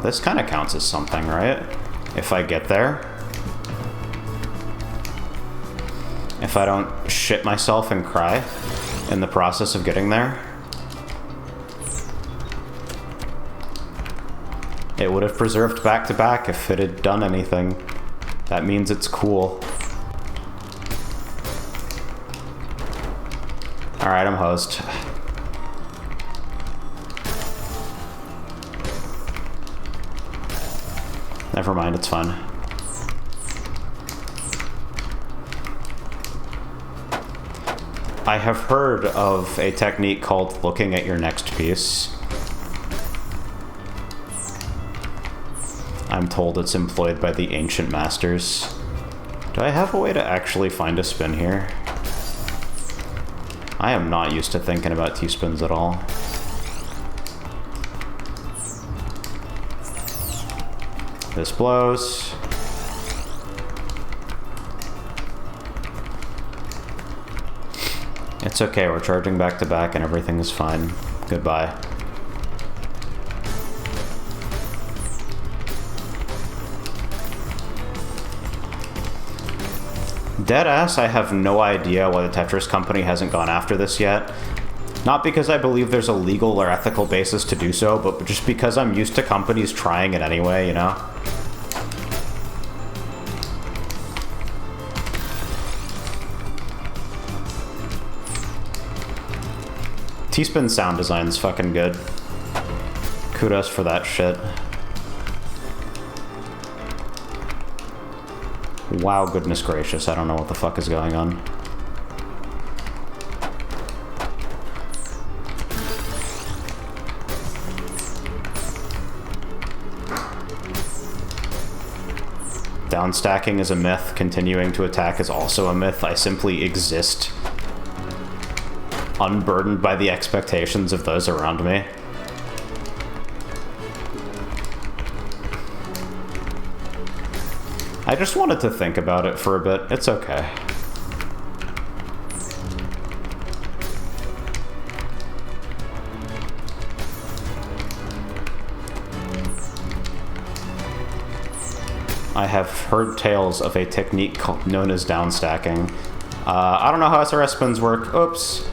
This kind of counts as something, right? If I get there. If I don't shit myself and cry in the process of getting there. It would have preserved back-to-back if it had done anything. That means it's cool. Alright, I'm host. Never mind, it's fun. I have heard of a technique called looking at your next piece. I'm told it's employed by the ancient masters. Do I have a way to actually find a spin here? I am not used to thinking about T-spins at all. This blows. It's okay, we're charging back to back and everything is fine. Goodbye. Deadass, I have no idea why the Tetris company hasn't gone after this yet. Not because I believe there's a legal or ethical basis to do so, but just because I'm used to companies trying it anyway, you know? T-Spin sound design's fucking good. Kudos for that shit. Wow, goodness gracious, I don't know what the fuck is going on. Downstacking is a myth. Continuing to attack is also a myth. I simply exist, unburdened by the expectations of those around me. I just wanted to think about it for a bit. It's okay. I have heard tales of a technique known as downstacking. I don't know how SRS spins work. Oops.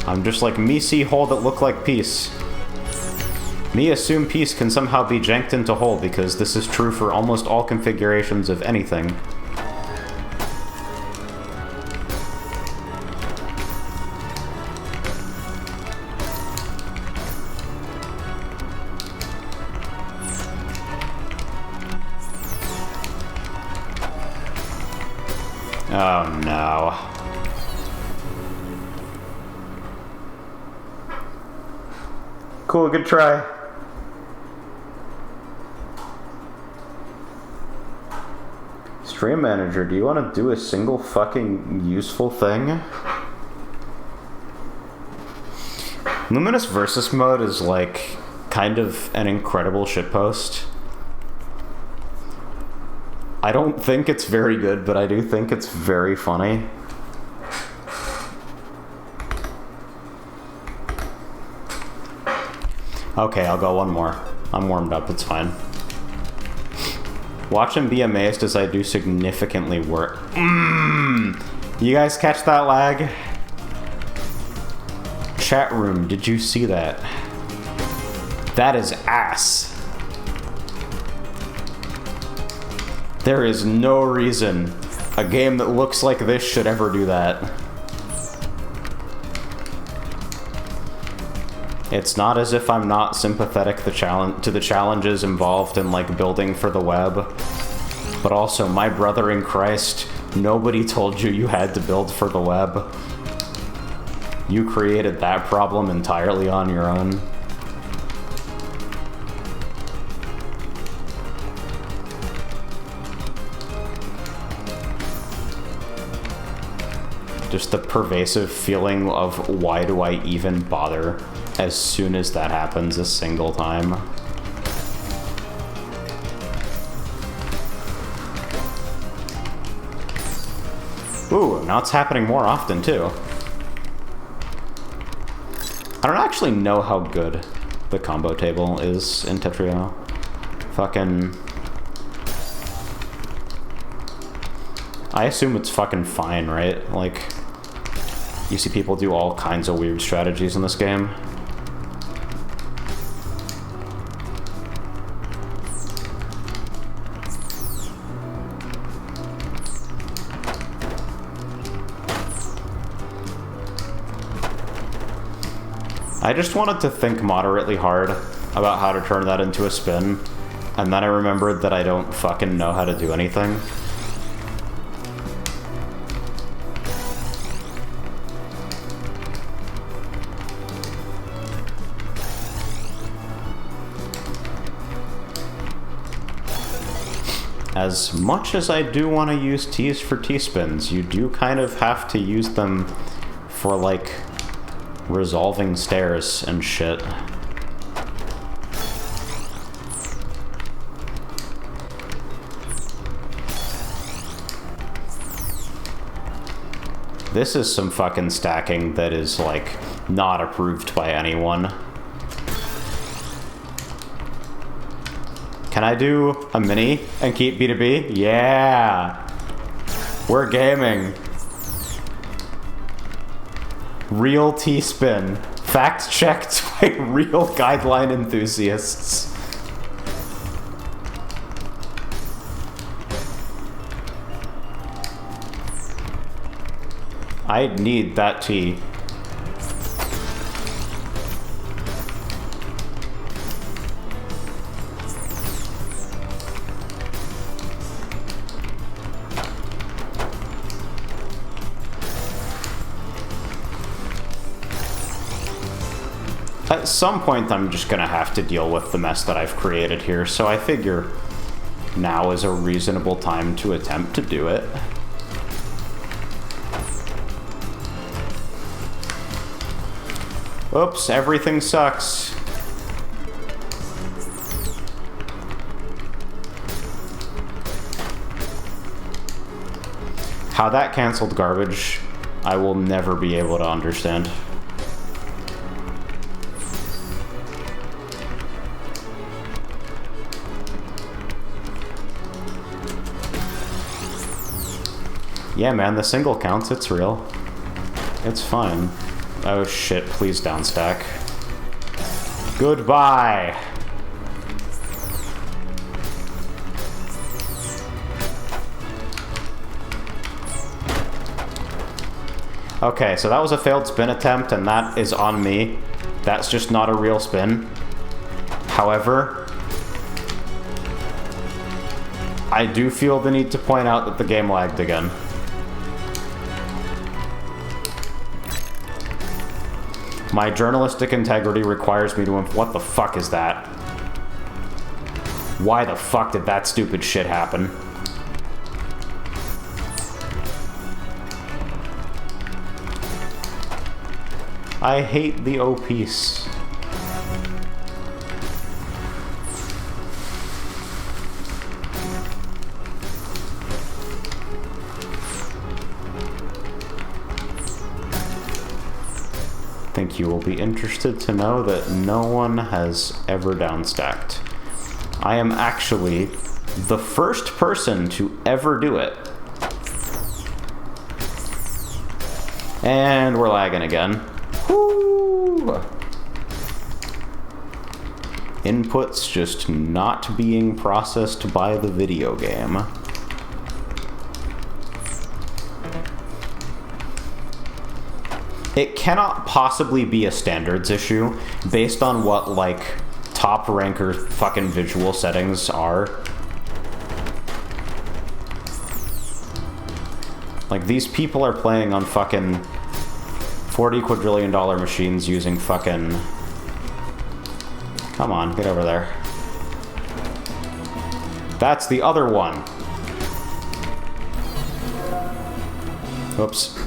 I'm just like, me see hole that look like peace. Me assume peace can somehow be janked into hole because this is true for almost all configurations of anything. Oh no. Cool, good try. Stream Manager, do you want to do a single fucking useful thing? Luminous Versus mode is like kind of an incredible shitpost. I don't think it's very good, but I do think it's very funny. Okay, I'll go one more. I'm warmed up, it's fine. Watch and be amazed as I do significantly work. You guys catch that lag? Chat room, did you see that? That is ass. There is no reason a game that looks like this should ever do that. It's not as if I'm not sympathetic to the challenges involved in like building for the web, but also, my brother in Christ, nobody told you you had to build for the web. You created that problem entirely on your own. Just the pervasive feeling of why do I even bother as soon as that happens a single time. Ooh, now it's happening more often too. I don't actually know how good the combo table is in Tetrio. Fucking... I assume it's fucking fine, right? Like, you see people do all kinds of weird strategies in this game. I just wanted to think moderately hard about how to turn that into a spin, and then I remembered that I don't fucking know how to do anything. As much as I do want to use T's for T-spins, you do kind of have to use them for, like, resolving stairs and shit. This is some fucking stacking that is, like, not approved by anyone. Can I do a mini and keep B2B? Yeah! We're gaming. Real T-spin. Fact checked by real guideline enthusiasts. I need that T. At some point, I'm just gonna have to deal with the mess that I've created here, so I figure now is a reasonable time to attempt to do it. Oops, everything sucks. How that canceled garbage, I will never be able to understand. Yeah, man, the single counts. It's real. It's fine. Oh shit, please downstack. Goodbye! Okay, so that was a failed spin attempt, and that is on me. That's just not a real spin. However, I do feel the need to point out that the game lagged again. My journalistic integrity requires me to... What the fuck is that? Why the fuck did that stupid shit happen? I hate the O-piece. I think you will be interested to know that no one has ever downstacked. I am actually the first person to ever do it. And we're lagging again. Woo! Inputs just not being processed by the video game. It cannot possibly be a standards issue based on what, like, top ranker fucking visual settings are. Like, these people are playing on fucking $40 quadrillion machines using fucking... Come on, get over there. That's the other one. Oops.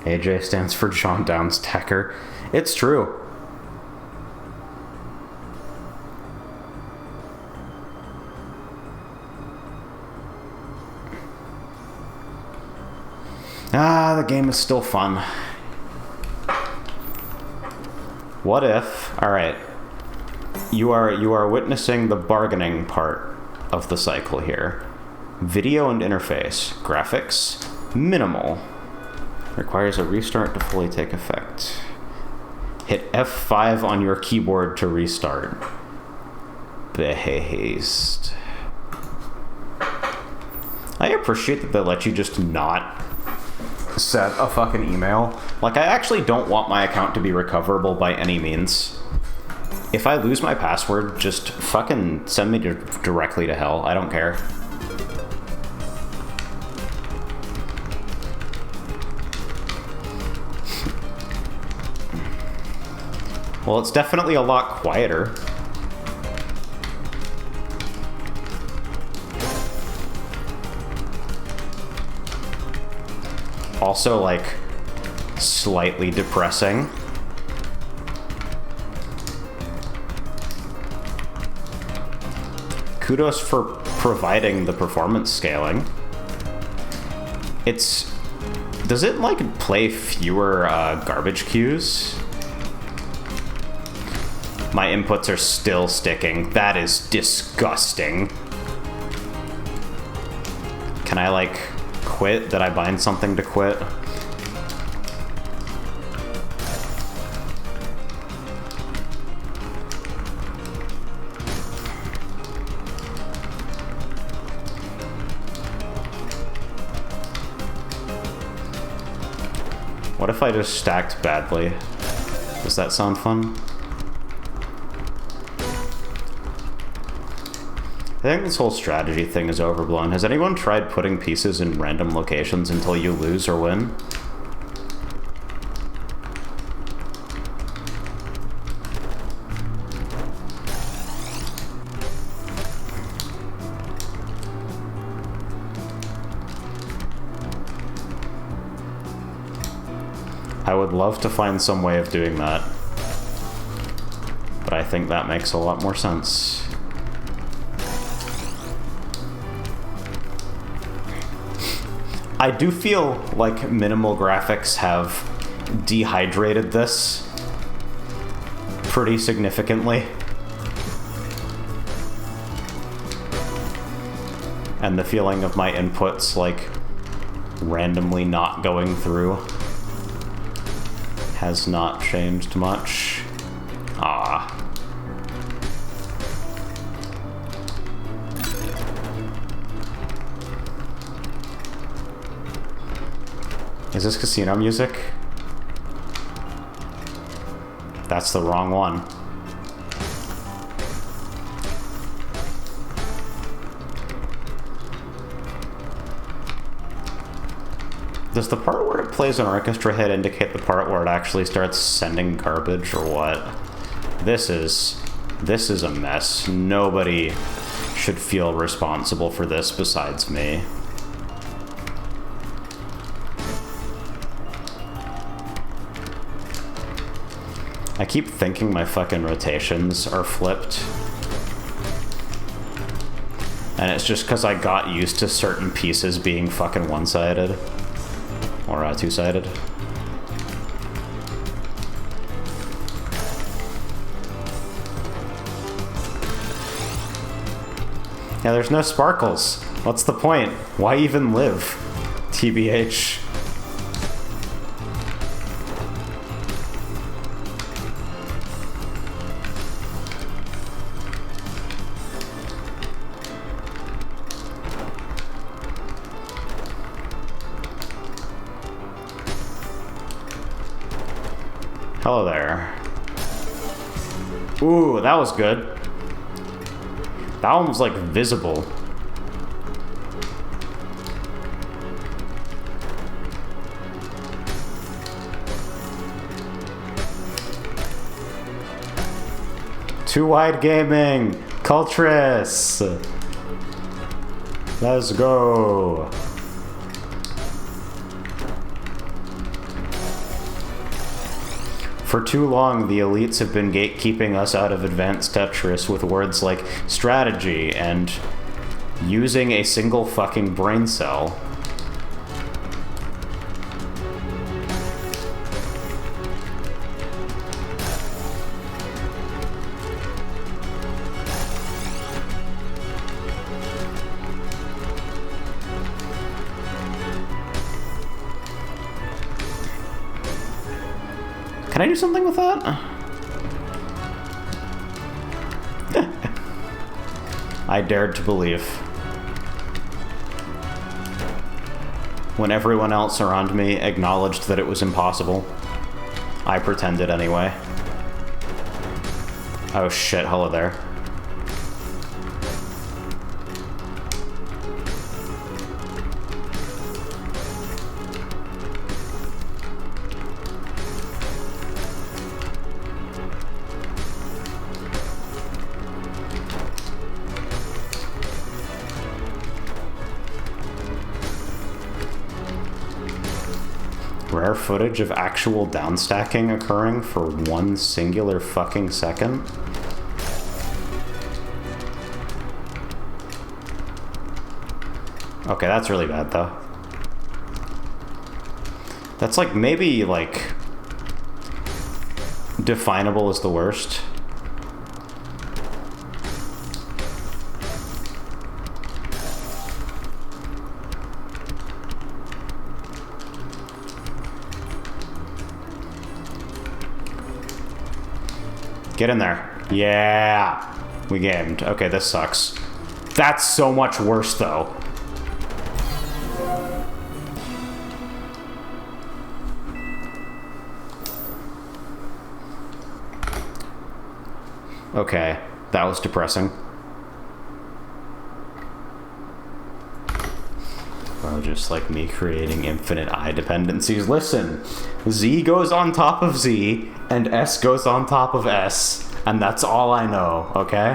AJ stands for John Downstacker. It's true. Ah, the game is still fun. What if... Alright. You are witnessing the bargaining part of the cycle here. Video and interface. Graphics. Minimal. Requires a restart to fully take effect. Hit F5 on your keyboard to restart. Behazed. I appreciate that they let you just not set a fucking email. Like, I actually don't want my account to be recoverable by any means. If I lose my password, just fucking send me directly to hell. I don't care. Well, it's definitely a lot quieter. Also, like, slightly depressing. Kudos for providing the performance scaling. It's... Does it, like, play fewer garbage queues? My inputs are still sticking. That is disgusting. Can I, like, quit? Did I bind something to quit? What if I just stacked badly? Does that sound fun? I think this whole strategy thing is overblown. Has anyone tried putting pieces in random locations until you lose or win? I would love to find some way of doing that, but I think that makes a lot more sense. I do feel like minimal graphics have dehydrated this pretty significantly. And the feeling of my inputs, like, randomly not going through has not changed much. Ah. Is this casino music? That's the wrong one. Does the part where it plays an orchestra hit indicate the part where it actually starts sending garbage or what? This is a mess. Nobody should feel responsible for this besides me. I keep thinking my fucking rotations are flipped. And it's just because I got used to certain pieces being fucking one-sided. Or two-sided. Yeah, there's no sparkles. What's the point? Why even live? TBH. Hello there. Ooh, that was good. That one was like visible. Too Wide Gaming, Cultress. Let's go. For too long, the elites have been gatekeeping us out of advanced Tetris with words like strategy and using a single fucking brain cell. Can I do something with that? I dared to believe. When everyone else around me acknowledged that it was impossible, I pretended anyway. Oh shit, hello there. Rare footage of actual downstacking occurring for one singular fucking second? Okay, that's really bad though. That's like maybe like definable as the worst. Get in there. Yeah. We gamed. Okay, this sucks. That's so much worse, though. Okay, that was depressing. Well, just like me creating infinite eye dependencies. Listen, Z goes on top of Z, and S goes on top of S, and that's all I know, okay?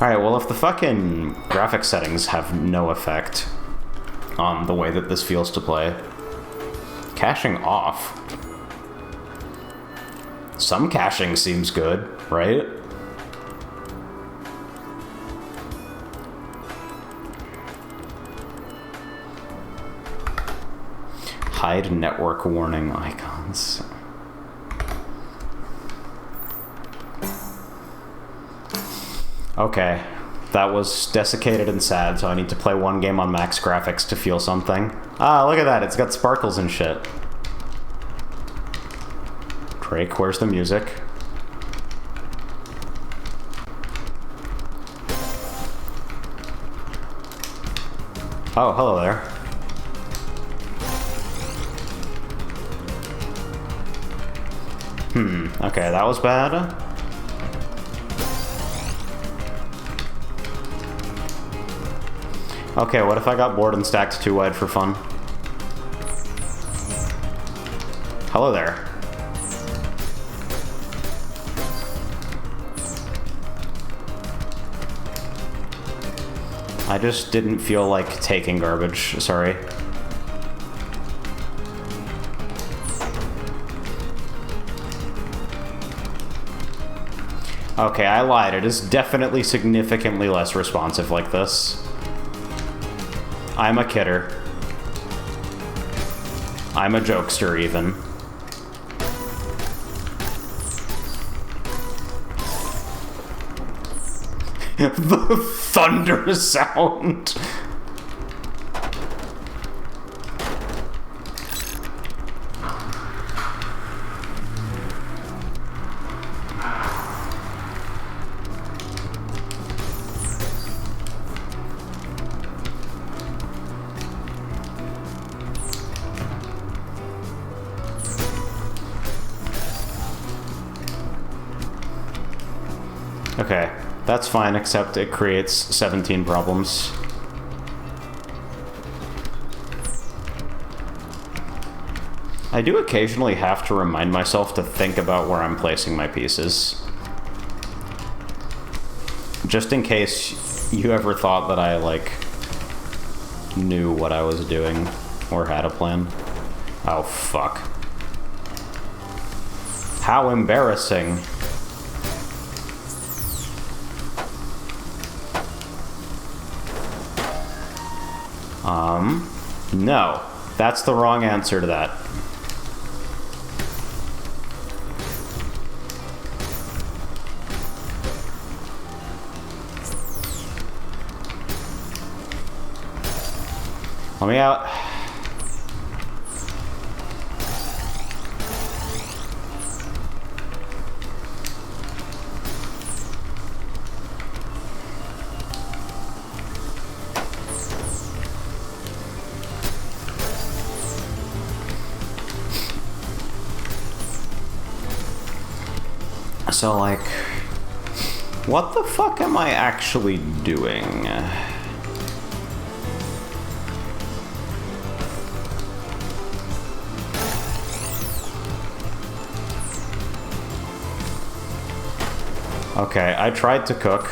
Alright, well, if the fucking graphic settings have no effect on the way that this feels to play, caching off. Some caching seems good, right? Hide network warning icons. Okay, that was desiccated and sad, so I need to play one game on max graphics to feel something. Ah, look at that, it's got sparkles and shit. Drake, where's the music? Oh, hello there. Okay, that was bad. Okay, what if I got bored and stacked too wide for fun? Hello there. I just didn't feel like taking garbage, sorry. Okay, I lied. It is definitely significantly less responsive like this. I'm a kidder. I'm a jokester, even. The thunder sound. Okay, that's fine, except it creates 17 problems. I do occasionally have to remind myself to think about where I'm placing my pieces. Just in case you ever thought that I, like, knew what I was doing or had a plan. Oh, fuck. How embarrassing. No. That's the wrong answer to that. Let me out. So, like, what the fuck am I actually doing? Okay, I tried to cook.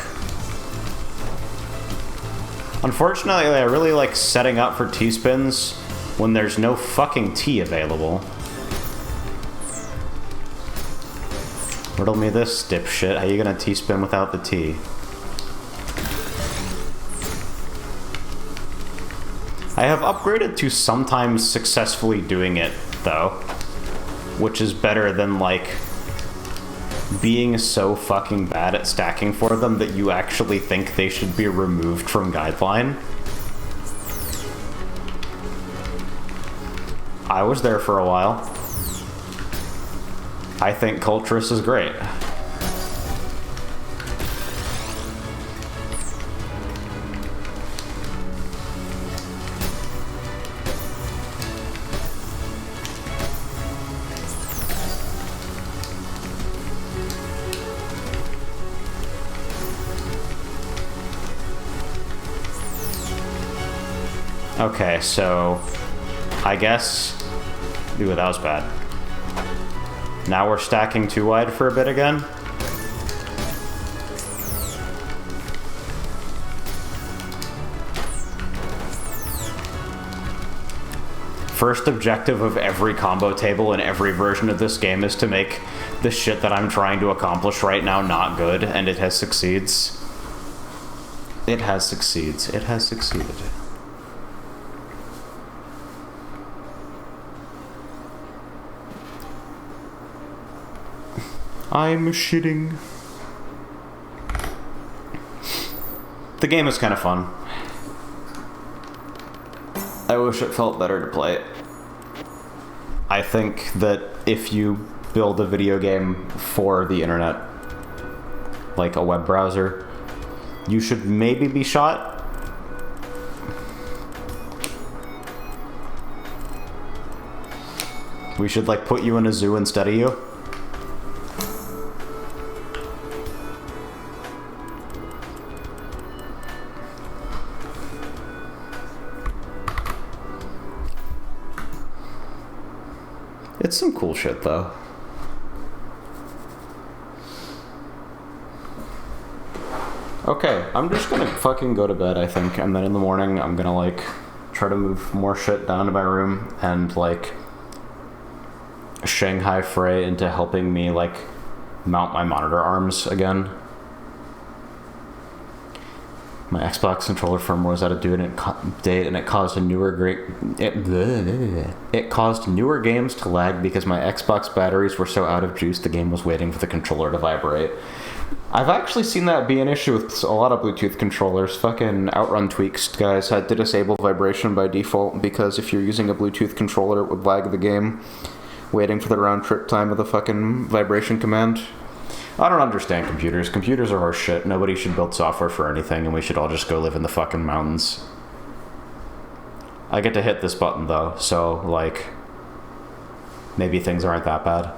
Unfortunately, I really like setting up for tea spins when there's no fucking tea available. Riddle me this, dipshit. How you gonna tea spin without the tea? I have upgraded to sometimes successfully doing it, though. Which is better than, like, being so fucking bad at stacking for them that you actually think they should be removed from Guideline. I was there for a while. I think Cultress is great. Okay, so I guess... Ooh, that was bad. Now we're stacking too wide for a bit again. First objective of every combo table in every version of this game is to make the shit that I'm trying to accomplish right now not good, and it has succeeds. It has succeeds. It has succeeded. I'm shitting. The game is kind of fun. I wish it felt better to play it. I think that if you build a video game for the internet, like a web browser, you should maybe be shot. We should, like, put you in a zoo and study you. It's some cool shit, though. Okay, I'm just gonna fucking go to bed, I think, and then in the morning I'm gonna, like, try to move more shit down to my room and, like, Shanghai Frey into helping me, like, mount my monitor arms again. My Xbox controller firmware was out of date, and it caused it caused newer games to lag because my Xbox batteries were so out of juice the game was waiting for the controller to vibrate. I've actually seen that be an issue with a lot of Bluetooth controllers. Fucking Outrun Tweaks guys had to disable vibration by default because if you're using a Bluetooth controller, it would lag the game, waiting for the round trip time of the fucking vibration command. I don't understand computers. Computers are horse shit. Nobody should build software for anything, and we should all just go live in the fucking mountains. I get to hit this button, though, so, like, maybe things aren't that bad.